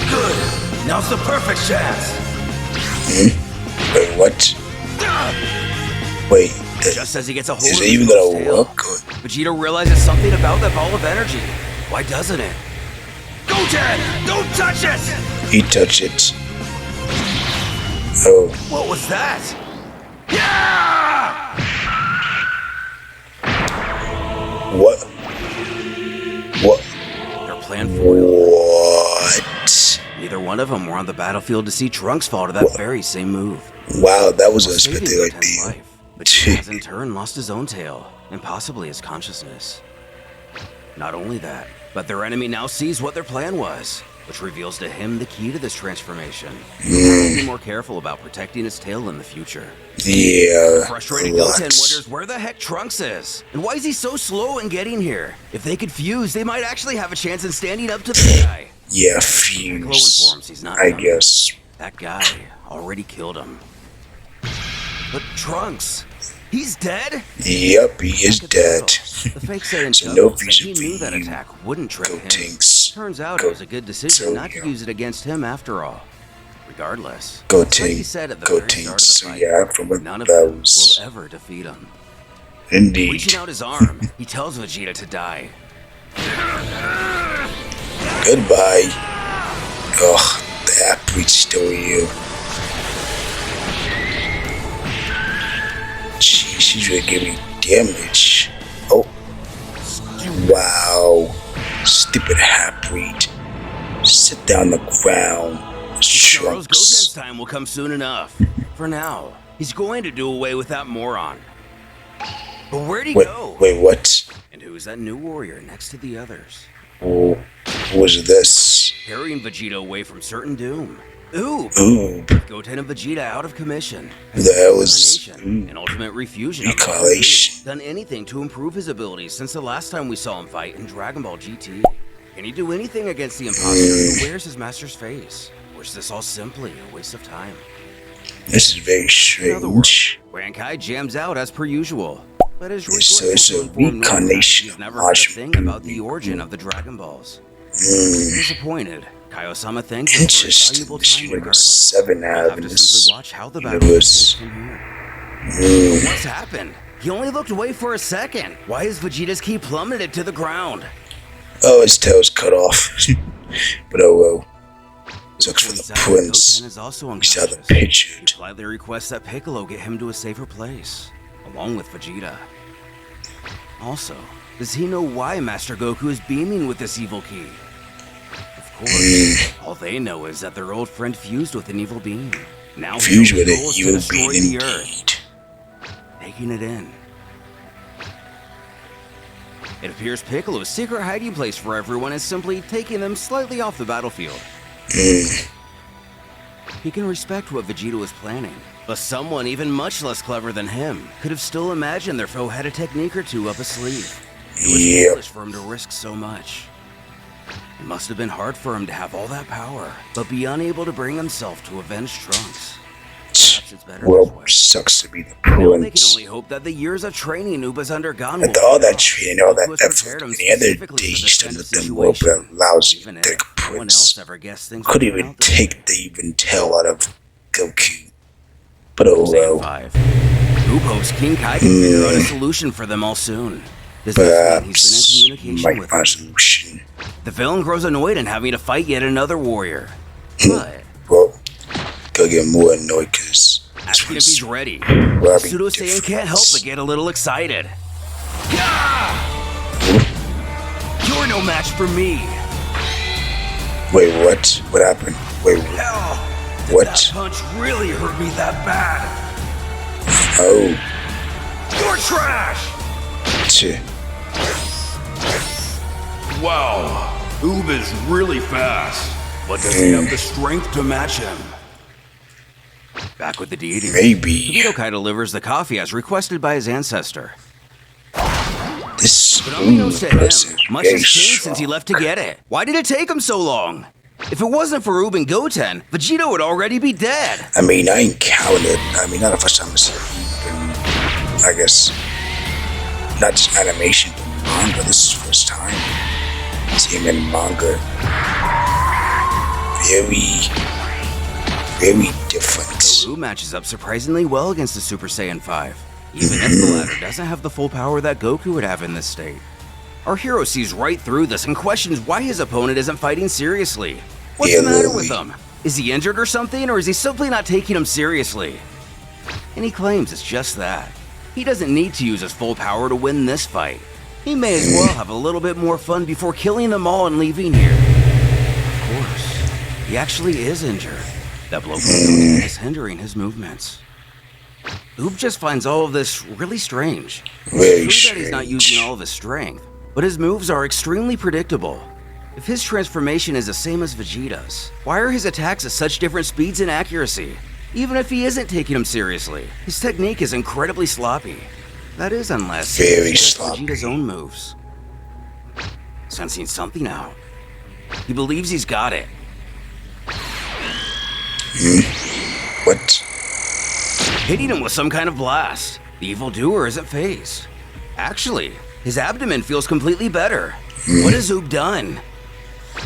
Speaker 2: Good. Now's the perfect chance.
Speaker 1: Wait, what? Wait.
Speaker 2: Just as he gets a hold
Speaker 1: Is
Speaker 2: of
Speaker 1: it
Speaker 2: his
Speaker 1: even
Speaker 2: ghost
Speaker 1: gonna
Speaker 2: tail,
Speaker 1: work?
Speaker 2: Vegeta realizes something about that ball of energy. Why doesn't it? Goten! Don't touch it!
Speaker 1: He touched it. Oh.
Speaker 2: What was that? Yeah!
Speaker 1: What? What?
Speaker 2: Their plan foiled.
Speaker 1: What?
Speaker 2: Neither one of them were on the battlefield to see Trunks fall to that very same move.
Speaker 1: Wow, that was
Speaker 2: Saving
Speaker 1: unexpected
Speaker 2: Goten's
Speaker 1: idea.
Speaker 2: life. But he has in turn lost his own tail, and possibly his consciousness. Not only that, but their enemy now sees what their plan was, which reveals to him the key to this transformation. He'll be more careful about protecting his tail in the future.
Speaker 1: Yeah.
Speaker 2: Frustrated
Speaker 1: a lot.
Speaker 2: Goten wonders where the heck Trunks is, and why is he so slow in getting here? If they could fuse, they might actually have a chance in standing up to the guy.
Speaker 1: Yeah,
Speaker 2: Piccolo
Speaker 1: fuse.
Speaker 2: informs he's not
Speaker 1: I
Speaker 2: coming.
Speaker 1: guess.
Speaker 2: That guy already killed him. But Trunks, he's dead?
Speaker 1: Yep, he is
Speaker 2: Look at the
Speaker 1: dead.
Speaker 2: riddle. The fake Saiyan
Speaker 1: So no
Speaker 2: tells that he
Speaker 1: reason
Speaker 2: knew
Speaker 1: for
Speaker 2: that
Speaker 1: you
Speaker 2: attack wouldn't trip him.
Speaker 1: Gotenks.
Speaker 2: Turns out it was a good decision not to
Speaker 1: Gotenks.
Speaker 2: use it against him after all. Regardless,
Speaker 1: Go
Speaker 2: like he
Speaker 1: team.
Speaker 2: said at the
Speaker 1: Go
Speaker 2: very
Speaker 1: team.
Speaker 2: start of the
Speaker 1: So
Speaker 2: fight,
Speaker 1: yeah, from what
Speaker 2: none of them
Speaker 1: those.
Speaker 2: will ever defeat him.
Speaker 1: Indeed.
Speaker 2: Reaching out his arm, he tells Vegeta to die.
Speaker 1: Goodbye. Ugh, the athlete still here. She's really giving me damage. Oh. Wow. Stupid half-breed. Sit down on the ground.
Speaker 2: Charles Goten's
Speaker 1: Trunks.
Speaker 2: time will come soon enough. For now, he's going to do away with that moron. But where'd he go?
Speaker 1: Wait, what?
Speaker 2: And who's that new warrior next to the others?
Speaker 1: Who was this?
Speaker 2: Carrying Vegeta away from certain doom. Ooh!
Speaker 1: Ooh.
Speaker 2: Goten and Vegeta out of commission.
Speaker 1: Who the hell is...
Speaker 2: An ultimate refusion of
Speaker 1: Recollection.
Speaker 2: Goku. Done anything to improve his abilities since the last time we saw him fight in Dragon Ball GT. Can he do anything against the imposter who wears his master's face? Or is this all simply a waste of time?
Speaker 1: This is very
Speaker 2: In other words,
Speaker 1: strange.
Speaker 2: Rankai jams out as per usual. But is
Speaker 1: It's a
Speaker 2: regretful to inform no one that
Speaker 1: reincarnation
Speaker 2: he's
Speaker 1: of
Speaker 2: never heard a
Speaker 1: Majin
Speaker 2: thing about the origin of the Dragon Balls. Disappointed, Kaiosama thanks him for his
Speaker 1: Interesting.
Speaker 2: valuable
Speaker 1: This
Speaker 2: time
Speaker 1: universe
Speaker 2: regardless.
Speaker 1: 7
Speaker 2: We'll
Speaker 1: have
Speaker 2: have
Speaker 1: in
Speaker 2: to
Speaker 1: this
Speaker 2: simply watch how the battle
Speaker 1: universe.
Speaker 2: unfolds from here. But what's happened? He only looked away for a second. Why is Vegeta's ki plummeted to the ground?
Speaker 1: Oh, his tail's cut off. But oh well. Looks for the
Speaker 2: Points out that
Speaker 1: prince.
Speaker 2: Goten is also
Speaker 1: We saw the
Speaker 2: unconscious. He
Speaker 1: picture.
Speaker 2: politely requests that Piccolo get him to a safer place, along with Vegeta. Also, does he know why Master Goku is beaming with this evil key? Of course, all they know is that their old friend fused with an evil being. Now
Speaker 1: Fused with
Speaker 2: his
Speaker 1: an
Speaker 2: goal is to
Speaker 1: evil
Speaker 2: destroy
Speaker 1: being
Speaker 2: the Earth,
Speaker 1: indeed.
Speaker 2: taking it in. It appears Piccolo's secret hiding place for everyone is simply taking them slightly off the battlefield. He can respect what Vegeta was planning, but someone even much less clever than him could have still imagined their foe had a technique or two up his sleeve. It was foolish for him to risk so much. It must have been hard for him to have all that power, but be unable to bring himself to avenge Trunks. Perhaps it's better this
Speaker 1: Well,
Speaker 2: way.
Speaker 1: sucks to be the
Speaker 2: Now they can
Speaker 1: prince.
Speaker 2: only hope that the years of training Noob has undergone
Speaker 1: With
Speaker 2: will
Speaker 1: all
Speaker 2: pay
Speaker 1: that
Speaker 2: off.
Speaker 1: training, all that
Speaker 2: Goku has
Speaker 1: effort,
Speaker 2: prepared him
Speaker 1: and the other
Speaker 2: specifically
Speaker 1: day
Speaker 2: for
Speaker 1: he
Speaker 2: this
Speaker 1: stood
Speaker 2: kind of
Speaker 1: with them whoop
Speaker 2: situation.
Speaker 1: a lousy
Speaker 2: Even
Speaker 1: dick
Speaker 2: if no one else
Speaker 1: prince.
Speaker 2: ever guessed things
Speaker 1: Couldn't
Speaker 2: would turn
Speaker 1: even
Speaker 2: out this way.
Speaker 1: take the even tail out of Goku. But oh
Speaker 2: Saiyan
Speaker 1: well.
Speaker 2: 5. Noob hopes King Kai can figure out a solution for them all soon. Does this mean he's
Speaker 1: Perhaps
Speaker 2: been in communication
Speaker 1: might
Speaker 2: with
Speaker 1: find a
Speaker 2: them?
Speaker 1: solution.
Speaker 2: The villain grows annoyed in having to fight yet another warrior. But
Speaker 1: Well, go get more annoyed because
Speaker 2: asking if he's ready,
Speaker 1: Robbie
Speaker 2: Pseudo Saiyan can't help but get a little excited. Gah! You're no match for me.
Speaker 1: Wait, what? What happened? Wait,
Speaker 2: Hell, did
Speaker 1: What?
Speaker 2: that punch really hurt me that bad?
Speaker 1: oh,
Speaker 2: You're trash!
Speaker 1: tch.
Speaker 4: Wow, Oob is really fast. But does he have the strength to match him?
Speaker 2: Back with the deity.
Speaker 1: Maybe
Speaker 2: Vegeta Kai delivers the coffee as requested by his ancestor.
Speaker 1: this
Speaker 2: But unbeknownst to him,
Speaker 1: person is
Speaker 2: much
Speaker 1: very
Speaker 2: has changed since he
Speaker 1: strong.
Speaker 2: left to get it. Why did it take him so long? If it wasn't for Oob and Goten, Vegeta would already be dead.
Speaker 1: I mean, I encountered. I mean, not the first time I saw even, I guess, not just animation, but manga. This is the first time seeing him in manga. Very different.
Speaker 2: Oob matches up surprisingly well against the Super Saiyan 5, even if the latter doesn't have the full power that Goku would have in this state. Our hero sees right through this and questions why his opponent isn't fighting seriously. What's the matter with him? Is he injured or something, or is he simply not taking him seriously? And he claims it's just that. He doesn't need to use his full power to win this fight. He may as well have a little bit more fun before killing them all and leaving here. Of course, he actually is injured. That blow from Goten is hindering his movements. Oob just finds all of this really strange.
Speaker 1: Very
Speaker 2: It's true that he's not
Speaker 1: strange.
Speaker 2: using all of his strength, but his moves are extremely predictable. If his transformation is the same as Vegeta's, why are his attacks at such different speeds and accuracy? Even if he isn't taking him seriously, his technique is incredibly sloppy. That is unless he
Speaker 1: Very
Speaker 2: uses
Speaker 1: sloppy.
Speaker 2: Vegeta's own moves. Sensing something out. He believes he's got it.
Speaker 1: What?
Speaker 2: Hitting him with some kind of blast. The evildoer isn't phased. Actually, his abdomen feels completely better. What has Oob done?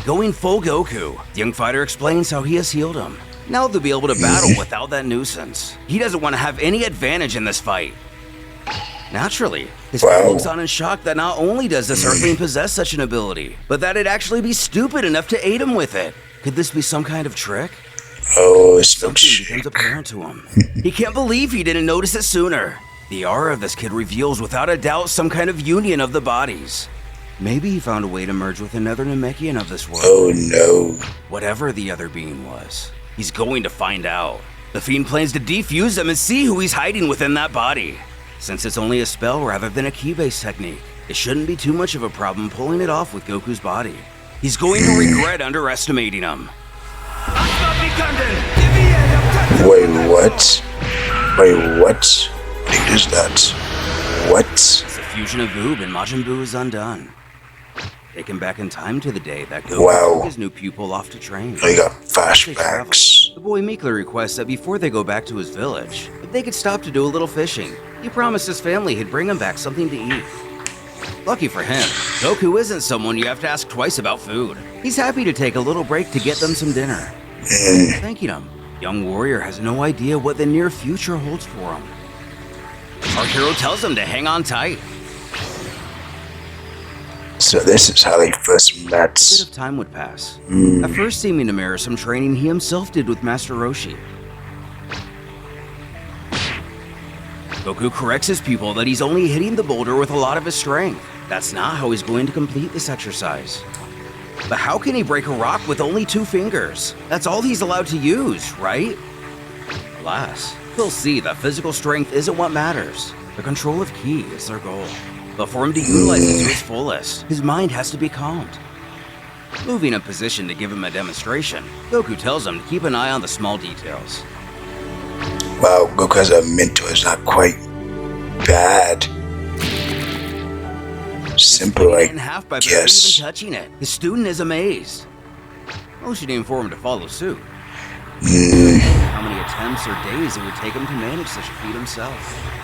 Speaker 2: Going full Goku, the young fighter explains how he has healed him. Now they'll be able to battle without that nuisance. He doesn't want to have any advantage in this fight. Naturally, his friend
Speaker 1: Wow.
Speaker 2: looks on in shock that not only does this Earthling possess such an ability, but that it'd actually be stupid enough to aid him with it. Could this be some kind of trick?
Speaker 1: Oh, it's no
Speaker 2: Something becomes
Speaker 1: trick.
Speaker 2: apparent to him. He can't believe he didn't notice it sooner. The aura of this kid reveals without a doubt some kind of union of the bodies. Maybe he found a way to merge with another Namekian of this world.
Speaker 1: Oh no.
Speaker 2: Whatever the other being was, he's going to find out. The Fiend plans to defuse him and see who he's hiding within that body. Since it's only a spell rather than a key-based technique, it shouldn't be too much of a problem pulling it off with Goku's body. He's going to regret underestimating him.
Speaker 1: Wait, what? Wait, what? What is that? What?
Speaker 2: The fusion of Oob and Majin Buu is undone. Taken back in time to the day that Goku
Speaker 1: Wow.
Speaker 2: took his new pupil off to train.
Speaker 1: I got
Speaker 2: As they travel,
Speaker 1: flashbacks.
Speaker 2: the boy meekly requests that before they go back to his village, if they could stop to do a little fishing. He promised his family he'd bring him back something to eat. Lucky for him, Goku isn't someone you have to ask twice about food. He's happy to take a little break to get them some dinner. Thanking him, young warrior has no idea what the near future holds for him. Our hero tells him to hang on tight.
Speaker 1: So this is how they first
Speaker 2: A bit
Speaker 1: met.
Speaker 2: of time would pass, at first seeming to mirror some training he himself did with Master Roshi. Goku corrects his pupil that he's only hitting the boulder with a lot of his strength. That's not how he's going to complete this exercise. But how can he break a rock with only 2 fingers? That's all he's allowed to use, right? Alas, he'll see that physical strength isn't what matters. The control of ki is their goal. But for him to utilize it to its fullest, his mind has to be calmed. Moving in position to give him a demonstration, Goku tells him to keep an eye on the small details.
Speaker 1: Wow, Goku as a mentor is not quite bad. Simple,
Speaker 2: It in half by barely
Speaker 1: yes.
Speaker 2: even touching it. His student is amazed. Motioning for him to follow suit. How many attempts or days it would take him to manage such a feat himself.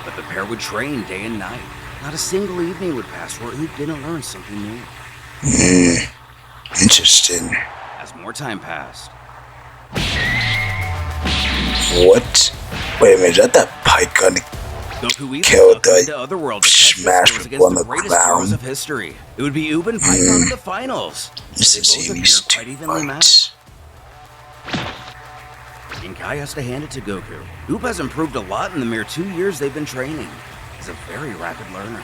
Speaker 2: But the pair would train day and night. Not a single evening would pass where Oob didn't learn something new.
Speaker 1: Interesting.
Speaker 2: As more time passed,
Speaker 1: What? Wait a minute, is that that pike gun?
Speaker 2: Goku even
Speaker 1: Killed
Speaker 2: stuck into
Speaker 1: the
Speaker 2: Otherworld to test his
Speaker 1: smash
Speaker 2: skills
Speaker 1: with
Speaker 2: against
Speaker 1: one
Speaker 2: the
Speaker 1: of the
Speaker 2: greatest heroes
Speaker 1: ground.
Speaker 2: of history. It would be Oob and Python in the finals.
Speaker 1: This
Speaker 2: They
Speaker 1: is
Speaker 2: both
Speaker 1: these
Speaker 2: appeared quite
Speaker 1: two
Speaker 2: evenly matched.
Speaker 1: fights.
Speaker 2: Kai has to hand it to Goku. Oob has improved a lot in the mere 2 years they've been training. He's a very rapid learner.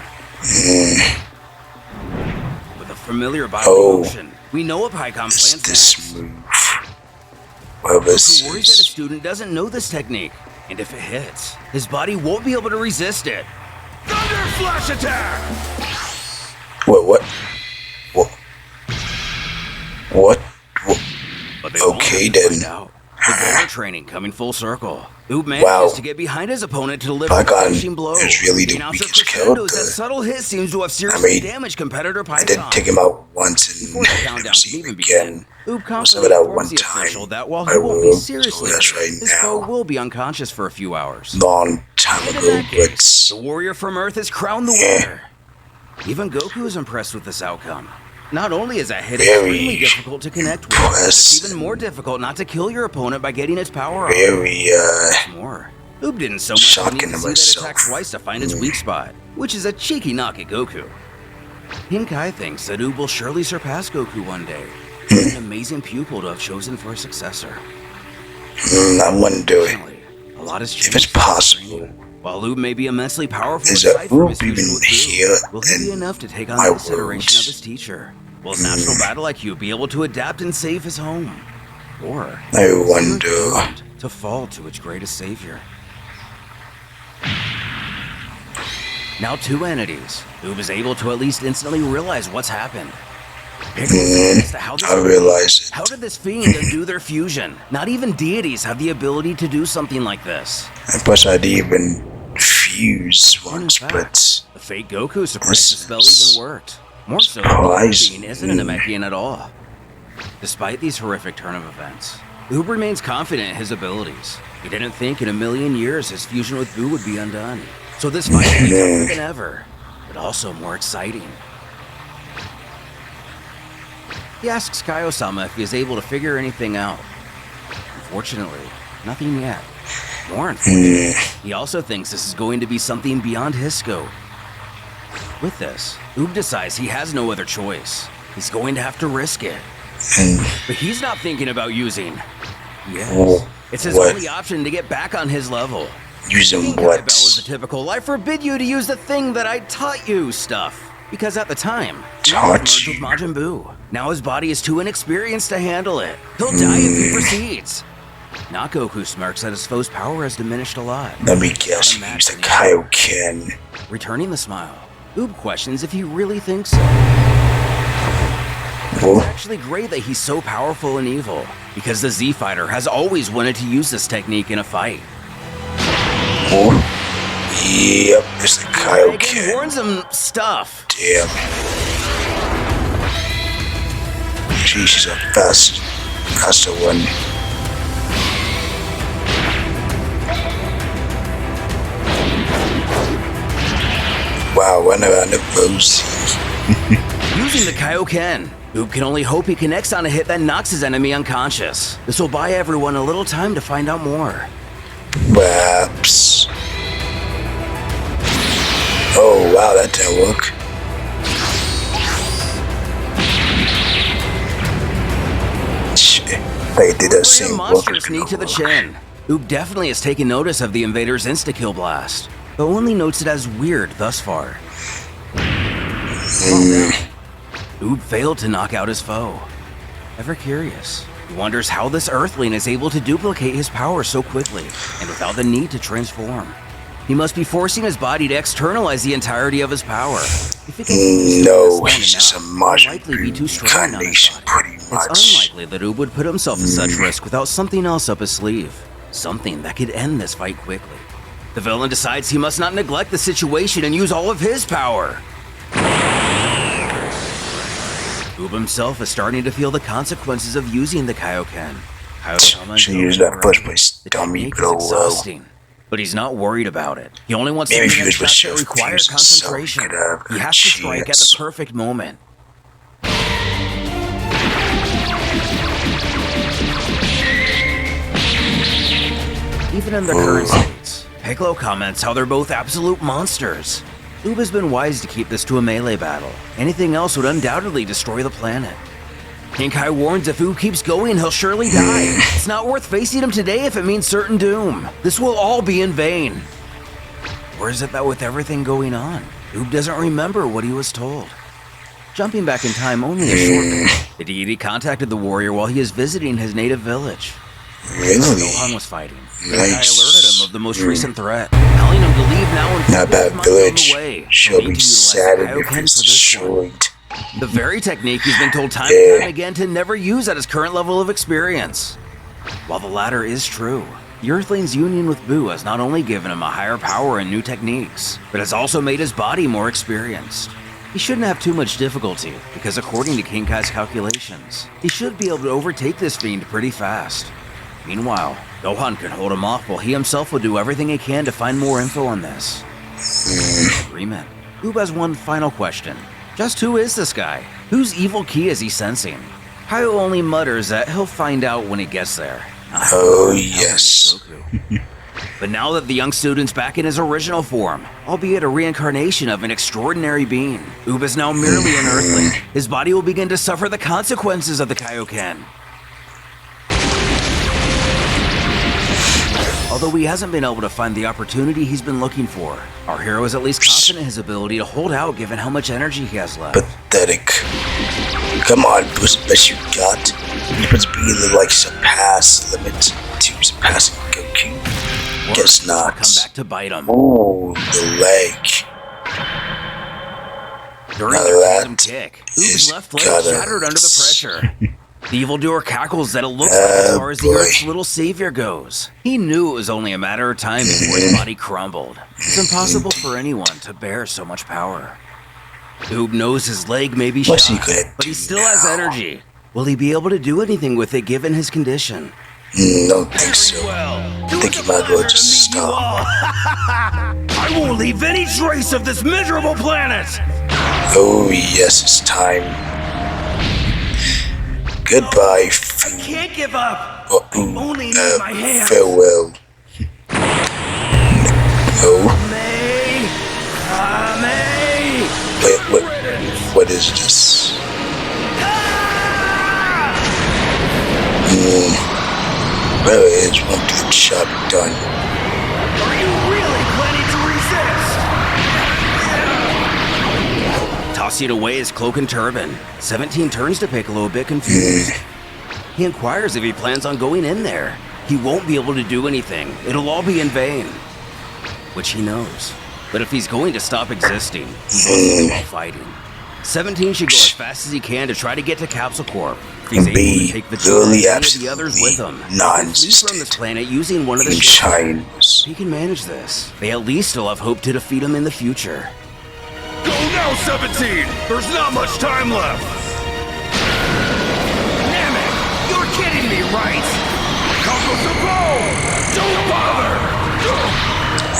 Speaker 2: With a familiar body motion, we know a Pycon
Speaker 1: It's
Speaker 2: plans
Speaker 1: this
Speaker 2: next.
Speaker 1: move. Well, this
Speaker 2: Goku worries that a
Speaker 1: is...
Speaker 2: student doesn't know this technique, and if it hits, his body won't be able to resist it.
Speaker 4: Thunder Flash Attack!
Speaker 1: What? What?
Speaker 2: But they won't
Speaker 1: Okay,
Speaker 2: have to
Speaker 1: then.
Speaker 2: find out. The Covert training coming full circle. Oob manages to get behind his opponent to deliver a
Speaker 1: Python
Speaker 2: finishing blow.
Speaker 1: is really the
Speaker 2: announcer
Speaker 1: weakest
Speaker 2: crescendos
Speaker 1: character.
Speaker 2: that subtle hit seems to have seriously damaged competitor
Speaker 1: I
Speaker 2: Python.
Speaker 1: did take him out once and
Speaker 2: Before the
Speaker 1: never
Speaker 2: countdown
Speaker 1: see
Speaker 2: can
Speaker 1: him
Speaker 2: even
Speaker 1: again.
Speaker 2: begin, Oob
Speaker 1: Most of
Speaker 2: confidently
Speaker 1: it at
Speaker 2: informs
Speaker 1: one
Speaker 2: the official
Speaker 1: time.
Speaker 2: that while
Speaker 1: I
Speaker 2: he won't be
Speaker 1: will
Speaker 2: seriously
Speaker 1: do this
Speaker 2: hurt,
Speaker 1: right
Speaker 2: his foe
Speaker 1: now.
Speaker 2: will be unconscious for a few hours.
Speaker 1: Long time
Speaker 2: And in
Speaker 1: ago,
Speaker 2: that case,
Speaker 1: but...
Speaker 2: the warrior from Earth is crowned the winner. Even Goku is impressed with this outcome. Not only is that hit
Speaker 1: Very
Speaker 2: extremely difficult to connect with, but it's
Speaker 1: impressive.
Speaker 2: even more difficult not to kill your opponent by getting its power up.
Speaker 1: Very,
Speaker 2: More. Oob didn't so much
Speaker 1: shocking
Speaker 2: need to
Speaker 1: to
Speaker 2: see that
Speaker 1: myself.
Speaker 2: attack twice to find its weak spot, which is a cheeky knock at Goku. Kai thinks that Oob will surely surpass Goku one day. An amazing pupil to have chosen for a successor.
Speaker 1: I wouldn't do it.
Speaker 2: Finally, a lot has changed.
Speaker 1: If it's possible.
Speaker 2: While Oob may be immensely powerful
Speaker 1: Is
Speaker 2: aside from his
Speaker 1: Oob
Speaker 2: fusion
Speaker 1: even
Speaker 2: with Boo,
Speaker 1: here
Speaker 2: will he be
Speaker 1: in
Speaker 2: enough to take on
Speaker 1: my
Speaker 2: the consideration
Speaker 1: world?
Speaker 2: of his teacher? Will his natural battle IQ be able to adapt and save his home? Or
Speaker 1: I
Speaker 2: is it
Speaker 1: wonder.
Speaker 2: doomed to fall to its greatest savior? Now 2 entities. Oob is able to at least instantly realize what's happened. Piccolo thinks as to how this
Speaker 1: I realize it.
Speaker 2: How did this fiend undo their fusion? Not even deities have the ability to do something like this.
Speaker 1: I plus I'd even fuse once,
Speaker 2: fact,
Speaker 1: but...
Speaker 2: The fake Goku surprised the spell
Speaker 1: is
Speaker 2: even worked. More so than the
Speaker 1: surprising.
Speaker 2: being isn't a Namekian at all. Despite these horrific turn of events, Oob remains confident in his abilities. He didn't think in a million years his fusion with Boo would be undone. So this fight will be tougher than ever, but also more exciting. He asks Kaiosama if he is able to figure anything out. Unfortunately, nothing yet. More unfortunately, he also thinks this is going to be something beyond his scope. With this, Oob decides he has no other choice. He's going to have to risk it. But he's not thinking about using. Yes, it's his
Speaker 1: What?
Speaker 2: only option to get back on his level.
Speaker 1: Using
Speaker 2: King
Speaker 1: what?
Speaker 2: Kaibel is a typical "I forbid you to use the thing that I taught you" stuff. Because at the time, he
Speaker 1: Taught
Speaker 2: was merged
Speaker 1: you?
Speaker 2: with Majin Buu. Now his body is too inexperienced to handle it. He'll die if he proceeds. Not Goku smirks that his foe's power has diminished a lot.
Speaker 1: Let me guess, you used the Kaioken.
Speaker 2: Returning the smile, Oob questions if he really thinks so. It's
Speaker 1: Well,
Speaker 2: actually great that he's so powerful and evil, because the Z Fighter has always wanted to use this technique in a fight.
Speaker 1: yep, it's the
Speaker 2: Megan
Speaker 1: Kaioken.
Speaker 2: warns him stuff.
Speaker 1: Damn. She's a faster one. Wow, when around the rosy.
Speaker 2: Using the Kaioken, Oob can only hope he connects on a hit that knocks his enemy unconscious. This will buy everyone a little time to find out more.
Speaker 1: Perhaps. Oh wow, that didn't work. Shit, they did that
Speaker 2: Warrior
Speaker 1: same
Speaker 2: monstrous knee to the chin. Oob definitely has taken notice of the invader's insta-kill blast, but only notes it as weird thus far. Oob failed to knock out his foe. ever curious. He wonders how this Earthling is able to duplicate his power so quickly and without the need to transform. He must be forcing his body to externalize the entirety of his power. If he continues
Speaker 1: No, he's just a modern incarnation, pretty much.
Speaker 2: It's unlikely that Oob would put himself at such risk without something else up his sleeve. Something that could end this fight quickly. The villain decides he must not neglect the situation and use all of his power. Oob himself is starting to feel the consequences of using the Kaioken.
Speaker 1: Should use that first place, dummy,
Speaker 2: bleow. Exhausting, but he's not worried about it. He only wants to make shots that require concentration. He has to strike at the perfect moment. Even in their current states, Piccolo comments how they're both absolute monsters. Oob has been wise to keep this to a melee battle. Anything else would undoubtedly destroy the planet. King Kai warns if Oob keeps going, he'll surely die. It's not worth facing him today if it means certain doom. This will all be in vain. Or is it that with everything going on, Oob doesn't remember what he was told? Jumping back in time only a short bit, the deity contacted the warrior while he is visiting his native village.
Speaker 1: Really?
Speaker 2: Gohan was fighting. The guy alerted him of the most recent threat, telling him to leave now and
Speaker 1: not that village. She'll be sad if it's destroyed.
Speaker 2: The very technique he's been told time and time again to never use at his current level of experience. While the latter is true, the Earthling's union with Buu has not only given him a higher power and new techniques, but has also made his body more experienced. He shouldn't have too much difficulty, because according to King Kai's calculations, he should be able to overtake this fiend pretty fast. Meanwhile, Gohan can hold him off while he himself will do everything he can to find more info on this. Agreement. Oob has one final question. Just who is this guy? Whose evil key is he sensing? Kaio only mutters that he'll find out when he gets there.
Speaker 1: Oh, yes.
Speaker 2: But now that the young student's back in his original form, albeit a reincarnation of an extraordinary being, Oob is now merely an Earthling. His body will begin to suffer the consequences of the Kaioken. Although he hasn't been able to find the opportunity he's been looking for, our hero is at least confident in his ability to hold out given how much energy he has left.
Speaker 1: Pathetic. Come on, do the best you got. You're supposed to be the surpass limit to surpassing Goku. Guess not.
Speaker 2: Come back to bite him.
Speaker 1: Ooh, the leg.
Speaker 2: During the random kick, Oob's left leg shattered under the pressure. The evildoer cackles that it looks like as far as the Earth's little savior goes. He knew it was only a matter of time before his body crumbled. It's impossible for anyone to bear so much power. Oob knows his leg may be shot, but he still has energy. Will he be able to do anything with it given his condition?
Speaker 1: Don't think so. I think he might as well just stop.
Speaker 2: I won't leave any trace of this miserable planet!
Speaker 1: Oh yes, it's time. Goodbye.
Speaker 2: I can't give up.
Speaker 1: Oh,
Speaker 2: I only need my hands.
Speaker 1: Farewell. Oh. Wait, what is this? Well, it's one good job done.
Speaker 2: Are you really planning to resist? Tossing away his cloak and turban, 17 turns to Piccolo a bit confused. He inquires if he plans on going in there. He won't be able to do anything. It'll all be in vain. Which he knows. But if he's going to stop existing, he must go out fighting. 17 should go as fast as he can to try to get to Capsule Corp. If he's able to take Vegeta and any of the others with him, flee from this planet using one of the ships. He can manage this. They at least still have hope to defeat him in the future.
Speaker 4: Go now, 17! There's not much time left!
Speaker 2: Damn it! You're kidding me, right?
Speaker 4: Don't bother!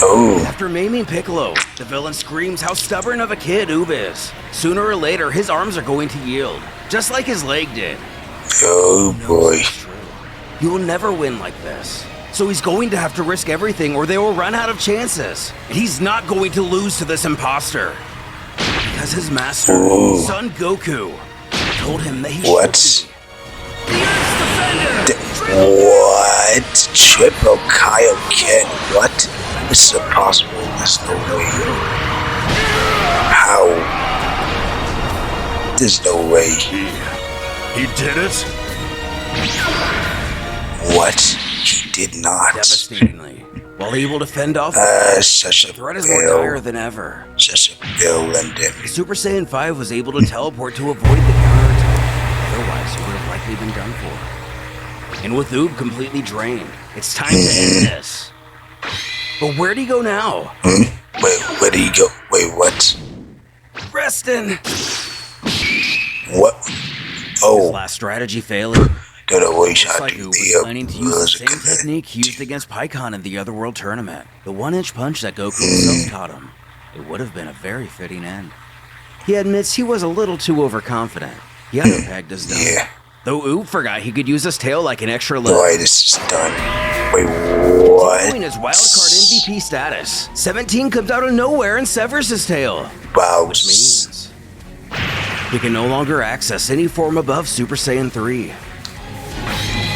Speaker 1: Oh.
Speaker 2: After maiming Piccolo, the villain screams how stubborn of a kid Oob is. Sooner or later, his arms are going to yield, just like his leg did.
Speaker 1: Oh boy.
Speaker 2: He will never win like this. So he's going to have to risk everything or they will run out of chances. He's not going to lose to this imposter. Because his master, Son Goku, told him that he should be the Earth's defender!
Speaker 1: What? Triple Kaioken? What? This is impossible. There's no way. How? There's no way.
Speaker 4: He did it?
Speaker 1: What? He did not.
Speaker 2: Devastatingly, while able to fend off
Speaker 1: Such
Speaker 2: the
Speaker 1: a
Speaker 2: threat is more dire than ever.
Speaker 1: Such a villain.
Speaker 2: The Super Saiyan 5 was able to teleport to avoid the counterattack. Otherwise, he would have likely been done for. And with Oob completely drained, it's time to end this. But where'd he go now?
Speaker 1: Wait, where did he go? Wait, what?
Speaker 2: Reston!
Speaker 1: What?
Speaker 2: His
Speaker 1: Oh,
Speaker 2: last strategy failing.
Speaker 1: don't know what he's
Speaker 2: Looks
Speaker 1: trying
Speaker 2: like
Speaker 1: to
Speaker 2: Oob
Speaker 1: do.
Speaker 2: was planning to use the same technique used against Pycon in the Otherworld tournament. The one-inch punch that Goku himself taught him. It would have been a very fitting end. He admits he was a little too overconfident. He underpegged his done.
Speaker 1: Yeah.
Speaker 2: Though Oob forgot he could use his tail like an extra lift.
Speaker 1: Why this is done? Wait, what?
Speaker 2: Following his wildcard MVP status, 17 comes out of nowhere and severs his tail.
Speaker 1: Wow.
Speaker 2: Which means he can no longer access any form above Super Saiyan 3.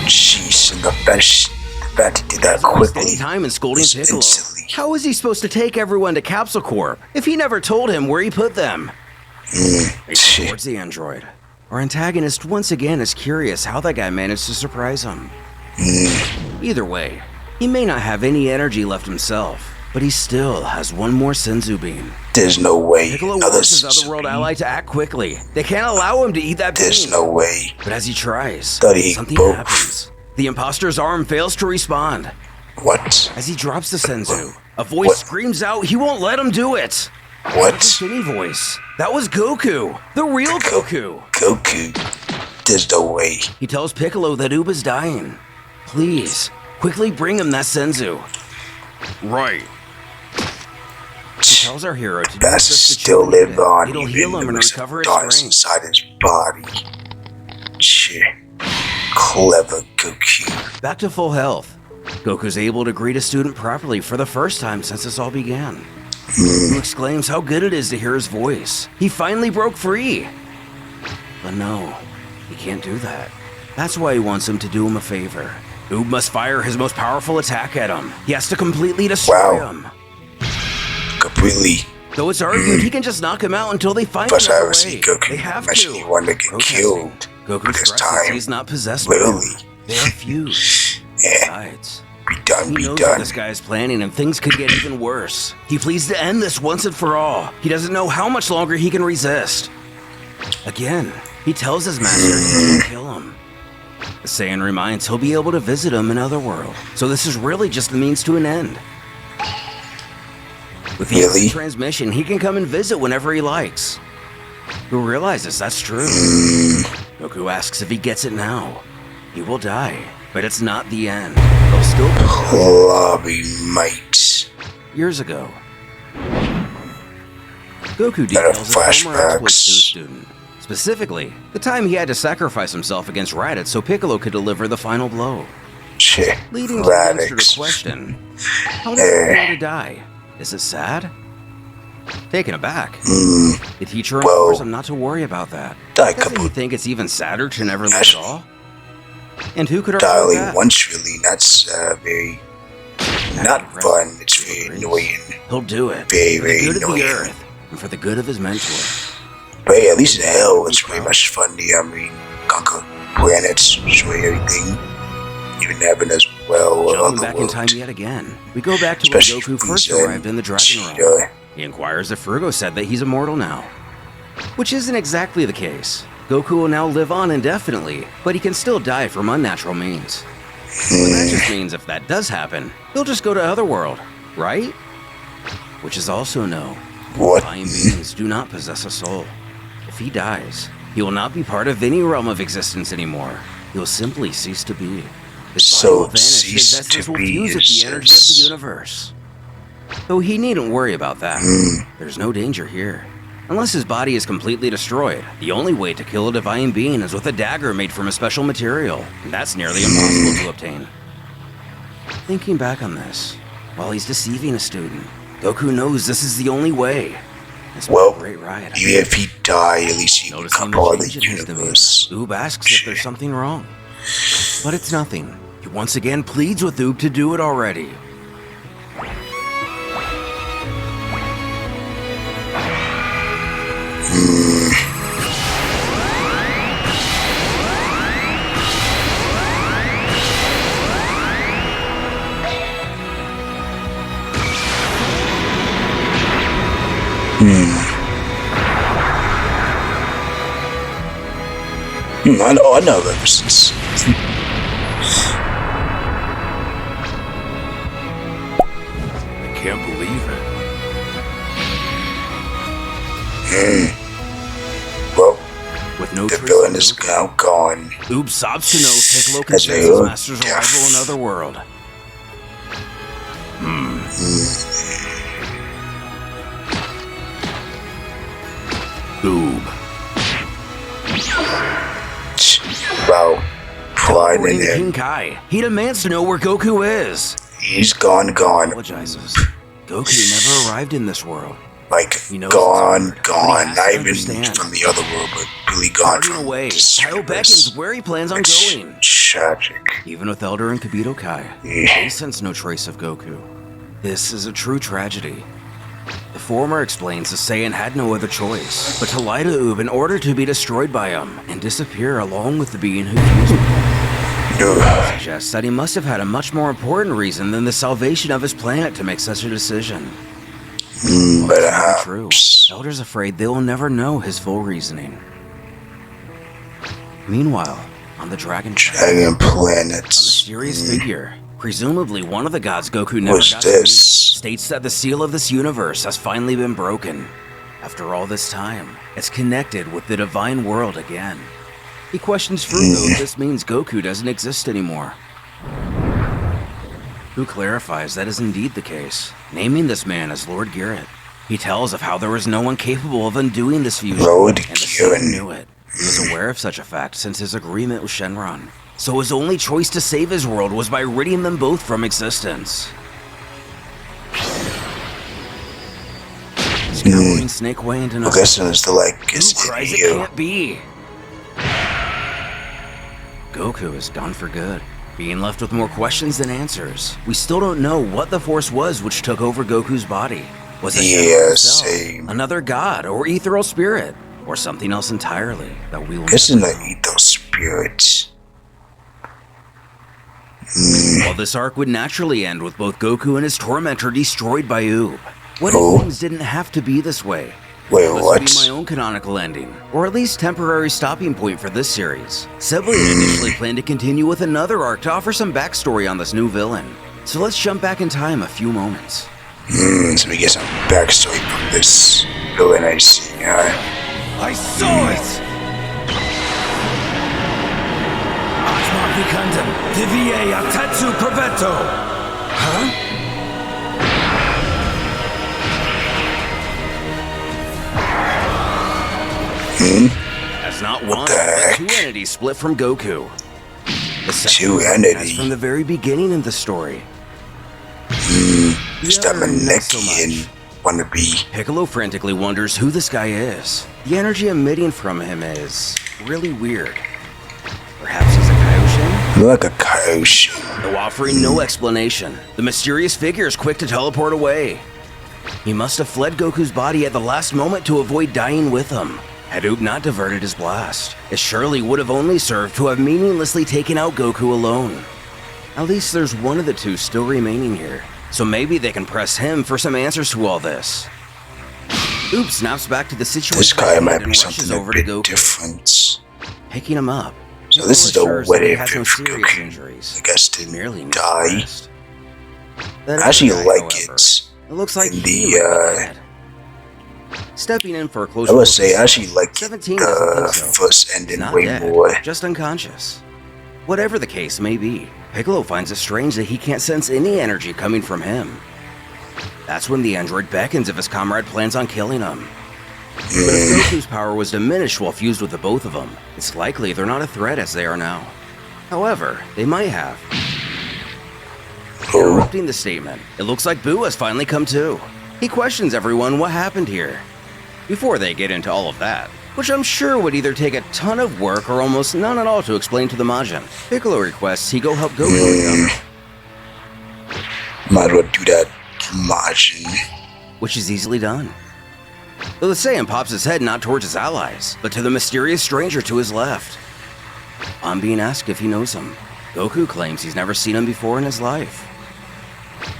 Speaker 1: Jeez, and the fact he did that
Speaker 2: Any
Speaker 1: quickly.
Speaker 2: time in scolding
Speaker 1: Just
Speaker 2: Piccolo.
Speaker 1: instantly.
Speaker 2: How is he supposed to take everyone to Capsule Corp if he never told him where he put them?
Speaker 1: Shit.
Speaker 2: Towards the android. Our antagonist once again is curious how that guy managed to surprise him. Either way, he may not have any energy left himself, but he still has one more Senzu bean.
Speaker 1: There's no way.
Speaker 2: Piccolo
Speaker 1: Another
Speaker 2: wants his Otherworld ally to act quickly. They can't allow him to eat that bean.
Speaker 1: There's no way.
Speaker 2: But as he tries,
Speaker 1: Thought he
Speaker 2: something
Speaker 1: both.
Speaker 2: happens. The imposter's arm fails to respond.
Speaker 1: What?
Speaker 2: As he drops the Senzu, a voice screams out he won't let him do it.
Speaker 1: What?
Speaker 2: That was any voice. That was Goku, the real Goku.
Speaker 1: Goku. There's no way.
Speaker 2: He tells Piccolo that Oob is dying. Please, quickly bring him that Senzu.
Speaker 4: Right.
Speaker 2: He tells our hero to do
Speaker 1: Bastard
Speaker 2: just
Speaker 1: still live on.
Speaker 2: It'll
Speaker 1: even
Speaker 2: heal him
Speaker 1: the
Speaker 2: and recover his
Speaker 1: dies
Speaker 2: strength.
Speaker 1: inside his body. Shit. Clever Goku.
Speaker 2: Back to full health. Goku's able to greet a student properly for the first time since this all began. Goku exclaims how good it is to hear his voice. He finally broke free. But no, he can't do that. That's why he wants him to do him a favor. Oob must fire his most powerful attack at him. He has to completely destroy him.
Speaker 1: Completely.
Speaker 2: Though it's argued he can just knock him out until they find
Speaker 1: First I
Speaker 2: another
Speaker 1: ever see
Speaker 2: way.
Speaker 1: Goku
Speaker 2: They have
Speaker 1: actually
Speaker 2: to.
Speaker 1: want to get
Speaker 2: Protesting.
Speaker 1: killed.
Speaker 2: Goku
Speaker 1: This
Speaker 2: stresses
Speaker 1: time.
Speaker 2: he's not possessed by them.
Speaker 1: Literally.
Speaker 2: They are fused.
Speaker 1: Yeah.
Speaker 2: Besides,
Speaker 1: Be done,
Speaker 2: he
Speaker 1: be
Speaker 2: knows what
Speaker 1: done.
Speaker 2: this guy is planning and things could get even worse. He pleads to end this once and for all. He doesn't know how much longer he can resist. Again, he tells his master he can't kill him. The Saiyan reminds he'll be able to visit him in Otherworld, so this is really just the means to an end. With the
Speaker 1: Really?
Speaker 2: instant transmission, he can come and visit whenever he likes. Who realizes that's true? Goku asks if he gets it now. He will die, but it's not the end. He'll still be
Speaker 1: Lobby mate.
Speaker 2: years ago. Goku
Speaker 1: Better
Speaker 2: details a former exploits to a
Speaker 1: flashbacks.
Speaker 2: student. Specifically, the time he had to sacrifice himself against Raditz so Piccolo could deliver the final blow.
Speaker 1: Shit.
Speaker 2: Leading the youngster to
Speaker 1: Radix.
Speaker 2: question, how does it feel to die? Is it sad? Taken aback. The teacher implores him not to worry about that.
Speaker 1: Die
Speaker 2: Doesn't he
Speaker 1: kaput.
Speaker 2: think it's even sadder to never live at
Speaker 1: Actually,
Speaker 2: all? And who could argue
Speaker 1: Dialing
Speaker 2: that?
Speaker 1: once really. That's very not fun. It's very annoying.
Speaker 2: He'll do it
Speaker 1: Very,
Speaker 2: for the
Speaker 1: very
Speaker 2: good of the
Speaker 1: annoying.
Speaker 2: Earth and for the good of his mentor.
Speaker 1: But hey, at least in hell, it's pretty much fun. I mean, conquer planets, destroy everything, even heaven as well.
Speaker 2: Jumping back in time yet again, we go back to when
Speaker 1: Especially
Speaker 2: Goku first
Speaker 1: Frieza
Speaker 2: arrived in the Dragon Realm.
Speaker 1: Vegeta.
Speaker 2: He inquires if Frugo said that he's immortal now. Which isn't exactly the case. Goku will now live on indefinitely, but he can still die from unnatural means. But that just means if that does happen, he'll just go to Otherworld, right? Which is also no.
Speaker 1: What?
Speaker 2: Divine beings do not possess a soul. If he dies, he will not be part of any realm of existence anymore. He will simply cease to be. His
Speaker 1: So
Speaker 2: body will vanish,
Speaker 1: cease
Speaker 2: his essence
Speaker 1: to
Speaker 2: will
Speaker 1: be,
Speaker 2: fuse with the energy of
Speaker 1: says.
Speaker 2: the universe. Though he needn't worry about that. There's no danger here. Unless his body is completely destroyed, the only way to kill a divine being is with a dagger made from a special material, and that's nearly impossible to obtain. Thinking back on this, while he's deceiving a student, Goku knows this is the only way. It's been
Speaker 1: Well,
Speaker 2: a great ride.
Speaker 1: even if he die, at least he can
Speaker 2: Noticing
Speaker 1: come
Speaker 2: the
Speaker 1: part of the
Speaker 2: change in his demeanor,
Speaker 1: universe.
Speaker 2: Oob asks if there's something wrong. But it's nothing. He once again pleads with Oob to do it already.
Speaker 1: I know ever since.
Speaker 4: I can't believe it.
Speaker 1: Well,
Speaker 2: With no
Speaker 1: the
Speaker 2: trace
Speaker 1: villain
Speaker 2: of
Speaker 1: is
Speaker 2: Goku,
Speaker 1: now gone.
Speaker 2: Oob sobs to know Piccolo can
Speaker 1: As
Speaker 2: sense
Speaker 1: they
Speaker 2: his
Speaker 1: look
Speaker 2: master's
Speaker 1: deaf.
Speaker 2: arrival in another world.
Speaker 4: Oob.
Speaker 1: Wow. Pride in
Speaker 2: According to King
Speaker 1: him.
Speaker 2: Kai, he demands to know where Goku is.
Speaker 1: He's gone.
Speaker 2: Apologizes. Goku never arrived in this world.
Speaker 1: Like,
Speaker 2: He knows
Speaker 1: gone.
Speaker 2: it's hard, but he has
Speaker 1: Not
Speaker 2: to
Speaker 1: even
Speaker 2: understand.
Speaker 1: from the other world, but really gone
Speaker 2: Darting
Speaker 1: from
Speaker 2: away,
Speaker 1: this
Speaker 2: Kyle
Speaker 1: universe.
Speaker 2: beckons where he plans on
Speaker 1: It's
Speaker 2: going.
Speaker 1: tragic.
Speaker 2: Even with Elder and Kibito Kai,
Speaker 1: Yeah.
Speaker 2: they sense no trace of Goku. This is a true tragedy. The former explains the Saiyan had no other choice but to lie to Oob in order to be destroyed by him and disappear along with the being who fused him.
Speaker 1: Ugh.
Speaker 2: Suggests that he must have had a much more important reason than the salvation of his planet to make such a decision.
Speaker 1: But
Speaker 2: True. Elder's afraid they will never know his full reasoning. Meanwhile, on the Dragon
Speaker 1: Dragon planets.
Speaker 2: mysterious figure, presumably one of the gods Goku never
Speaker 1: What's
Speaker 2: got to meet,
Speaker 1: this?
Speaker 2: states that the seal of this universe has finally been broken. After all this time, it's connected with the divine world again. He questions Fruto if this means Goku doesn't exist anymore. Who clarifies that is indeed the case, naming this man as Lord Garrett. He tells of how there was no one capable of undoing this fusion,
Speaker 1: Lord
Speaker 2: and the Saiyan
Speaker 1: Garrett.
Speaker 2: knew it. He was aware of such a fact since his agreement with Shenron. So his only choice to save his world was by ridding them both from existence. Scouring Snake Way into
Speaker 1: I guess it's the like,
Speaker 2: Who
Speaker 1: it's
Speaker 2: cries it
Speaker 1: you.
Speaker 2: can't be? Goku is gone for good, being left with more questions than answers. We still don't know what the force was which took over Goku's body. Was it Shenron
Speaker 1: Yeah,
Speaker 2: himself,
Speaker 1: same.
Speaker 2: another god, or ethereal spirit, or something else entirely that we will
Speaker 1: Guess
Speaker 2: never
Speaker 1: in the
Speaker 2: know?
Speaker 1: ethos spirit.
Speaker 2: Well, this arc would naturally end with both Goku and his tormentor destroyed by Oob. What
Speaker 1: Oh.
Speaker 2: if things didn't have to be this way?
Speaker 1: Wait,
Speaker 2: This would
Speaker 1: what?
Speaker 2: be my own canonical ending, or at least temporary stopping point for this series. Sibley initially planned to continue with another arc to offer some backstory on this new villain. So let's jump back in time a few moments.
Speaker 1: So we get some backstory from this villain I see.
Speaker 2: I saw it! Huh? As not one, but two entities split from Goku. The second
Speaker 1: Two
Speaker 2: one, as
Speaker 1: entities?
Speaker 2: from the very beginning of the story.
Speaker 1: It's
Speaker 2: The
Speaker 1: that
Speaker 2: other, not so
Speaker 1: Manekian
Speaker 2: much.
Speaker 1: wannabe.
Speaker 2: Piccolo frantically wonders who this guy is. The energy emitting from him is really weird. Perhaps he's a Kaioshin?
Speaker 1: You're like a Kaioshin.
Speaker 2: Though offering no explanation, the mysterious figure is quick to teleport away. He must have fled Goku's body at the last moment to avoid dying with him. Had Oob not diverted his blast, it surely would have only served to have meaninglessly taken out Goku alone. At least there's one of the two still remaining here, so maybe they can press him for some answers to all this. Oob snaps back to the situation
Speaker 1: This guy
Speaker 2: and
Speaker 1: might be
Speaker 2: rushes
Speaker 1: something a
Speaker 2: over to
Speaker 1: bit
Speaker 2: Goku,
Speaker 1: different.
Speaker 2: picking him up.
Speaker 1: So this is the
Speaker 2: Piccolo assures
Speaker 1: what
Speaker 2: that he
Speaker 1: if
Speaker 2: has no
Speaker 1: for
Speaker 2: serious
Speaker 1: Goku.
Speaker 2: injuries.
Speaker 1: I guess
Speaker 2: Merely
Speaker 1: didn't
Speaker 2: needs
Speaker 1: die.
Speaker 2: rest. That
Speaker 1: I actually
Speaker 2: other guy,
Speaker 1: like
Speaker 2: however,
Speaker 1: it.
Speaker 2: It looks like
Speaker 1: in
Speaker 2: he
Speaker 1: the,
Speaker 2: might be dead. Stepping in for a closer
Speaker 1: I would
Speaker 2: look
Speaker 1: say
Speaker 2: at
Speaker 1: I actually like
Speaker 2: 17
Speaker 1: the
Speaker 2: doesn't think so.
Speaker 1: first
Speaker 2: He's
Speaker 1: ending
Speaker 2: not
Speaker 1: way
Speaker 2: dead,
Speaker 1: more.
Speaker 2: just unconscious. Whatever the case may be, Piccolo finds it strange that he can't sense any energy coming from him. That's when the android beckons if his comrade plans on killing him. But if Goku's power was diminished while fused with the both of them, it's likely they're not a threat as they are now. However, they might have.
Speaker 1: Oh,
Speaker 2: Interrupting the statement, it looks like Boo has finally come to. He questions everyone what happened here. Before they get into all of that, which I'm sure would either take a ton of work or almost none at all to explain to the Majin, Piccolo requests he go help Goku,
Speaker 1: might as well do that, Majin.
Speaker 2: which is easily done. Though the Saiyan pops his head not towards his allies, but to the mysterious stranger to his left. On being asked if he knows him, Goku claims he's never seen him before in his life.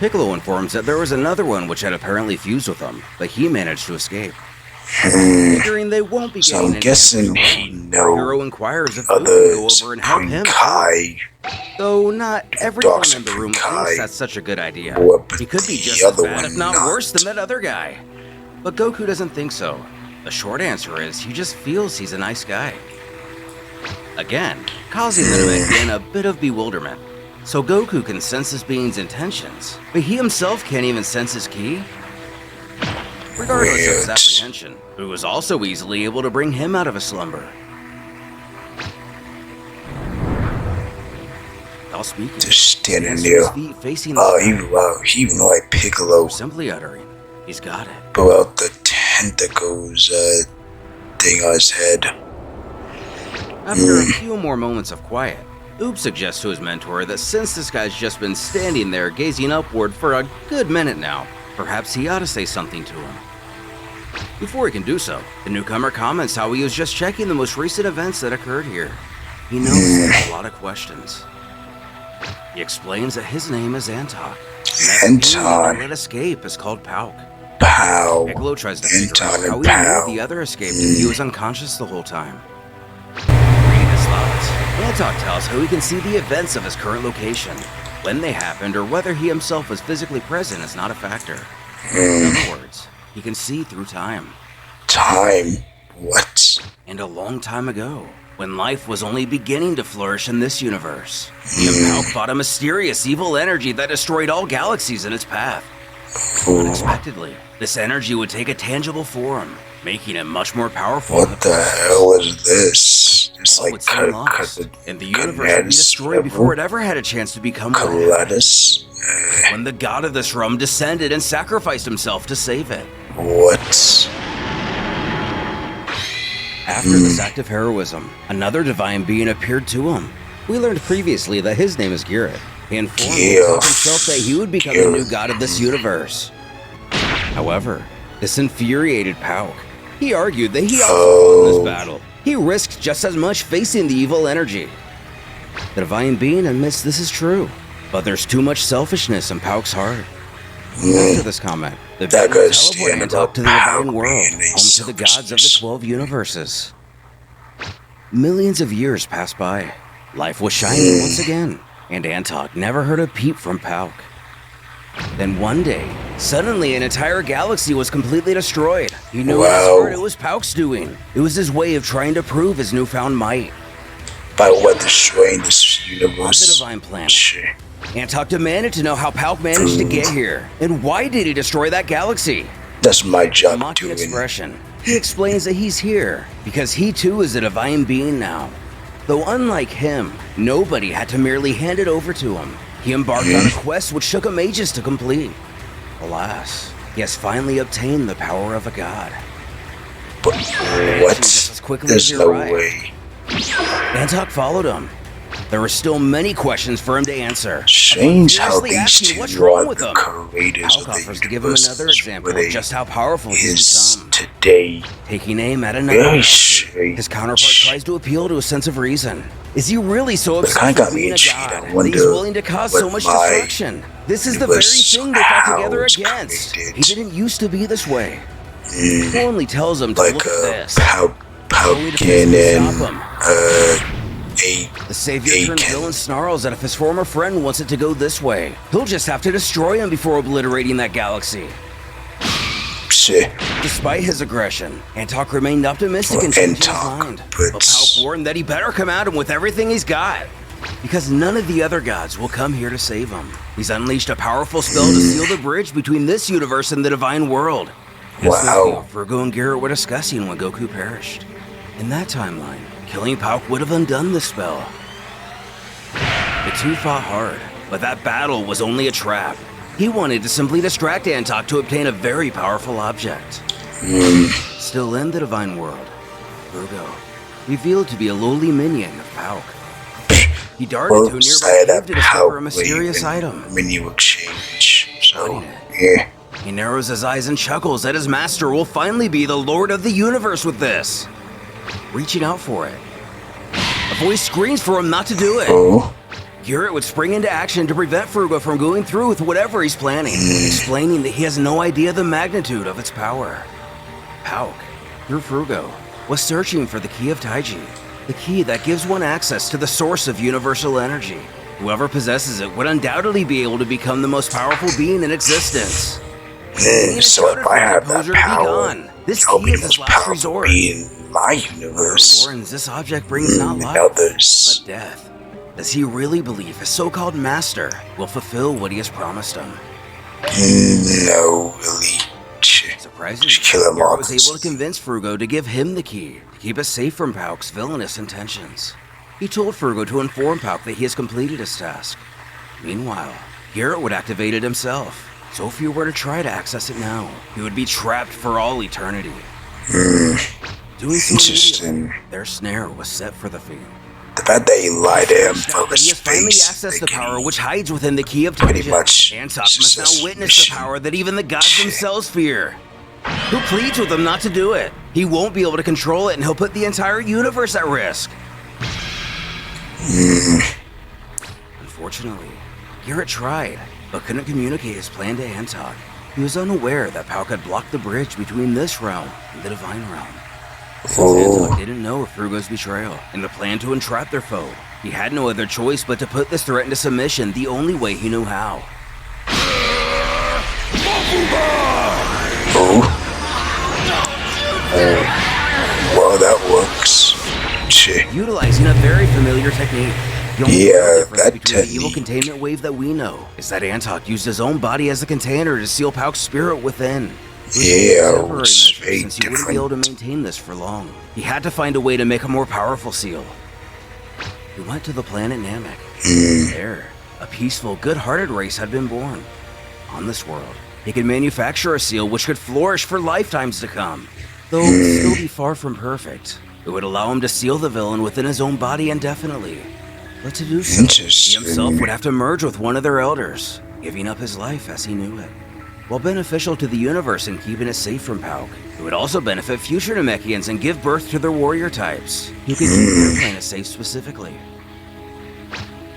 Speaker 2: Piccolo informs that there was another one which had apparently fused with them, but he managed to escape. Figuring they won't be
Speaker 1: So
Speaker 2: getting
Speaker 1: I'm
Speaker 2: any
Speaker 1: guessing
Speaker 2: answers
Speaker 1: he
Speaker 2: alone,
Speaker 1: know
Speaker 2: Hero inquires if Goku can go
Speaker 1: others,
Speaker 2: over and help him.
Speaker 1: Kai,
Speaker 2: Though not everyone
Speaker 1: Dogs
Speaker 2: in the
Speaker 1: and
Speaker 2: room
Speaker 1: Kai,
Speaker 2: thinks that's such a good idea.
Speaker 1: but
Speaker 2: He could be
Speaker 1: the
Speaker 2: just as
Speaker 1: other
Speaker 2: bad, if
Speaker 1: one
Speaker 2: not
Speaker 1: not.
Speaker 2: worse, than that other guy. But Goku doesn't think so. The short answer is he just feels he's a nice guy. Again, causing them in a bit of bewilderment. So Goku can sense this being's intentions, but he himself can't even sense his ki. Regardless of his
Speaker 1: Weird.
Speaker 2: apprehension, Boo was also easily able to bring him out of a slumber. While speaking,
Speaker 1: Just standing
Speaker 2: he
Speaker 1: there.
Speaker 2: has his feet facing the
Speaker 1: Oh,
Speaker 2: sky,
Speaker 1: he even like Piccolo
Speaker 2: simply uttering, "He's got it."
Speaker 1: pull out the tentacles thing on his head.
Speaker 2: After a few more moments of quiet, Oob suggests to his mentor that since this guy's just been standing there gazing upward for a good minute now, perhaps he ought to say something to him. Before he can do so, the newcomer comments how he was just checking the most recent events that occurred here. He knows there's a lot of questions. He explains that his name is Antok, and that the being he let escape is called Pauk.
Speaker 1: Pow.
Speaker 2: Piccolo tries to figure out
Speaker 1: Anton
Speaker 2: how
Speaker 1: and
Speaker 2: he
Speaker 1: Pow.
Speaker 2: knew the other escaped if he was unconscious the whole time. Reading his thoughts, Antok tells how he can see the events of his current location. When they happened or whether he himself was physically present is not a factor. In other words, he can see through time.
Speaker 1: Time. What?
Speaker 2: And a long time ago, when life was only beginning to flourish in this universe, he and Pauk fought a mysterious evil energy that destroyed all galaxies in its path. Unexpectedly, this energy would take a tangible form, making it much more powerful.
Speaker 1: What the hell is this? It's
Speaker 2: All
Speaker 1: like
Speaker 2: would seem lost, and the universe would be destroyed before it ever had a chance to become one.
Speaker 1: Colatus?
Speaker 2: When the god of this realm descended and sacrificed himself to save it.
Speaker 1: What?
Speaker 2: After this act of heroism, another divine being appeared to him. We learned previously that his name is Garrett. He informed himself that he would become the new god of this universe. However, this infuriated Pauk. He argued that he also won this battle. He risked just as much facing the evil energy. The divine being admits this is true, but there's too much selfishness in Pauk's heart. After this comment, the
Speaker 1: That
Speaker 2: being
Speaker 1: guy's
Speaker 2: teleported
Speaker 1: standing
Speaker 2: and talked to the
Speaker 1: up,
Speaker 2: divine
Speaker 1: Pauk
Speaker 2: world,
Speaker 1: being a
Speaker 2: home to the gods of the
Speaker 1: selfishness.
Speaker 2: 12 universes. Millions of years passed by. Life was shining once again, and Antok never heard a peep from Pauk. Then one day, suddenly an entire galaxy was completely destroyed. He knew in his
Speaker 1: Wow.
Speaker 2: heart it was Pauk's doing. It was his way of trying to prove his newfound might.
Speaker 1: By what destroying this
Speaker 2: On the
Speaker 1: universe?
Speaker 2: divine planet,
Speaker 1: Shit.
Speaker 2: Antok demanded to know how Pauk managed to get here, and why did he destroy that galaxy?
Speaker 1: That's my
Speaker 2: A
Speaker 1: job
Speaker 2: mocking
Speaker 1: doing.
Speaker 2: expression. He explains that he's here because he too is a divine being now. Though unlike him, nobody had to merely hand it over to him. He embarked on a quest which took him ages to complete. Alas, he has finally obtained the power of a god.
Speaker 1: But what?
Speaker 2: Just as quickly
Speaker 1: There's
Speaker 2: as he
Speaker 1: no
Speaker 2: arrived.
Speaker 1: way.
Speaker 2: Antok followed him. There were still many questions for him to answer.
Speaker 1: Strange how
Speaker 2: Furiously
Speaker 1: these
Speaker 2: asking
Speaker 1: two
Speaker 2: what's
Speaker 1: are
Speaker 2: wrong with
Speaker 1: the
Speaker 2: him.
Speaker 1: creators
Speaker 2: Pauk
Speaker 1: of
Speaker 2: offers
Speaker 1: the
Speaker 2: to give him another
Speaker 1: universe
Speaker 2: example
Speaker 1: where
Speaker 2: of just how powerful
Speaker 1: is
Speaker 2: he's become.
Speaker 1: today.
Speaker 2: Taking aim at another
Speaker 1: Very
Speaker 2: galaxy,
Speaker 1: strange.
Speaker 2: his counterpart tries to appeal to a sense of reason. Is he really so
Speaker 1: But it
Speaker 2: obsessed
Speaker 1: kinda
Speaker 2: with
Speaker 1: got me
Speaker 2: being a
Speaker 1: intrigued.
Speaker 2: god
Speaker 1: I
Speaker 2: that he's
Speaker 1: wonder
Speaker 2: willing to cause so
Speaker 1: what
Speaker 2: much
Speaker 1: my
Speaker 2: destruction? This is the very
Speaker 1: universe,
Speaker 2: thing they fought
Speaker 1: how
Speaker 2: together
Speaker 1: it's
Speaker 2: against.
Speaker 1: created.
Speaker 2: He didn't used to be this way. Who only tells him to
Speaker 1: Like
Speaker 2: look at this? Only to
Speaker 1: Paukin
Speaker 2: physically
Speaker 1: and
Speaker 2: stop him. The savior turned villain snarls that if his former friend wants it to go this way, he'll just have to destroy him before obliterating that galaxy.
Speaker 1: shit.
Speaker 2: Despite his aggression, Antok remained optimistic
Speaker 1: Well,
Speaker 2: and changed his
Speaker 1: Antok,
Speaker 2: mind.
Speaker 1: but-
Speaker 2: But Pauk warned that he better come at him with everything he's got, because none of the other gods will come here to save him. He's unleashed a powerful spell to seal the bridge between this universe and the divine world. Just like
Speaker 1: Wow.
Speaker 2: Virgo and Garrett were discussing when Goku perished. In that timeline, killing Pauk would have undone the spell. The two fought hard, but that battle was only a trap. He wanted to simply distract Antok to obtain a very powerful object. Still in the divine world, Virgo, revealed to be a lowly minion of Pauk. He darted to a
Speaker 1: Both
Speaker 2: nearby
Speaker 1: side
Speaker 2: cave
Speaker 1: of
Speaker 2: to discover a
Speaker 1: Pauk
Speaker 2: mysterious item.
Speaker 1: menu exchange. So
Speaker 2: Studying it.
Speaker 1: yeah.
Speaker 2: He narrows his eyes and chuckles that his master will finally be the lord of the universe with this. Reaching out for it, a voice screams for him not to do it.
Speaker 1: Oh.
Speaker 2: Garrett would spring into action to prevent Frugo from going through with whatever he's planning, explaining that he has no idea the magnitude of its power. Pauk, through Frugo, was searching for the key of Taiji, the key that gives one access to the source of universal energy. Whoever possesses it would undoubtedly be able to become the most powerful being in existence.
Speaker 1: So if I have that power,
Speaker 2: this
Speaker 1: I'll
Speaker 2: key
Speaker 1: be
Speaker 2: is
Speaker 1: the
Speaker 2: his
Speaker 1: most
Speaker 2: last
Speaker 1: powerful
Speaker 2: resort.
Speaker 1: being in my universe.
Speaker 2: Warns this object brings not life,
Speaker 1: Others.
Speaker 2: but death. Does he really believe his so-called master will fulfill what he has promised him?
Speaker 1: No, really.
Speaker 2: Surprisingly,
Speaker 1: Just kill him
Speaker 2: Garrett
Speaker 1: off.
Speaker 2: was able to convince Frugo to give him the key to keep it safe from Pauk's villainous intentions. He told Frugo to inform Pauk that he has completed his task. Meanwhile, Garrett would activate it himself, so if he were to try to access it now, he would be trapped for all eternity. Doing so
Speaker 1: Interesting.
Speaker 2: their snare was set for the fiend.
Speaker 1: The fact that he lied to him for
Speaker 2: He has finally
Speaker 1: space,
Speaker 2: accessed the
Speaker 1: they
Speaker 2: power
Speaker 1: can
Speaker 2: which hides within the key of
Speaker 1: pretty
Speaker 2: Taiji.
Speaker 1: much
Speaker 2: Antok must
Speaker 1: success
Speaker 2: now witness
Speaker 1: mission.
Speaker 2: the power that even the gods themselves fear. Who pleads with him not to do it? He won't be able to control it, and he'll put the entire universe at risk. Unfortunately, Garrett tried, but couldn't communicate his plan to Antok. He was unaware that Pauk had blocked the bridge between this realm and the Divine Realm. Since Antok didn't know of Frugo's betrayal and the plan to entrap their foe, he had no other choice but to put this threat into submission the only way he knew how.
Speaker 1: Well, that works. Shit.
Speaker 2: Utilizing a very familiar technique. The only
Speaker 1: Yeah,
Speaker 2: real difference
Speaker 1: that
Speaker 2: between the evil
Speaker 1: technique.
Speaker 2: containment wave that we know is that Antok used his own body as a container to seal Pauk's spirit within. It was
Speaker 1: Yeah,
Speaker 2: a temporary
Speaker 1: it's
Speaker 2: measure
Speaker 1: very
Speaker 2: since he wouldn't be able to
Speaker 1: different.
Speaker 2: maintain this for long. He had to find a way to make a more powerful seal. He went to the planet Namek. There, a peaceful, good-hearted race had been born. On this world, he could manufacture a seal which could flourish for lifetimes to come. Though it would still be far from perfect, it would allow him to seal the villain within his own body indefinitely. But to do so, he
Speaker 1: Interesting.
Speaker 2: himself would have to merge with one of their elders, giving up his life as he knew it. While beneficial to the universe in keeping it safe from Pauk, it would also benefit future Namekians and give birth to their warrior types, who could keep their planet safe specifically.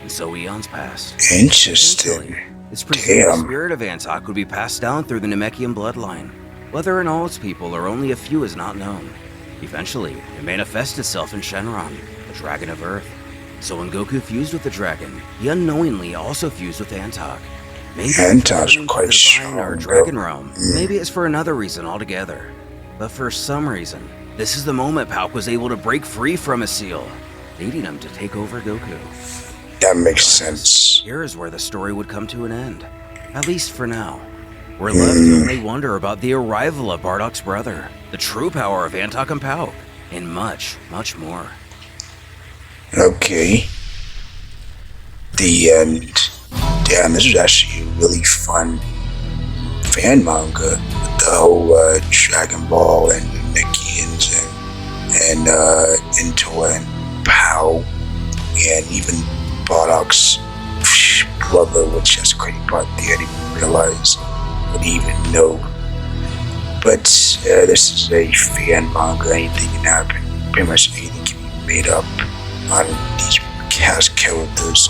Speaker 2: And so eons passed.
Speaker 1: Interesting.
Speaker 2: It's presumed the
Speaker 1: Damn.
Speaker 2: spirit of Antok would be passed down through the Namekian bloodline. Whether in all its people or only a few is not known. Eventually, it manifests itself in Shenron, the dragon of Earth. So when Goku fused with the dragon, he unknowingly also fused with Antok. Maybe
Speaker 1: Antok's
Speaker 2: it's
Speaker 1: quite
Speaker 2: the divine or
Speaker 1: strong,
Speaker 2: dragon
Speaker 1: though.
Speaker 2: realm. Maybe it's for another reason altogether. But for some reason, this is the moment Pauk was able to break free from his seal, leading him to take over Goku.
Speaker 1: That makes sense.
Speaker 2: Here is where the story would come to an end, at least for now. We're left to only wonder about the arrival of Bardock's brother, the true power of Antok and Pauk, and much, much more.
Speaker 1: Okay. The end. Damn, this was actually a really fun fan manga with the whole Dragon Ball and the Namekians and Into and Pao, and even Bardock's brother, which that's a crazy part there. I didn't even realize, I didn't even know. But this is a fan manga. Anything can happen. Pretty much anything can be made up on these cast characters.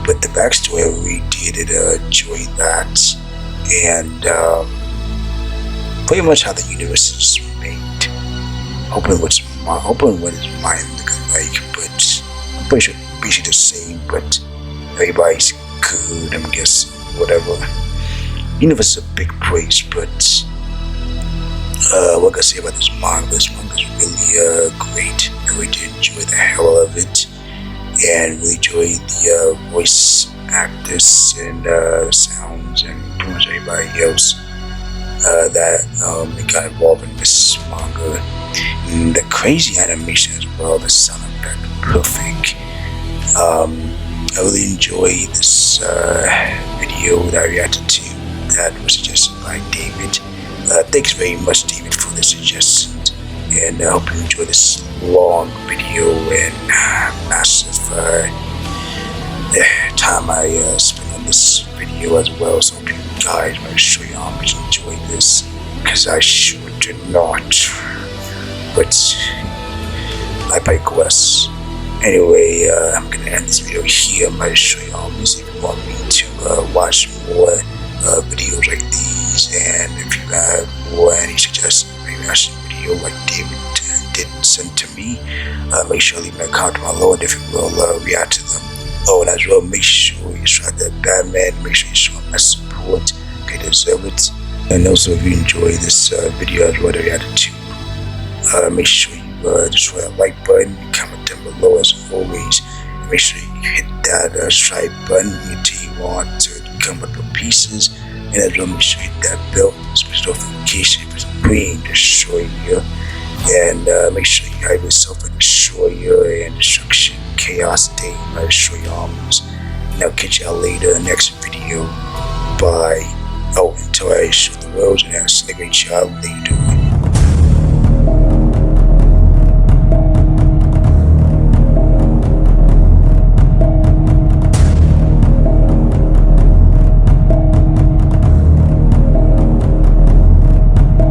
Speaker 1: But the backstory, I really did enjoy that, and pretty much how the universe is made. Hoping what his mind looking like, but I'm pretty sure basically the same. But everybody's good, I'm guessing. Whatever. Universe is a big place, but what can I say about this manga? This manga is really great. I really did enjoy the hell out of it. And really enjoy the voice actors and sounds and pretty much everybody else that got involved in this manga. And the crazy animation as well, the sound effect, perfect. I really enjoyed this video that I reacted to that was suggested by David. Thanks very much, David, for the suggestion. And I hope you enjoy this long video and massive time I spent on this video as well. So I hope you guys make sure you enjoy this, because I sure did not. But I digress. Anyway, I'm gonna end this video here. I'm gonna show y'all if you want me to watch more videos like these, and if you have more any suggestions, maybe I should video like David did send to me, make sure to leave me a comment below, and if you will react to them. Oh, and as well, make sure you try that Batman, make sure you show my support, okay, deserve it. And also, if you enjoy this video as well that reacted to, make sure you destroy that like button, comment down below as always. Make sure you hit that subscribe button until you want to come up with pieces, and as well, make sure you hit that bell, special notification if it's green, destroy you, and make sure you have yourself a destroyer and destruction chaos day, my destroy arms. And I'll catch y'all later in the next video. Bye. Oh, until I show the world and I'll see y'all later.